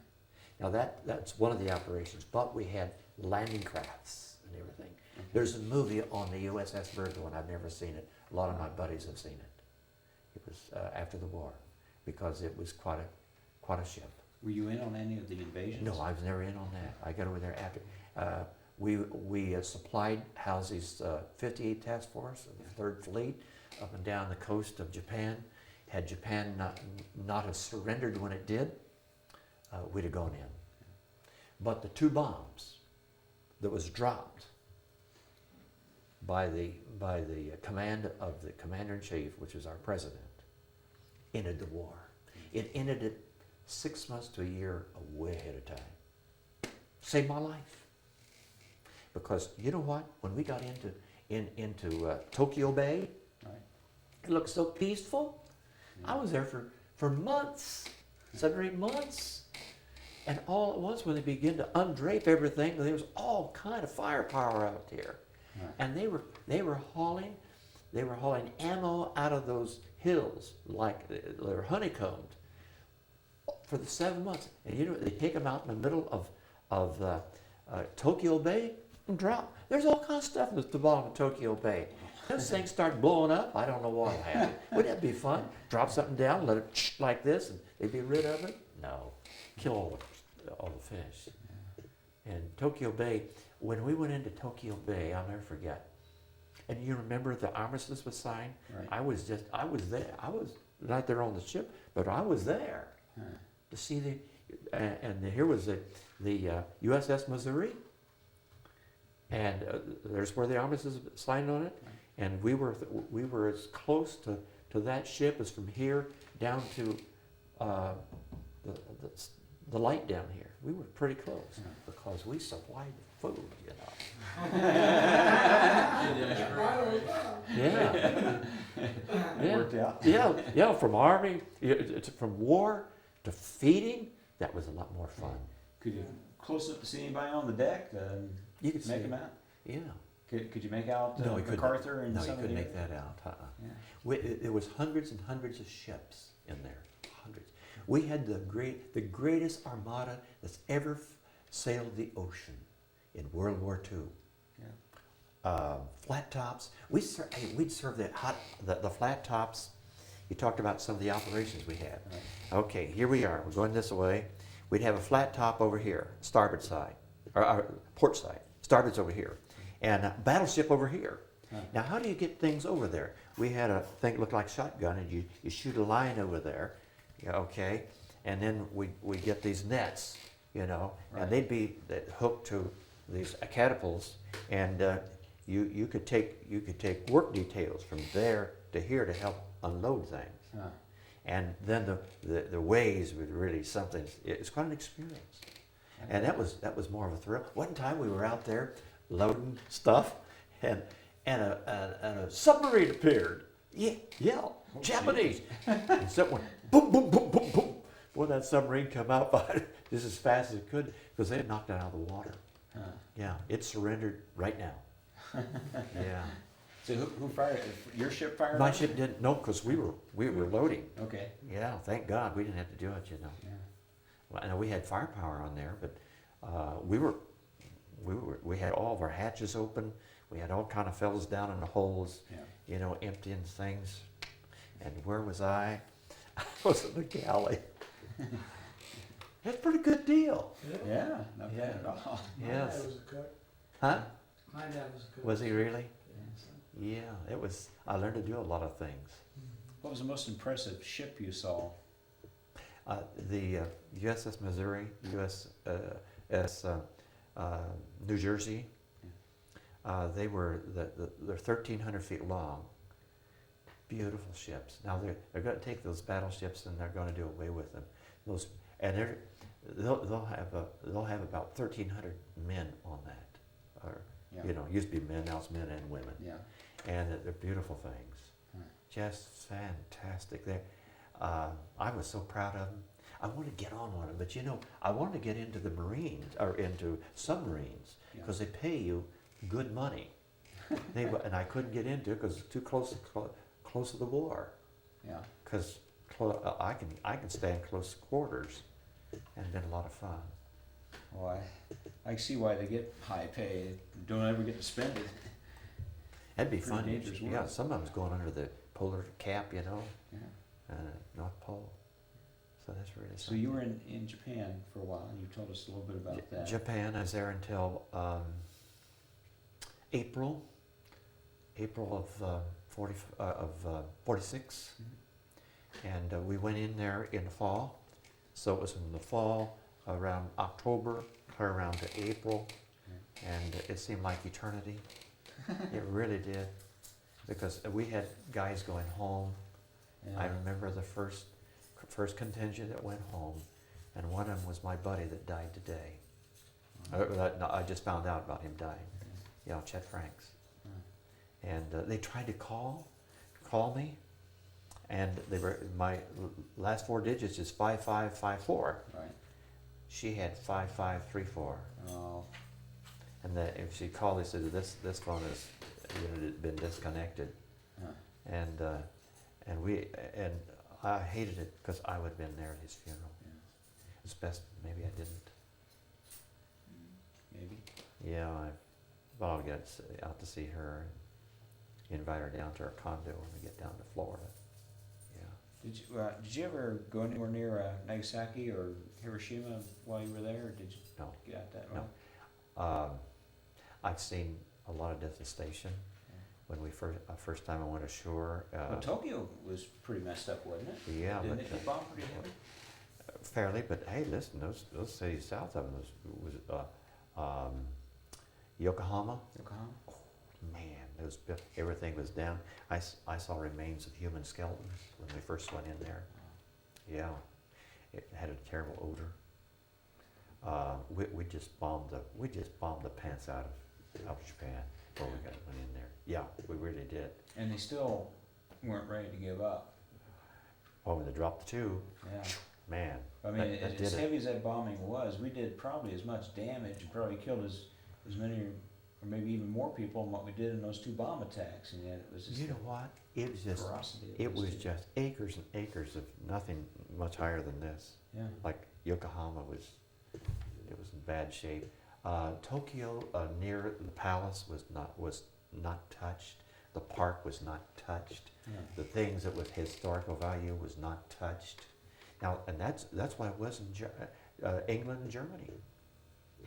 Now that's one of the operations, but we had landing crafts and everything. Okay. There's a movie on the USS Virgo, and I've never seen it. A lot of my buddies have seen it. It was after the war, because it was quite a ship. Were you in on any of the invasions? No, I was never in on that. I got over there after. We supplied Halsey's 58th Task Force of the 3rd Fleet up and down the coast of Japan. Had Japan not have surrendered when it did, we'd have gone in. But the 2 bombs that was dropped by the command of the Commander-in-Chief, which was our president, ended the war. It ended it 6 months to a year way ahead of time. Saved my life. Because you know what? When we got into Tokyo Bay, Right. it looked so peaceful. I was there for months, 7 or 8 months. And all at once when they began to undrape everything, there was all kind of firepower out there. Right. And they were hauling ammo out of those hills like they were honeycombed for the 7 months. And you know, they take them out in the middle of Tokyo Bay and drop. There's all kinds of stuff at the bottom of Tokyo Bay. Those things start blowing up. I don't know what happened. Wouldn't that be fun? Drop something down, let it like this, and they'd be rid of it? No. Kill all the fish. And Tokyo Bay, when we went into Tokyo Bay, I'll never forget. And you remember the armistice was signed? Right. I was there. I was right there on the ship, but I was there to see and here was the USS Missouri, and there's where the armistice is signed on it, and we were as close to that ship as from here down to the light down here. We were pretty close because we supplied food, you know. Yeah. Yeah. Worked out. Yeah. From army, from war to feeding, that was a lot more fun. Could you close up to see anybody on the deck? You could see Make it. them out? Yeah. Could you make out No, we couldn't. MacArthur and No, some you of couldn't the make that out. Yeah. There was hundreds and hundreds of ships in there. Hundreds. We had the greatest armada that's ever sailed the ocean in World War II. Flat tops. We'd serve the flat tops. You talked about some of the operations we had. Right. Okay, here we are. We're going this way. We'd have a flat top over here, starboard side, or port side. Starboard's over here, and a battleship over here. Now, how do you get things over there? We had a thing that looked like shotgun, and you shoot a line over there, okay, and then we get these nets, you know, Right. and they'd be hooked to these catapults, and you could take work details from there to here to help unload things, and then the waves was really something. It's quite an experience, and that was more of a thrill. One time we were out there loading stuff, and a submarine appeared. Yeah, Japanese. And someone, boom, boom, boom, boom, boom. Boy, that submarine come out by just as fast as it could because they had knocked it out of the water. Yeah, it surrendered right now. Yeah. So who fired it? Your ship fired My it? ship didn't know because we were loading. Okay. Yeah, thank God we didn't have to do it, you know. Yeah. Well, I know we had firepower on there, but we had all of our hatches open. We had all kind of fellas down in the holes, Yeah. you know, emptying things. And where was I? I was in the galley. That's a pretty good deal. Yeah. No Yeah. bad at all. My Yes. dad was a cook. Huh? My dad was a cook. Was he really? Yeah. Yeah, it was. I learned to do a lot of things. What was the most impressive ship you saw? The USS Missouri, USS New Jersey. They were they're 1,300 feet long. Beautiful ships. Now they're going to take those battleships and they're going to do away with them. They'll have about 1,300 men on that, or Yeah. you know, used to be men, now it's men and women, Yeah. and they're beautiful things. Right. Just fantastic. I was so proud of them. I wanted to get on one of them, but you know, I wanted to get into the Marines or into submarines Yeah. because they pay you good money. And I couldn't get into it because it's too close to the war. Yeah. Because I can stand close quarters, and it's been a lot of fun. Well, I see why they get high pay. They don't ever get to spend it. That'd be Pretty fun. dangerous Yeah, work. some of them's going under the polar cap, you know, Yeah. North Pole. So that's really So you were in Japan for a while, and you told us a little bit about that. Japan. I was there until April of 46, and we went in there in the fall. So it was in the fall, around October, clear around to April, and it seemed like eternity. It really did, because we had guys going home. Yeah. I remember the first contingent that went home, and one of them was my buddy that died today. I just found out about him dying. You know, Chet Franks. And they tried to call me, and they were my last four digits is 5554. Right. She had 5534, Oh. and if she called, they said this phone has been disconnected, and I hated it because I would have been there at his funeral. Yeah. It's best maybe I didn't. Maybe. Yeah, I'll get out to see her. Invite her down to our condo when we get down to Florida. Yeah. Did you ever go anywhere near Nagasaki or Hiroshima while you were there, or did you No. get out that No. way? I've seen a lot of different stations. when we first time I went ashore. Well, Tokyo was pretty messed up, wasn't it? Yeah, Didn't but it get bombed pretty heavy? fairly. But hey, listen, those cities south of them was Yokohama. Yokohama? Man, everything was down. I saw remains of human skeletons when we first went in there. Yeah, it had a terrible odor. We just bombed the pants out of Japan before we went in there. Yeah, we really did. And they still weren't ready to give up. Oh, when they dropped the tube, Yeah. man. I mean, that as did it. heavy as that bombing was, we did probably as much damage and probably killed as many or maybe even more people than what we did in those 2 bomb attacks. And yet it was just You know what? It was just ferocity. of it those was two. just acres and acres of nothing much higher than this. Yeah. Like Yokohama was in bad shape. Tokyo near the palace was not touched. The park was not touched. Yeah. The things that with historical value was not touched. Now, and that's why it was in England and Germany.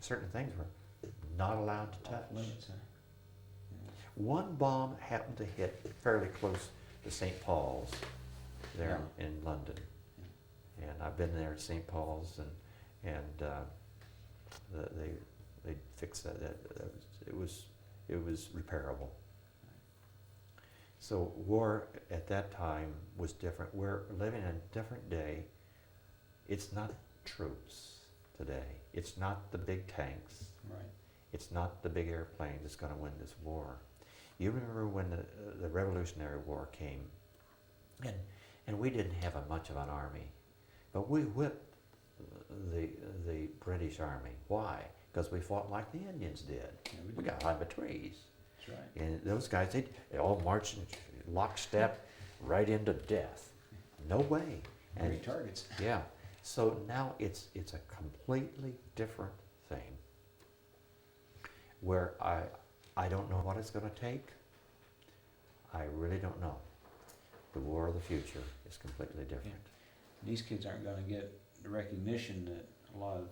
Certain things were not allowed to touch. Off limits, huh? One bomb happened to hit fairly close to St. Paul's there in London. And I've been there at St. Paul's and they fixed that. It was repairable. So war at that time was different. We're living in a different day. It's not troops today. It's not the big tanks. Right. It's not the big airplane that's going to win this war. You remember when the Revolutionary War came, and we didn't have much of an army, but we whipped the British Army. Why? Because we fought like the Indians did. Yeah, We got behind the trees. That's right. And those guys, they all marched in lockstep right into death. No way. Great targets. Yeah. So now it's a completely different thing. Where I don't know what it's going to take. I really don't know. The war of the future is completely different. These kids aren't going to get the recognition that a lot of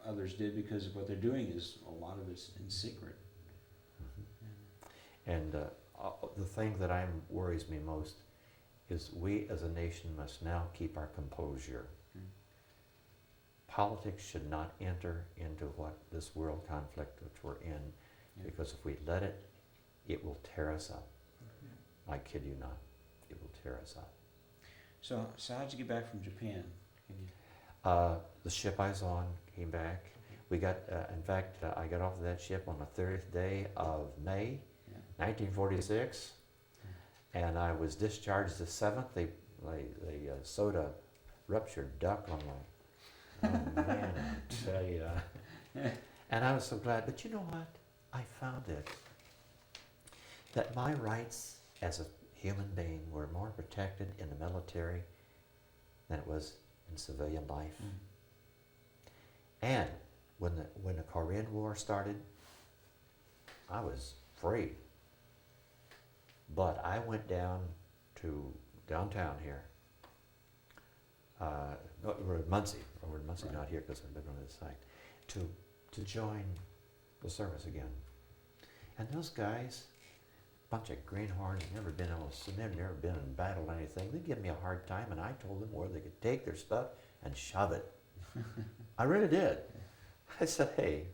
others did because of what they're doing is a lot of it's in secret. And the thing that worries me most is we as a nation must now keep our composure. Politics should not enter into what this world conflict which we're in, because if we let it, it will tear us up. I kid you not, it will tear us up. So how'd you get back from Japan? Can you... The ship I was on came back. We got, in fact, I got off of that ship on the 30th day of May, 1946, and I was discharged the 7th. They sewed a ruptured duck on my. Oh man, I tell you. And I was so glad. But you know what? I found that my rights as a human being were more protected in the military than it was in civilian life. And when the Korean War started, I was free. But I went down to downtown here. We're in Muncie, Right. not here because I've been on this site, to join the service again. And those guys, bunch of greenhorns, never been in battle or anything. They give me a hard time, and I told them where they could take their stuff and shove it. I really did. I said, "Hey,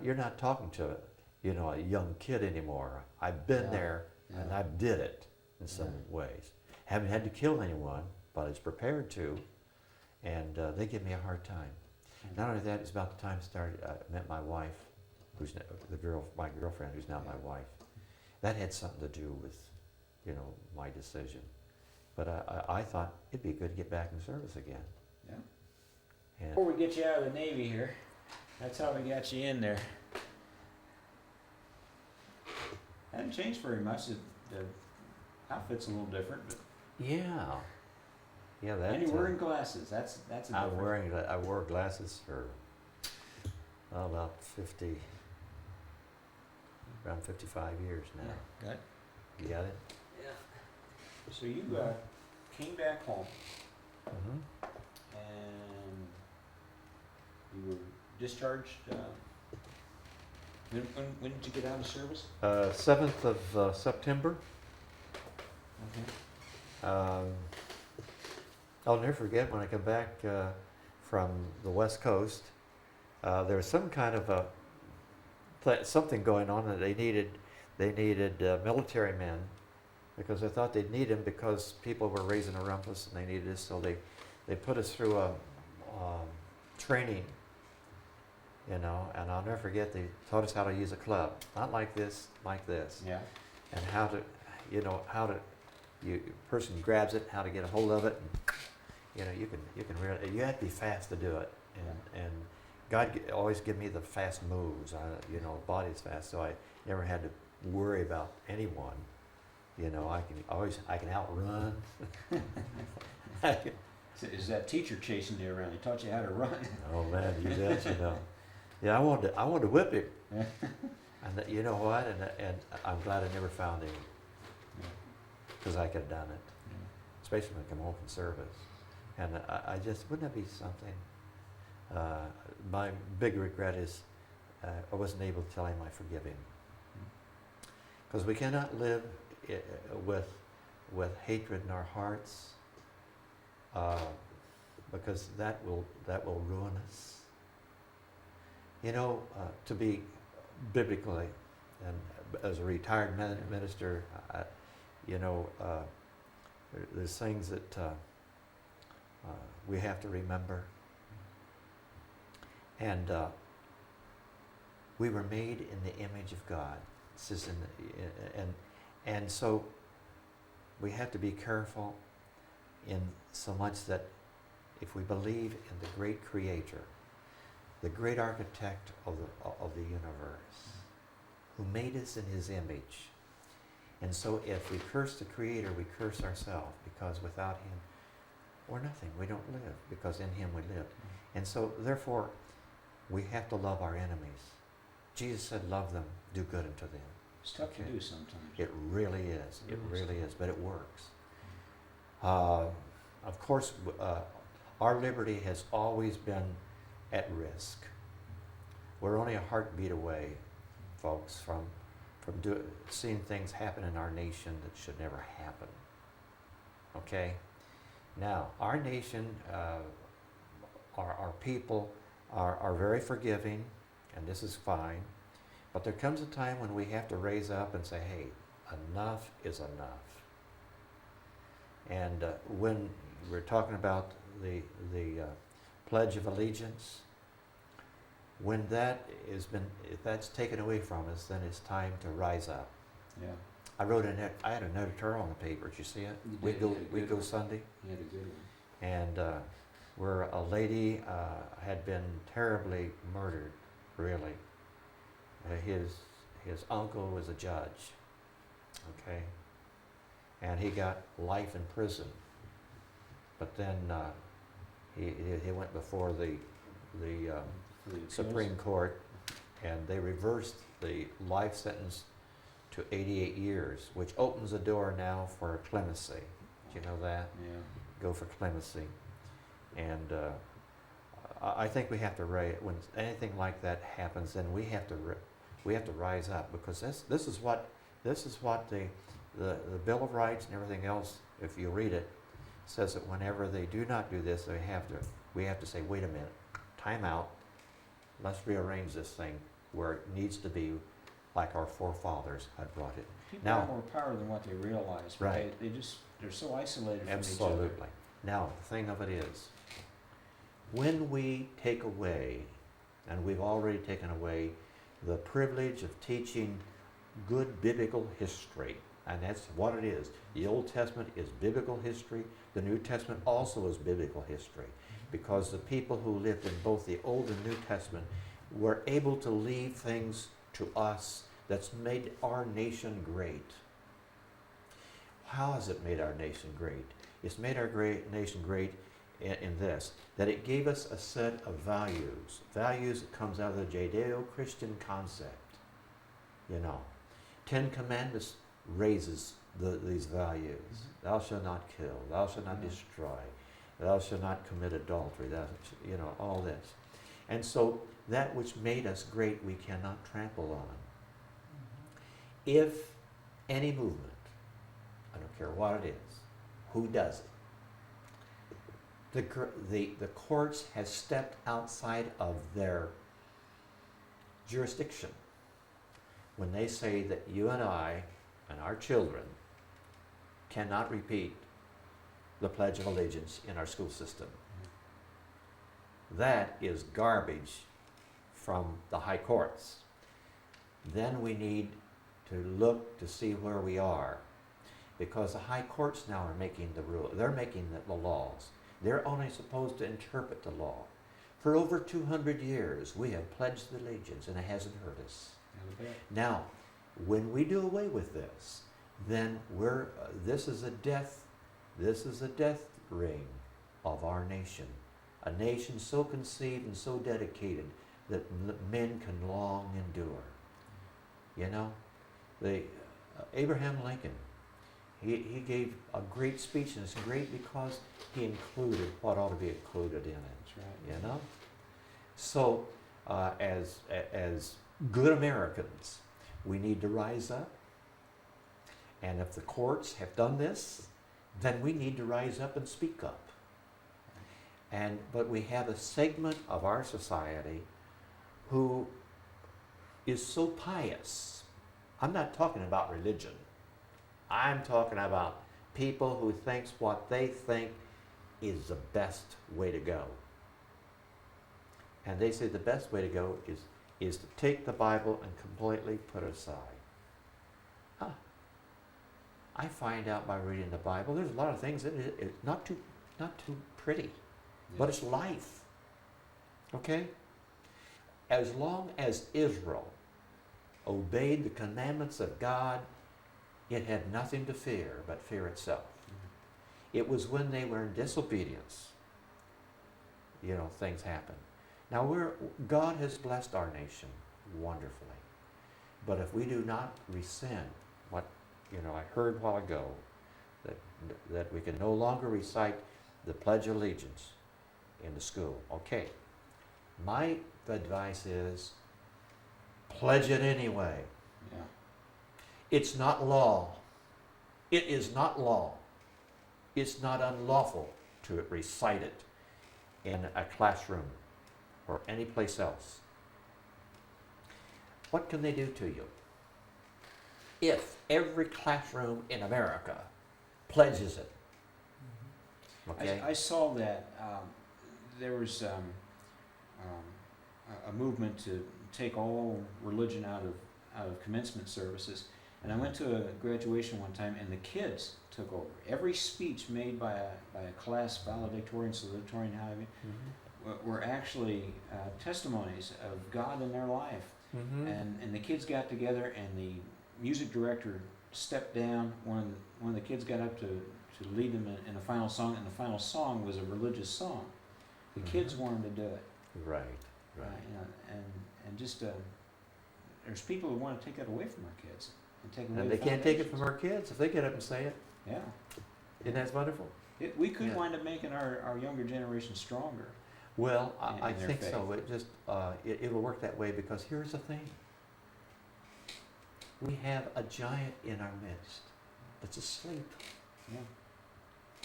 you're not talking to a young kid anymore. I've been there and I did it in some ways. Haven't had to kill anyone, but I was prepared to, and they give me a hard time. Not only that, it's about the time I met my wife, who's my girlfriend, who's now my wife. That had something to do with, my decision. But I thought it'd be good to get back in service again. Yeah. And Before we get you out of the Navy here, that's how we got you in there. Hasn't changed very much. The outfit's a little different, but yeah, that. and you're wearing glasses. That's a I difference. wore glasses for about around 55 years now. Yeah. Got You got it? Yeah. So you came back home Mm-hmm. and you were discharged When did you get out of service? 7th of September. Okay. I'll never forget when I come back from the West Coast. There was some kind of something going on that they needed military men because they thought they'd need them because people were raising a rumpus and they needed us. So they put us through a training, you know. And I'll never forget they taught us how to use a club, not like this, like this, Yeah. and how to, person grabs it, how to get a hold of it, and you can really, you have to be fast to do it, and God always give me the fast moves, body's fast, so I never had to worry about anyone, I can outrun. So is that teacher chasing you around? He taught you how to run. Oh man, you bet, Yeah, I wanted to whip him, and you know what, and I'm glad I never found him, because I could have done it. Especially when I come home from service. And I just, wouldn't that be something? My big regret is I wasn't able to tell him I forgive him. Because we cannot live with hatred in our hearts, because that will ruin us. To be biblically, and as a retired minister, there's things that we have to remember. And we were made in the image of God. It says and so we have to be careful in so much that if we believe in the great Creator, the great architect of the universe, who made us in His image. And so if we curse the Creator, we curse ourselves, because without Him, we're nothing. We don't live, because in Him we live. And so, therefore, we have to love our enemies. Jesus said, love them, do good unto them. It's tough to do sometimes. It really is. It really is, but it works. Of course, our liberty has always been at risk. We're only a heartbeat away, folks, from seeing things happen in our nation that should never happen. Okay? Now, our nation, our people are very forgiving, and this is fine, but there comes a time when we have to raise up and say, hey, enough is enough. And when we're talking about the Pledge of Allegiance, when if that's taken away from us, then it's time to rise up. Yeah. I had an editorial on the paper. Did you see it? You did. We Go Sunday. You had a good one. And where a lady had been terribly murdered, really. His uncle was a judge, okay? And he got life in prison. But then he went before the Supreme Court, and they reversed the life sentence to 88 years, which opens the door now for clemency. Do you know that? Yeah. Go for clemency. And I think we have to when anything like that happens, then we have to rise up, because this is what the Bill of Rights and everything else, if you read it, says that whenever they do not do this, we have to say, wait a minute, time out. Let's rearrange this thing where it needs to be, like our forefathers had brought it. People Now, have more power than what they realize. But Right. they're so isolated from each other. absolutely. Now, the thing of it is, when we take away, and we've already taken away, the privilege of teaching good biblical history, and that's what it is. The Old Testament is biblical history. The New Testament also is biblical history, because the people who lived in both the Old and New Testament were able to leave things to us that's made our nation great. How has it made our nation great? It's made our nation great in this, that it gave us a set of values that comes out of the Judeo-Christian concept. 10 Commandments raises these values. Thou shalt not kill, thou shalt not destroy, thou shalt not commit adultery, all this. And so that which made us great we cannot trample on. If any movement, I don't care what it is, who does it, the courts has stepped outside of their jurisdiction when they say that you and I and our children cannot repeat the Pledge of Allegiance in our school system. That is garbage from the high courts. Then we need to look to see where we are, because the high courts now are making the rule. They're making the laws. They're only supposed to interpret the law. For over 200 years, we have pledged allegiance, and it hasn't hurt us. Now, when we do away with this, then this is a death ring of our nation. A nation so conceived and so dedicated that men can long endure. You know, Abraham Lincoln, he gave a great speech, and it's great because he included what ought to be included in it. That's right. You know, so as good Americans, we need to rise up, and if the courts have done this, then we need to rise up and speak up. But we have a segment of our society who is so pious. I'm not talking about religion. I'm talking about people who thinks what they think is the best way to go. And they say the best way to go is to take the Bible and completely put it aside. Huh. I find out by reading the Bible, there's a lot of things that it's not too pretty, but it's life. Okay? As long as Israel obeyed the commandments of God, it had nothing to fear but fear itself. It was when they were in disobedience, things happen. Now God has blessed our nation wonderfully, but if we do not rescind what I heard a while ago, that we can no longer recite the Pledge of Allegiance in the school. Okay, my advice is pledge it anyway. Yeah. It's not law. It is not law. It's not unlawful to recite it in a classroom or any place else. What can they do to you? If every classroom in America pledges it. Okay? I saw that there was a movement to take all religion out of commencement services, and I went to a graduation one time, and the kids took over. Every speech made by a class, valedictorian, salutatorian, however, were actually testimonies of God in their life. And the kids got together, and the music director stepped down. One of the kids got up to lead them in a final song, and the final song was a religious song. The kids wanted to do it. Right. And just there's people who want to take that away from our kids and take away. And the they can't take it foundations. from our kids if they get up and say it. Yeah. Isn't that wonderful? We could Yeah. wind up making our younger generation stronger. Well, In I their think faith. so. It just it will work that way, because here's the thing: we have a giant in our midst that's asleep. Yeah.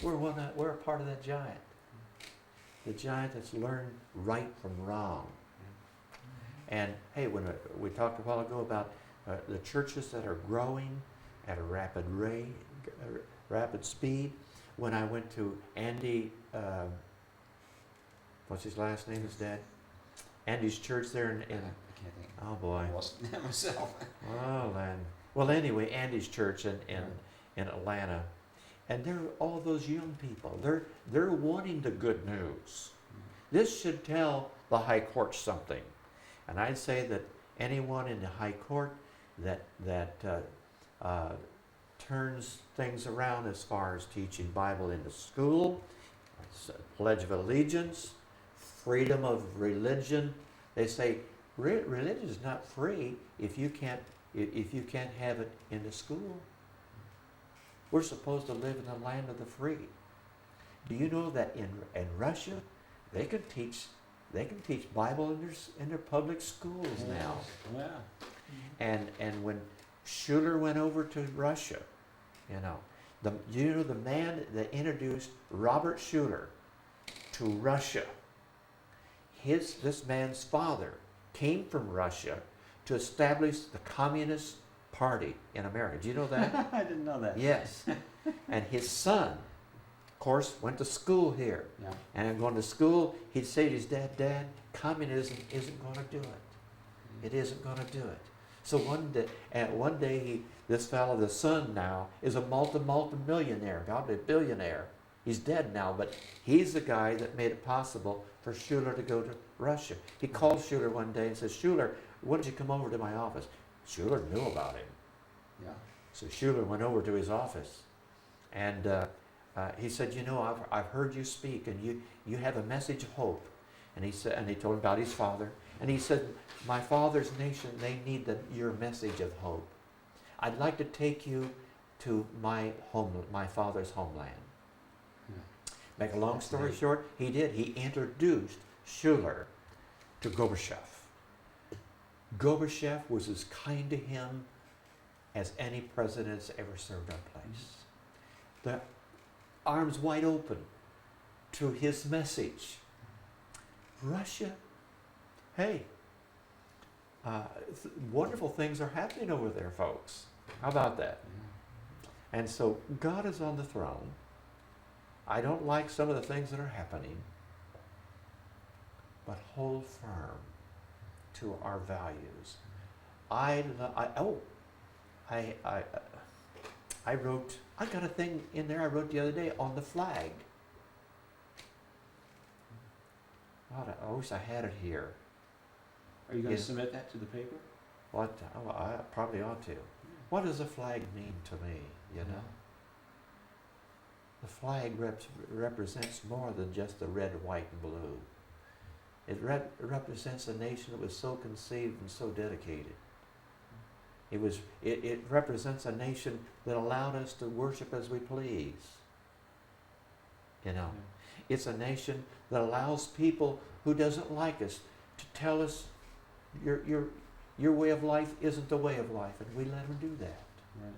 We're a part of that giant. The giant that's learned right from wrong. And hey, when we talked a while ago about the churches that are growing at a rapid speed. When I went to Andy, what's his last name? His dad. Andy's church there in I can't think. oh boy. I lost that myself. Oh man. Well, anyway, Andy's church in Atlanta, and they're all those young people. They're wanting the good news. This should tell the high court something, and I'd say that anyone in the high court that turns things around as far as teaching Bible in the school, Pledge of Allegiance, freedom of religion. They say religion is not free if you can't have it in the school. We're supposed to live in the land of the free. Do you know that in Russia they can teach They can teach Bible in their public schools now. Yeah. And when Schuller went over to Russia, you know, the man that introduced Robert Schuller to Russia, this man's father came from Russia to establish the Communist Party in America. Do you know that? I didn't know that. Yes. And his son, of course, went to school here. Yeah. And going to school, he'd say to his dad, communism isn't going to do it. It isn't going to do it. So one day, this fellow, the son now, is a multi-millionaire, probably a billionaire. He's dead now, but he's the guy that made it possible for Schuller to go to Russia. He called Schuller one day and says, Schuller, why don't you come over to my office? Schuller knew about him. Yeah. So Schuller went over to his office, and he said, you know, I've heard you speak, and you have a message of hope. And he said, and he told him about his father, and he said, my father's nation, they need your message of hope. I'd like to take you to my father's homeland. Make a long story short, he did. He introduced Schuller to Gorbachev. Gorbachev was as kind to him as any president's ever served our place. The arms wide open to his message. Russia, hey, wonderful things are happening over there, folks. How about that? And so God is on the throne. I don't like some of the things that are happening, but hold firm to our values. I got a thing in there I wrote the other day on the flag. God, I wish I had it here. Are you going to Is- submit that to the paper? What? Oh, I probably ought to. What does a flag mean to me, you know? The flag represents more than just the red, white, and blue. It represents a nation that was so conceived and so dedicated. It represents a nation that allowed us to worship as we please. You know, it's a nation that allows people who doesn't like us to tell us your way of life isn't the way of life, and we let them do that. Right.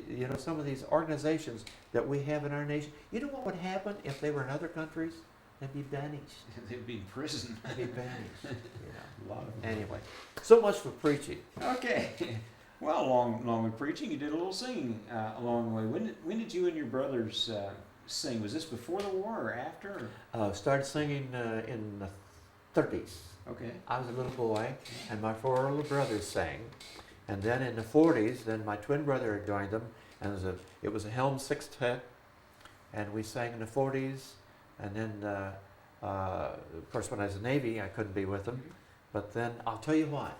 You know, some of these organizations that we have in our nation, you know what would happen if they were in other countries? They'd be banished. They'd be in prison. They'd be banished. You know. A lot of them. Anyway, so much for preaching. Okay. Well, along with preaching, you did a little singing along the way. When did you and your brothers sing? Was this before the war or after? Started singing in the 30s. Okay. I was a little boy, and my 4 little brothers sang. And then in the 40s, then my twin brother had joined them, and it was a Helm sextet, and we sang in the 40s. And then, of course, when I was in the Navy, I couldn't be with them. But then, I'll tell you what,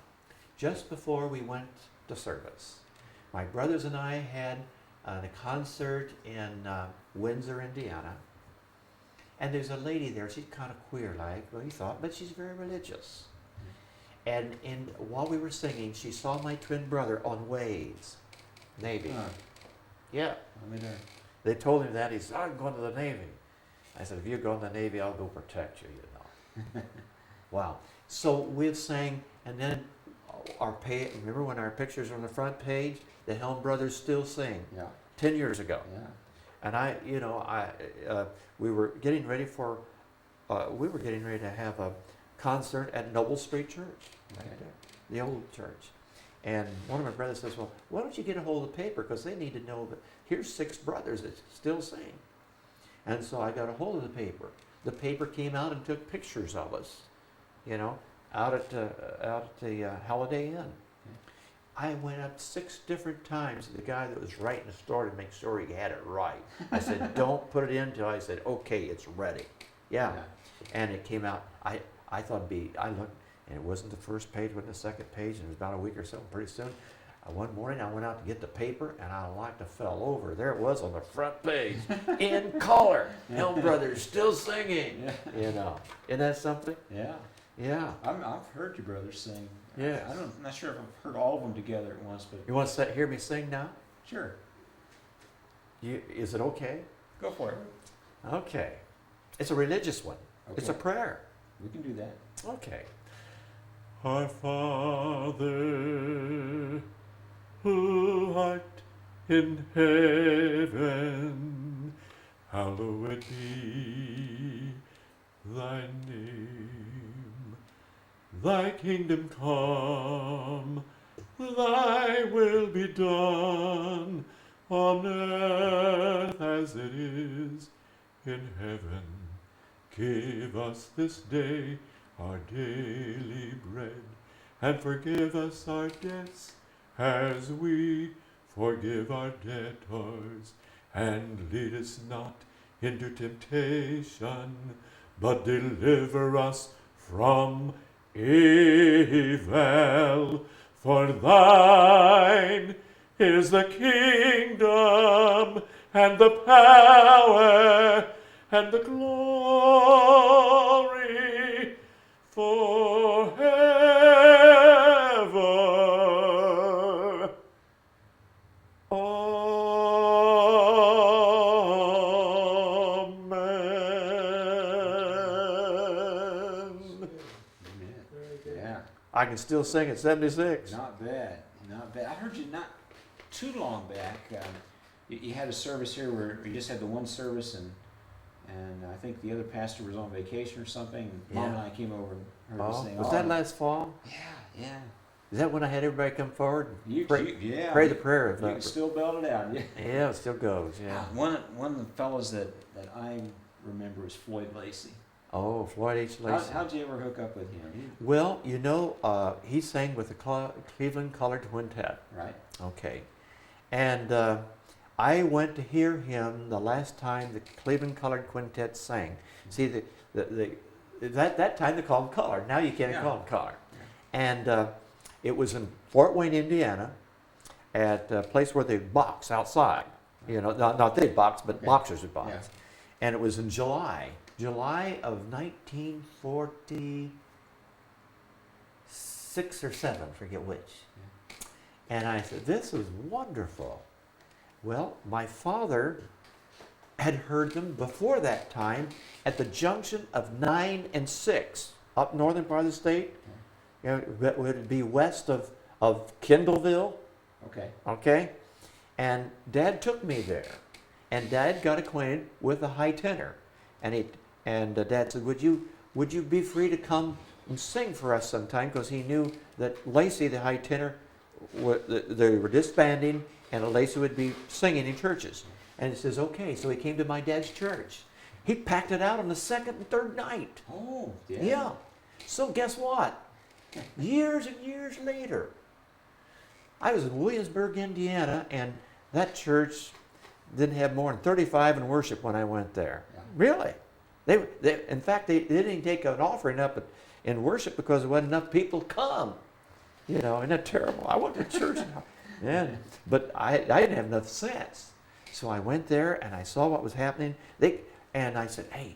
just before we went to service, my brothers and I had a concert in Windsor, Indiana. And there's a lady there, she's kind of queer-like, well, you thought, but she's very religious. And while we were singing, she saw my twin brother on Waves, Navy. Yeah. I mean, They told him that. He said, I'm going to the Navy. I said, if you go in the Navy, I'll go protect you, you know. Wow. So we sang, and then remember when our pictures are on the front page? The Helm brothers still sing. yeah. 10 years ago. Yeah. And we were getting ready to have a concert at Noble Street Church, right Okay. there, the old church. And one of my brothers says, well, why don't you get a hold of the paper? Because they need to know that here's 6 brothers that still sing. And so I got a hold of the paper. The paper came out and took pictures of us, you know, out at the Holiday Inn. I went up 6 different times to the guy that was writing the story to make sure he had it right. I said, don't put it in until I said, okay, it's ready. Yeah. And it came out, I thought I looked, and it wasn't the first page, it wasn't the second page, and it was about a week or so. Pretty soon, one morning I went out to get the paper, and I like to fell over. There it was on the front page, in color. Helm Brothers still singing. Yeah. You know, isn't that something? Yeah. Yeah. I've heard your brothers sing. Yes. I'm not sure if I've heard all of them together at once, but You want to hear me sing now? sure. Is it okay? Go for it. Okay. It's a religious one. It's a Okay. prayer. We can do that. Okay. Our Father, who art in heaven, hallowed be thy name. Thy kingdom come, thy will be done on earth as it is in heaven. Give us this day our daily bread, and forgive us our debts as we forgive our debtors. And lead us not into temptation, but deliver us from evil. For thine is the kingdom and the power and the glory forever. Amen. Yeah. I can still sing at 76. Not bad. Not bad. I heard you not too long back. You had a service here where you just had the one service, and I think the other pastor was on vacation or something. Mom Yeah. and I came over and heard you Oh, sing. was that last fall? Yeah, yeah. Is that when I had everybody come forward? You, Pray- yeah. Pray the prayer of You can still belt it out. Yeah. Yeah, it still goes, yeah. One of the fellows that I remember is Floyd Lacey. Oh, Floyd H. Lacey. How'd you ever hook up with him? Well, you know, he sang with the Cleveland Colored Quintet. Right? Okay. And I went to hear him the last time the Cleveland Colored Quintet sang. See, that time they called him colored. Now you can't Yeah. call him colored. And it was in Fort Wayne, Indiana, at a place where they box outside. You know, not they box, but Okay. boxers would box. Yeah. And it was in July of 1946 or 7, forget which. And I said, this is wonderful. Well, my father had heard them before that time at the junction of 9 and 6, up northern part of the state. You know, it would be west of Kendallville, Okay. okay? And Dad took me there. And Dad got acquainted with the high tenor. And Dad said, would you be free to come and sing for us sometime? Because he knew that Lacey, the high tenor, they were disbanding, and Lacey would be singing in churches. And he says, okay. So he came to my dad's church. He packed it out on the second and third night. Oh, yeah. Yeah. So guess what? Years and years later, I was in Williamsburg, Indiana, and that church didn't have more than 35 in worship when I went there. Yeah. Really. In fact, they didn't take an offering up in worship because there wasn't enough people come. You know, isn't that terrible? I went to church, but I didn't have enough sense. So I went there and I saw what was happening. And I said, hey,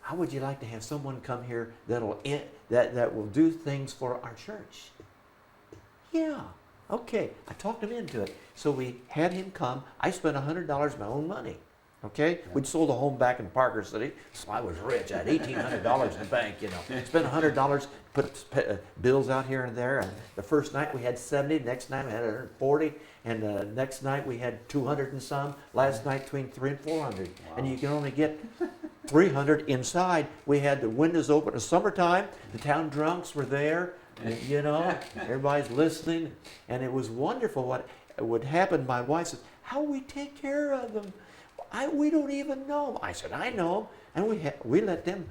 how would you like to have someone come here that will do things for our church? Yeah, okay. I talked him into it. So we had him come. I spent $100 of my own money. Okay? Yeah. We'd sold a home back in Parker City, so I was rich. I had $1,800 in the bank, you know. Spent $100, put bills out here and there. And the first night we had 70, next night we had 140, and the next night we had 200 and some. Last night between 300 and 400. Wow. And you can only get 300 inside. We had the windows open. It was summertime. The town drunks were there, and, you know. Everybody's listening, and it was wonderful what would happen. My wife said, how we take care of them? We don't even know 'em. I said, I know 'em. And we let them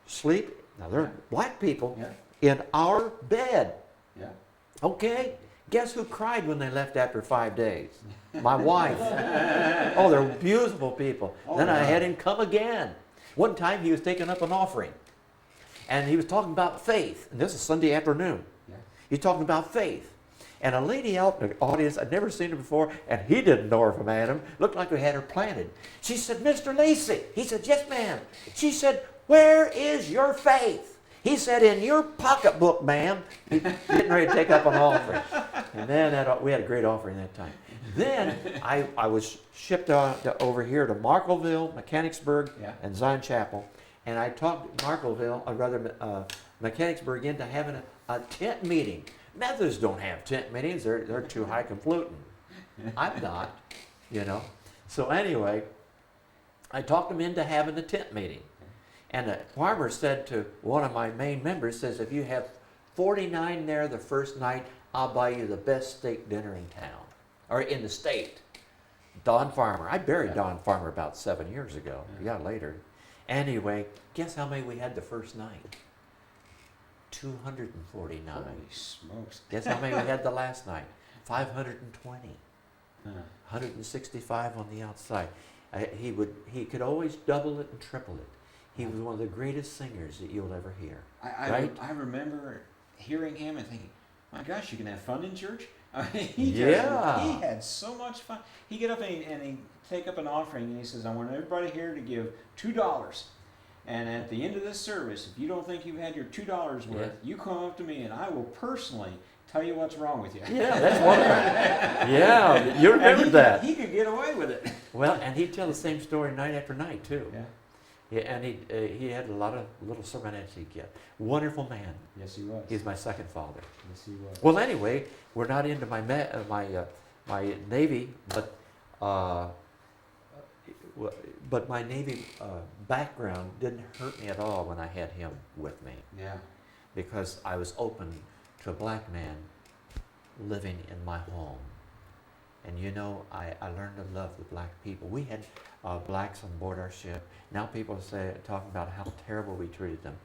sleep. Now, they're black people Yeah. in our bed. Yeah. Okay? Guess who cried when they left after 5 days? My wife. Oh, they're beautiful people. Oh, Then I yeah. had him come again. One time he was taking up an offering. And he was talking about faith. And this is Sunday afternoon. Yeah. He's talking about faith. And a lady out in the audience, I'd never seen her before, and he didn't know her from Adam. Looked like we had her planted. She said, Mr. Lacey. He said, yes, ma'am. She said, where is your faith? He said, in your pocketbook, ma'am. He's getting ready to take up an offering. And then we had a great offering that time. Then I was shipped over here to Markville, Mechanicsburg, Yeah. and Zion Chapel. and I talked Markville, or rather Mechanicsburg, into having a tent meeting. Methodists don't have tent meetings. They're too highfalutin. I'm not, you know. So anyway, I talked them into having a tent meeting. And the farmer said to one of my main members, says, if you have 49 there the first night, I'll buy you the best steak dinner in town, or in the state. Don Farmer. I buried Don Farmer about 7 years ago. Yeah, later. Anyway, guess how many we had the first night? 249. Holy smokes. Guess how many we had the last night? 520. Huh. 165 on the outside. He could always double it and triple it. He was one of the greatest singers that you'll ever hear. Right? I remember hearing him and thinking, my gosh, you can have fun in church? I mean, he had so much fun. He'd get up and he'd take up an offering and he says, I want everybody here to give $2. And at the end of this service, if you don't think you've had your $2 worth, you come up to me and I will personally tell you what's wrong with you. Yeah, that's wonderful. Yeah, you remember that. He could get away with it. Well, and he'd tell the same story night after night, too. Yeah. Yeah, and he had a lot of little sermonettes he'd get. Wonderful man. Yes, he was. He's my second father. Yes, he was. Well, anyway, we're not into my Navy, but my Navy background didn't hurt me at all when I had him with me, Yeah. because I was open to a black man living in my home. And you know, I learned to love the black people. We had blacks on board our ship. Now people talking about how terrible we treated them.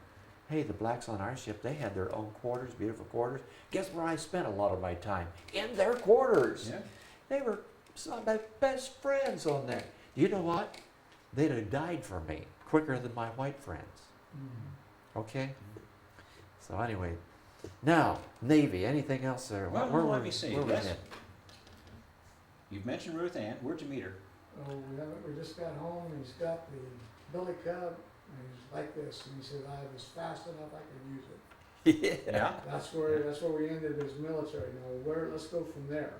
Hey, the blacks on our ship, they had their own quarters, beautiful quarters. Guess where I spent a lot of my time? In their quarters. Yeah. They were some of my best friends on there. You know what? They'd have died for me quicker than my white friends. Okay? So anyway, now, Navy, anything else there? Well, let me see. Where we Yes. at? You've mentioned Ruth Ann. Where'd you meet her? Oh, we just got home, and he's got the billy cub, and he's like this, and he said, I was fast enough, I could use it. Yeah. That's where we ended as military. Now, let's go from there.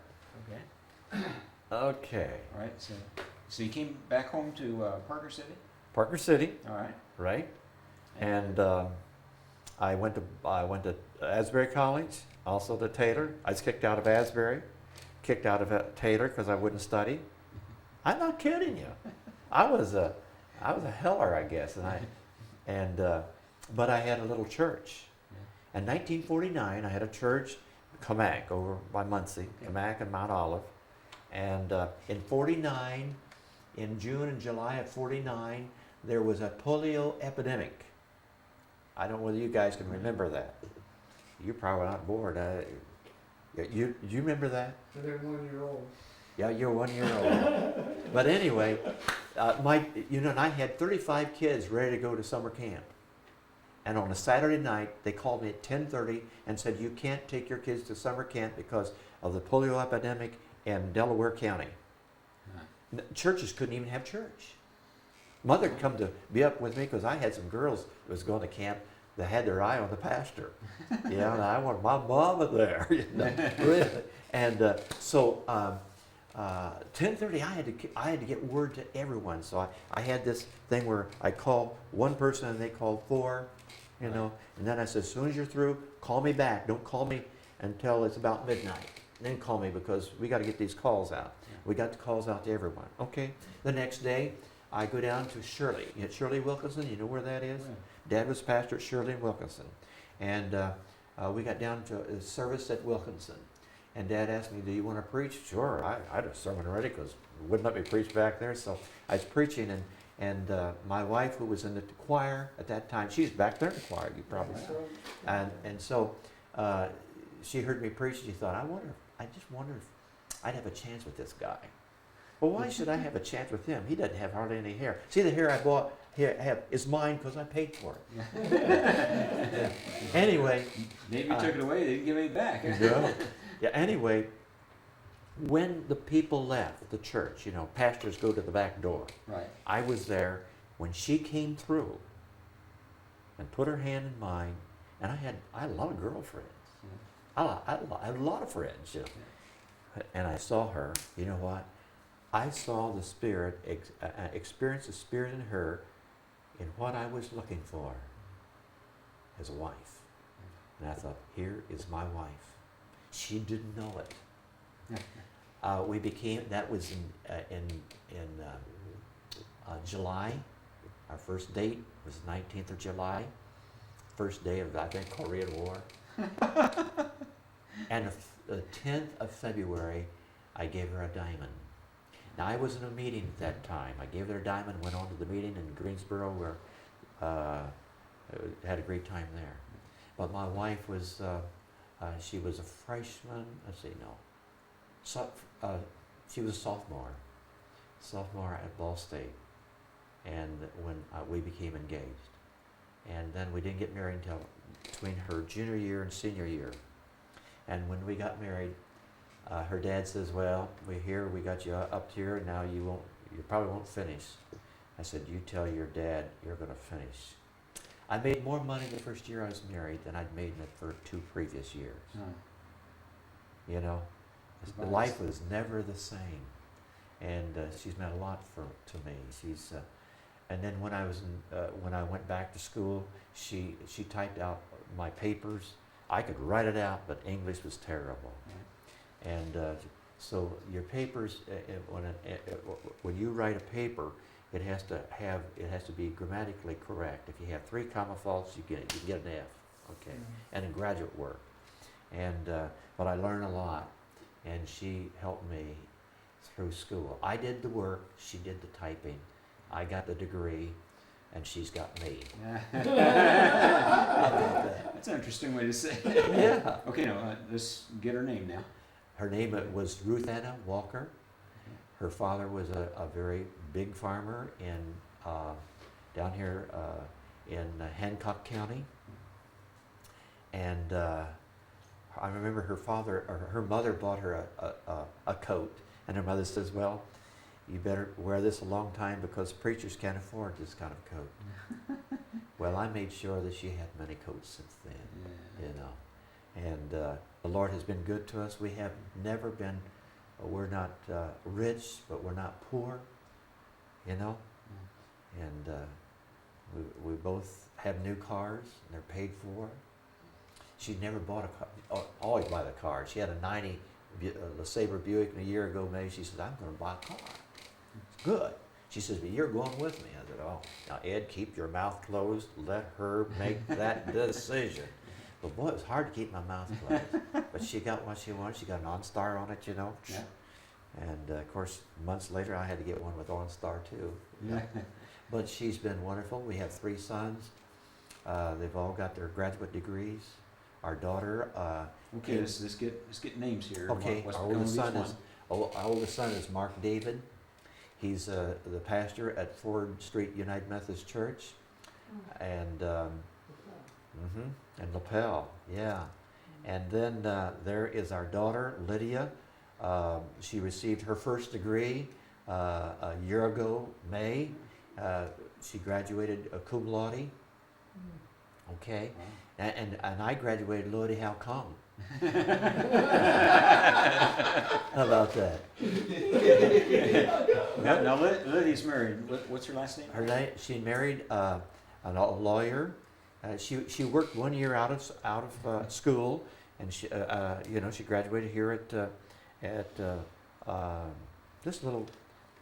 Okay. Okay. All right. So you came back home to Parker City. Parker City, All right. right? And I went to Asbury College, also to Taylor. I was kicked out of Asbury, kicked out of Taylor because I wouldn't study. I'm not kidding you. I was a heller, I guess, but I had a little church. In 1949, I had a church, Kamak, over by Muncie, Kamak and Mount Olive. And in 49, in June and July of 49, there was a polio epidemic. I don't know whether you guys can remember that. You're probably not bored. You remember that? And they're 1 year old. Yeah, you're 1 year old. But anyway, and I had 35 kids ready to go to summer camp. And on a Saturday night, they called me at 10:30 and said, you can't take your kids to summer camp because of the polio epidemic in Delaware County. Churches couldn't even have church. Mother had come to be up with me because I had some girls that was going to camp that had their eye on the pastor. And I wanted my mama there. Really. And so 10:30, I had to get word to everyone. So I had this thing where I call one person and they called four, and then I said, as soon as you're through, call me back. Don't call me until it's about midnight. Then call me because we got to get these calls out. We got the calls out to everyone. Okay. The next day, I go down to Shirley. Shirley Wilkinson, you know where that is? Yeah. Dad was pastor at Shirley and Wilkinson. And we got down to a service at Wilkinson. And Dad asked me, do you want to preach? Sure. I had a sermon ready because wouldn't let me preach back there. So I was preaching, and my wife, who was in the choir at that time, she's back there in the choir, you probably know. And so she heard me preach, and she thought, I just wonder if I'd have a chance with this guy. Well, why should I have a chance with him? He doesn't have hardly any hair. See, the hair I bought here is mine because I paid for it. Anyway. Maybe you took it away, they didn't give it back. No. Yeah, anyway, when the people left the church, pastors go to the back door. Right. I was there when she came through and put her hand in mine, and I had a lot of girlfriends. I had a lot of friends. And I saw her. You know what? I saw the Spirit, experienced the Spirit in her, in what I was looking for as a wife. And I thought, here is my wife. She didn't know it. We became, that was in July. Our first date was 19th of July. First day of, I think, Korean War. And the 10th of February, I gave her a diamond. Now, I was in a meeting at that time. I gave her a diamond, went on to the meeting in Greensboro, where had a great time there. But my wife was, she was a freshman, she was a sophomore at Ball State, and when we became engaged. And then we didn't get married until between her junior year and senior year. And when we got married, her dad says, well, we got you up here, and now you probably won't finish. I said, you tell your dad you're going to finish. I made more money the first year I was married than I'd made in the 2 previous years. You know, Nice. life was never the same. And she's meant a lot to me. She's, and then when I went back to school, she typed out my papers. I could write it out, but English was terrible. And so your papers, when you write a paper, it has to be grammatically correct. If you have 3 comma faults, you can get an F. Okay, and in graduate work. And but I learned a lot, and she helped me through school. I did the work, she did the typing. I got the degree, and she's got me. That's an interesting way to say it. Yeah. Okay, now let's get her name now. Her name was Ruth Anna Walker. Her father was a very big farmer in down here in Hancock County, and I remember her mother bought her a coat, and her mother says, "Well, you better wear this a long time because preachers can't afford this kind of coat." Well, I made sure that she had many coats since then, you know, and the Lord has been good to us. We have never been. We're not rich, but we're not poor, you know, and we both have new cars, and they're paid for. She never bought a car, always buy the car. She had a 90 LeSabre Buick a year ago, maybe. She said, I'm going to buy a car. It's good. She says, but you're going with me. I said, oh, now Ed, keep your mouth closed. Let her make that decision. But boy, it was hard to keep my mouth closed. But she got what she wanted. She got an OnStar on it, you know. Yeah. And of course, months later, I had to get one with OnStar too. But she's been wonderful. We have 3 sons. They've all got their graduate degrees. Our daughter. Okay, let's get names here. Okay, What's our become oldest of son each is our oldest son is Mark David. He's the pastor at Ford Street United Methodist Church, and and Lapel, yeah. And then there is our daughter Lydia. She received her first degree a year ago, May. She graduated cum laude. Okay, and I graduated Lodi. How come? How about that? Now Lydia's married. What's her last name? She married a lawyer. She worked 1 year out of school, and she she graduated here at this little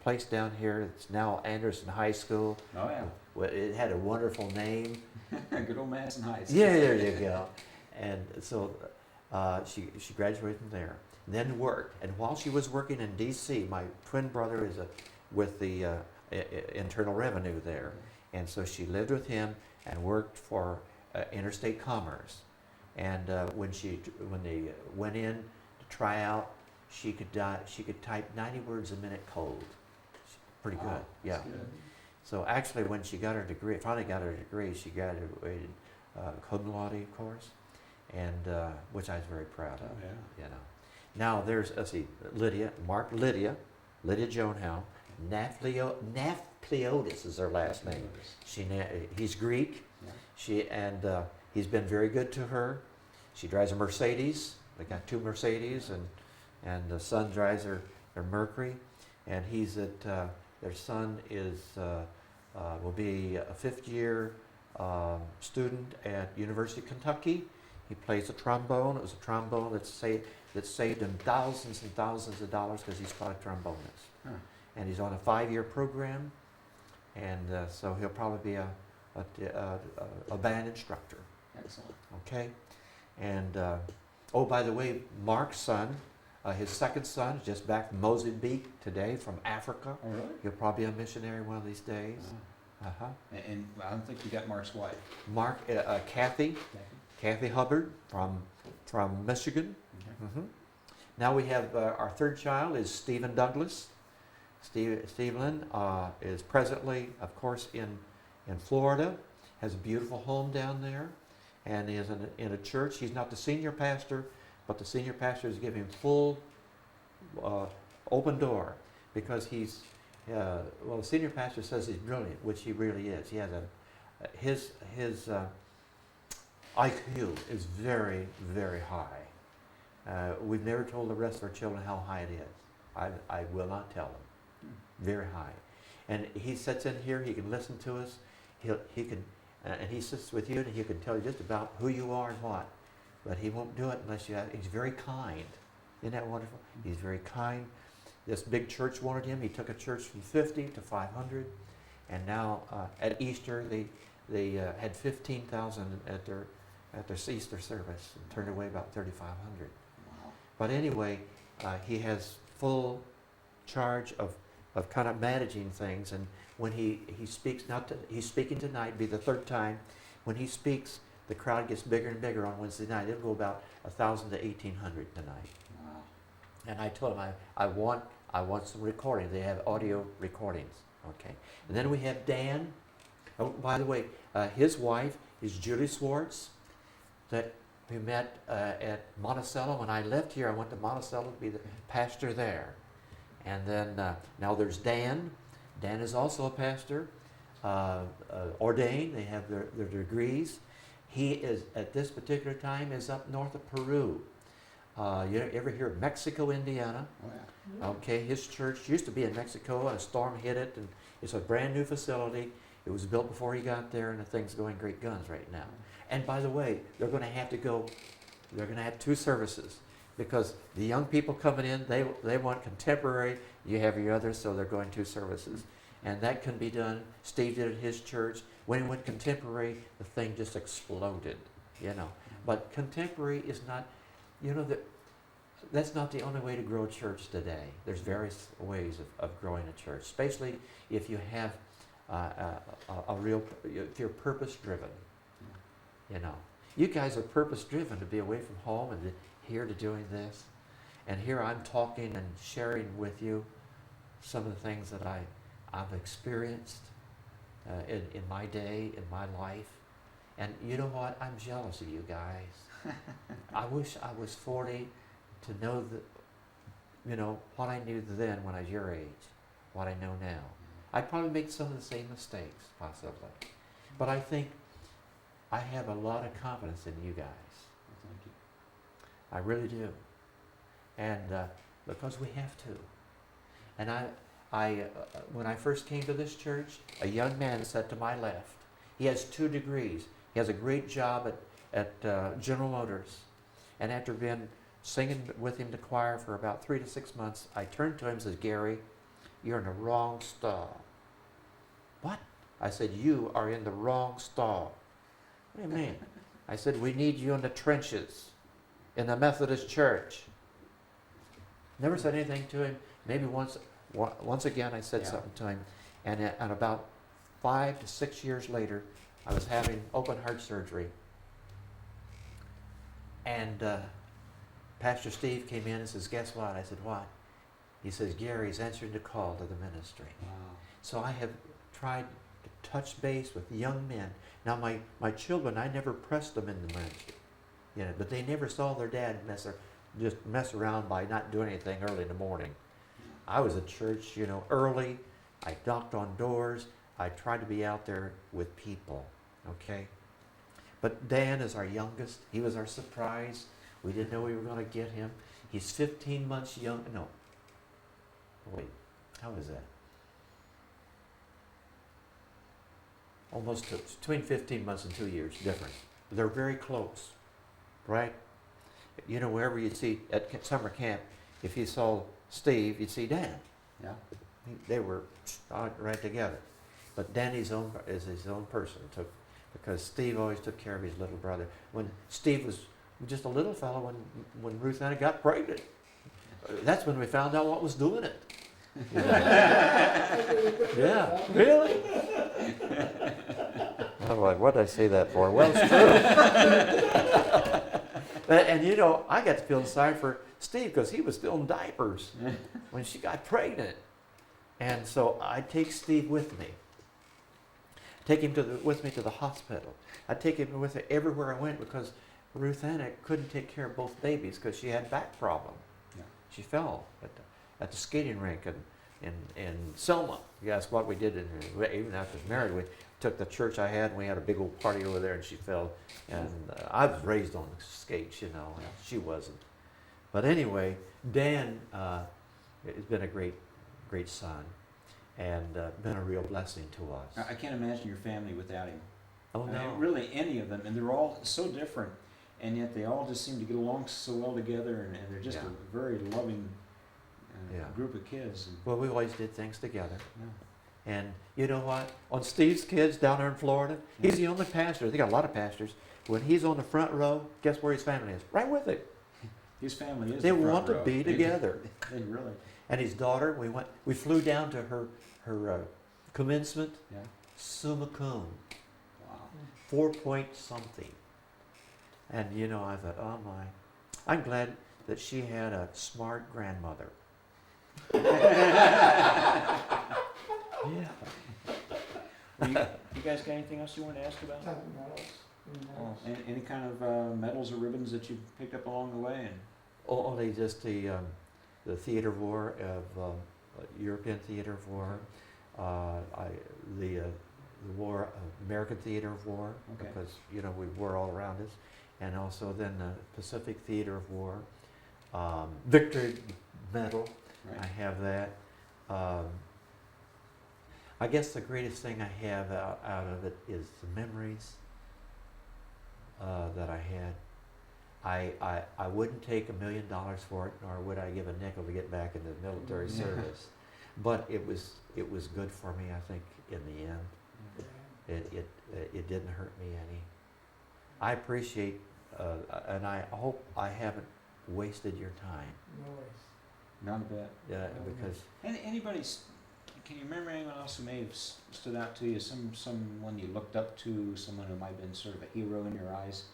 place down here. It's now Anderson High School. Oh yeah. Well, it had a wonderful name. Good old Madison Heights. Yeah, there you go. And so she graduated from there. And then worked. And while she was working in D.C., my twin brother is with the Internal Revenue there. And so she lived with him and worked for Interstate Commerce. And when they went in to try out, she could type 90 words a minute cold. Pretty good, yeah. Good. So actually, when she finally got her degree, she graduated cum laude, of course, and which I was very proud of. Oh, yeah. You know. Now there's Lydia Joan Helm. Nafpliotis is her last name. He's Greek. Yeah. He's been very good to her. She drives a Mercedes. They got 2 Mercedes, and the son drives her Mercury, and he's at their son is will be a fifth-year student at University of Kentucky. He plays the trombone. It was a trombone that saved him thousands and thousands of dollars because he's quite a trombonist. Huh. And he's on a 5-year program, and so he'll probably be a band instructor. Excellent. Okay, and oh, by the way, Mark's son, his second son, is just back from Mozambique today from Africa. Oh, really? He'll probably be a missionary one of these days. Uh-huh. And I don't think you got Mark's wife. Mark, Kathy Hubbard from Michigan. Okay. Mhm. Now we have our third child is Stephen Douglas. Stephen is presently, of course, in Florida, has a beautiful home down there, and is in a church. He's not the senior pastor, but the senior pastor is giving him full open door because he's, well, the senior pastor says he's brilliant, which he really is. He has his IQ is very, very high. We've never told the rest of our children how high it is. I will not tell them. Very high. And he sits in here, he can listen to us, he can, and he sits with you and he can tell you just about who you are and what. But he won't do it unless you have, he's very kind. Isn't that wonderful? He's very kind. This big church wanted him. He took a church from 50 to 500. And now at Easter, they had 15,000 at their Easter service and turned away about 3,500. Wow. But anyway, he has full charge of kind of managing things. And when he speaks, he's speaking tonight, be the third time. When he speaks, the crowd gets bigger and bigger on Wednesday night. It'll go about 1,000 to 1,800 tonight. Wow. And I told him I want some recording. They have audio recordings. Okay. And then we have Dan. Oh, by the way, his wife is Julie Swartz, that we met at Monticello. When I left here, I went to Monticello to be the pastor there. And then now there's Dan. Dan is also a pastor, ordained. They have their degrees. He is, at this particular time, is up north of Peru. You ever hear of Mexico, Indiana? Oh, yeah. Okay, his church used to be in Mexico, and a storm hit it, and it's a brand new facility. It was built before he got there, and the thing's going great guns right now. And by the way, they're going to have 2 services, because the young people coming in, they want contemporary. You have your others, so they're going 2 services. And that can be done. Steve did it at his church. When he went contemporary, the thing just exploded, you know. But contemporary is not, you know, that's not the only way to grow a church today. There's various ways of growing a church, especially if you have if you're purpose-driven, you know. You guys are purpose-driven to be away from home and here to doing this. And here I'm talking and sharing with you some of the things that I've experienced in my day, in my life. And you know what? I'm jealous of you guys. I wish I was 40 to know you know, what I knew then when I was your age, what I know now. I'd probably make some of the same mistakes, possibly. But I think I have a lot of confidence in you guys. Thank you. I really do. And because we have to. And I when I first came to this church, a young man sat to my left. He has 2 degrees. He has a great job at General Motors. And after being singing with him to choir for about 3 to 6 months, I turned to him and said, "Gary, you're in the wrong stall." "What?" I said, "You are in the wrong stall." "What do you mean?" I said, "We need you in the trenches in the Methodist church." Never said anything to him. Maybe once again I said something to him. And about 5 to 6 years later, I was having open heart surgery. And Pastor Steve came in and says, "Guess what?" I said, "What?" He says, "Gary's answering the call to the ministry." Wow. So I have tried to touch base with young men. Now my children, I never pressed them in the ministry, you know, but they never saw their dad just mess around by not doing anything early in the morning. I was at church, you know, early. I knocked on doors. I tried to be out there with people, okay? But Dan is our youngest. He was our surprise. We didn't know we were going to get him. He's 15 months young. No. Wait, how is that? between 15 months and 2 years difference. They're very close, right? You know, wherever you'd see at summer camp, if you saw Steve, you'd see Dan. Yeah. They were right together. But Danny's is his own person, because Steve always took care of his little brother. When Steve was just a little fellow, when Ruth and I got pregnant, that's when we found out what was doing it. Yeah, really? I'm like, what did I say that for? Well, it's true. And you know, I got to feel sorry for Steve because he was still in diapers when she got pregnant. And so I take Steve with me. Take him with me to the hospital. I take him with me everywhere I went because Ruth Anna couldn't take care of both babies because she had back problem. Yeah. She fell at the skating rink in Selma. You ask what we did, even after I was married, we took the church I had and we had a big old party over there and she fell. And I was raised on skates, you know, and she wasn't. But anyway, Dan has been a great son and been a real blessing to us. I can't imagine your family without him. Oh, I mean, no. really, any of them, and they're all so different, and yet they all just seem to get along so well together, and they're just Yeah. a very loving Yeah. group of kids. And, Well, we always did things together. yeah. And you know what? On Steve's kids down there in Florida, he's the only pastor. They got a lot of pastors. When he's on the front row, guess where his family is? Right with him. His family is They the front want to row. be together. They really, And his daughter, we flew down to her commencement, yeah. summa cum, Wow. 4 point something. And you know, I thought, oh my, I'm glad that she had a smart grandmother. Yeah. Well, you guys got anything else you want to ask about? Oh, any kind of medals or ribbons that you picked up along the way? And Only just the theater of war of European theater of war, the war American theater of war, Okay. because you know we war all around us, and also then the Pacific theater of war, victory medal. right. I have that. I guess the greatest thing I have out of it is the memories that I had. I wouldn't take $1 million for it, nor would I give a nickel to get back into the military Yeah. service. But it was good for me, I think, in the end. It didn't hurt me any. I appreciate, and I hope I haven't wasted your time. Not a bit. Because Anybody's? Can you remember anyone else who may have stood out to you? Someone you looked up to, someone who might have been sort of a hero in your eyes.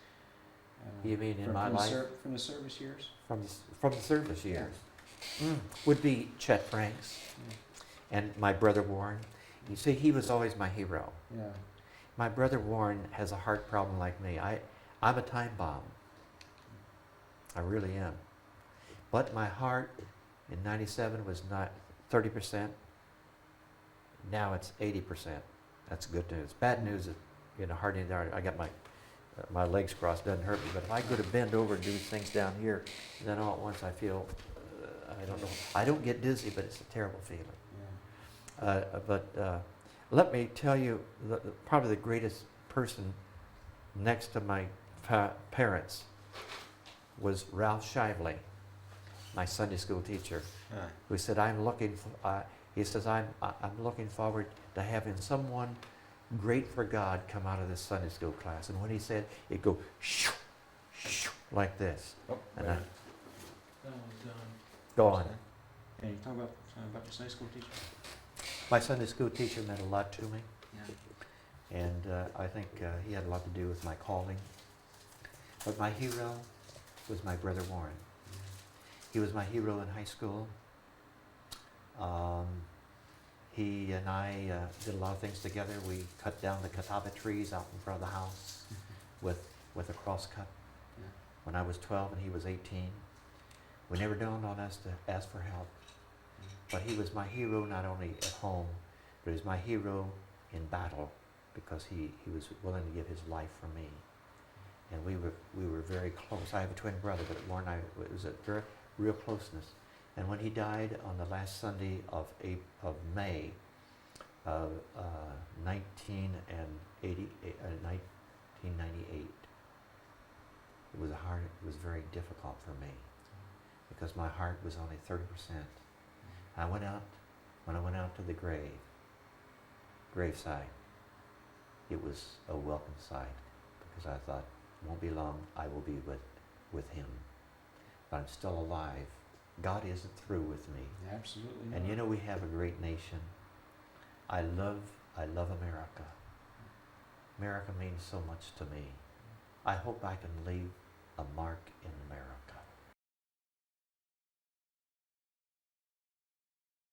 You mean in from, my from the life? from the service years. From the service years. Would be Chet Franks and my brother Warren. You see, he was always my hero. Yeah. My brother Warren has a heart problem like me. I'm a time bomb. I really am. But my heart in '97 was not 30%. Now it's 80%. That's good news. Bad news is, you know, hardly I got my legs crossed, doesn't hurt me. But if I go to bend over and do things down here, then all at once I feel, I don't know. I don't get dizzy, but it's a terrible feeling. Yeah. Let me tell you, probably the greatest person next to my parents was Ralph Shively, my Sunday school teacher, who said, he says, I'm looking forward to having someone great for God come out of this Sunday school class. And when he said, it'd go shoo, shoo, like this. Oh, And wait. I, go on. Can you talk about your Sunday school teacher? My Sunday school teacher meant a lot to me. Yeah. And I think he had a lot to do with my calling. But my hero was my brother Warren. He was my hero in high school. He and I did a lot of things together. We cut down the catawba trees out in front of the house with a cross cut. Yeah. When I was 12 and he was 18. We never dawned on us to ask for help. But he was my hero not only at home, but he was my hero in battle because he was willing to give his life for me. And we were very close. I have a twin brother, but Warren and I, it was a very real closeness. And when he died on the last Sunday of May, 1998. It was hard. It was very difficult for me because my heart was only 30%. I went out when I went out to the graveside. It was a welcome sight because I thought, it won't be long. I will be with him. But I'm still alive. God isn't through with me. Absolutely. And you know, we have a great nation. I love America. America means so much to me. I hope I can leave a mark in America.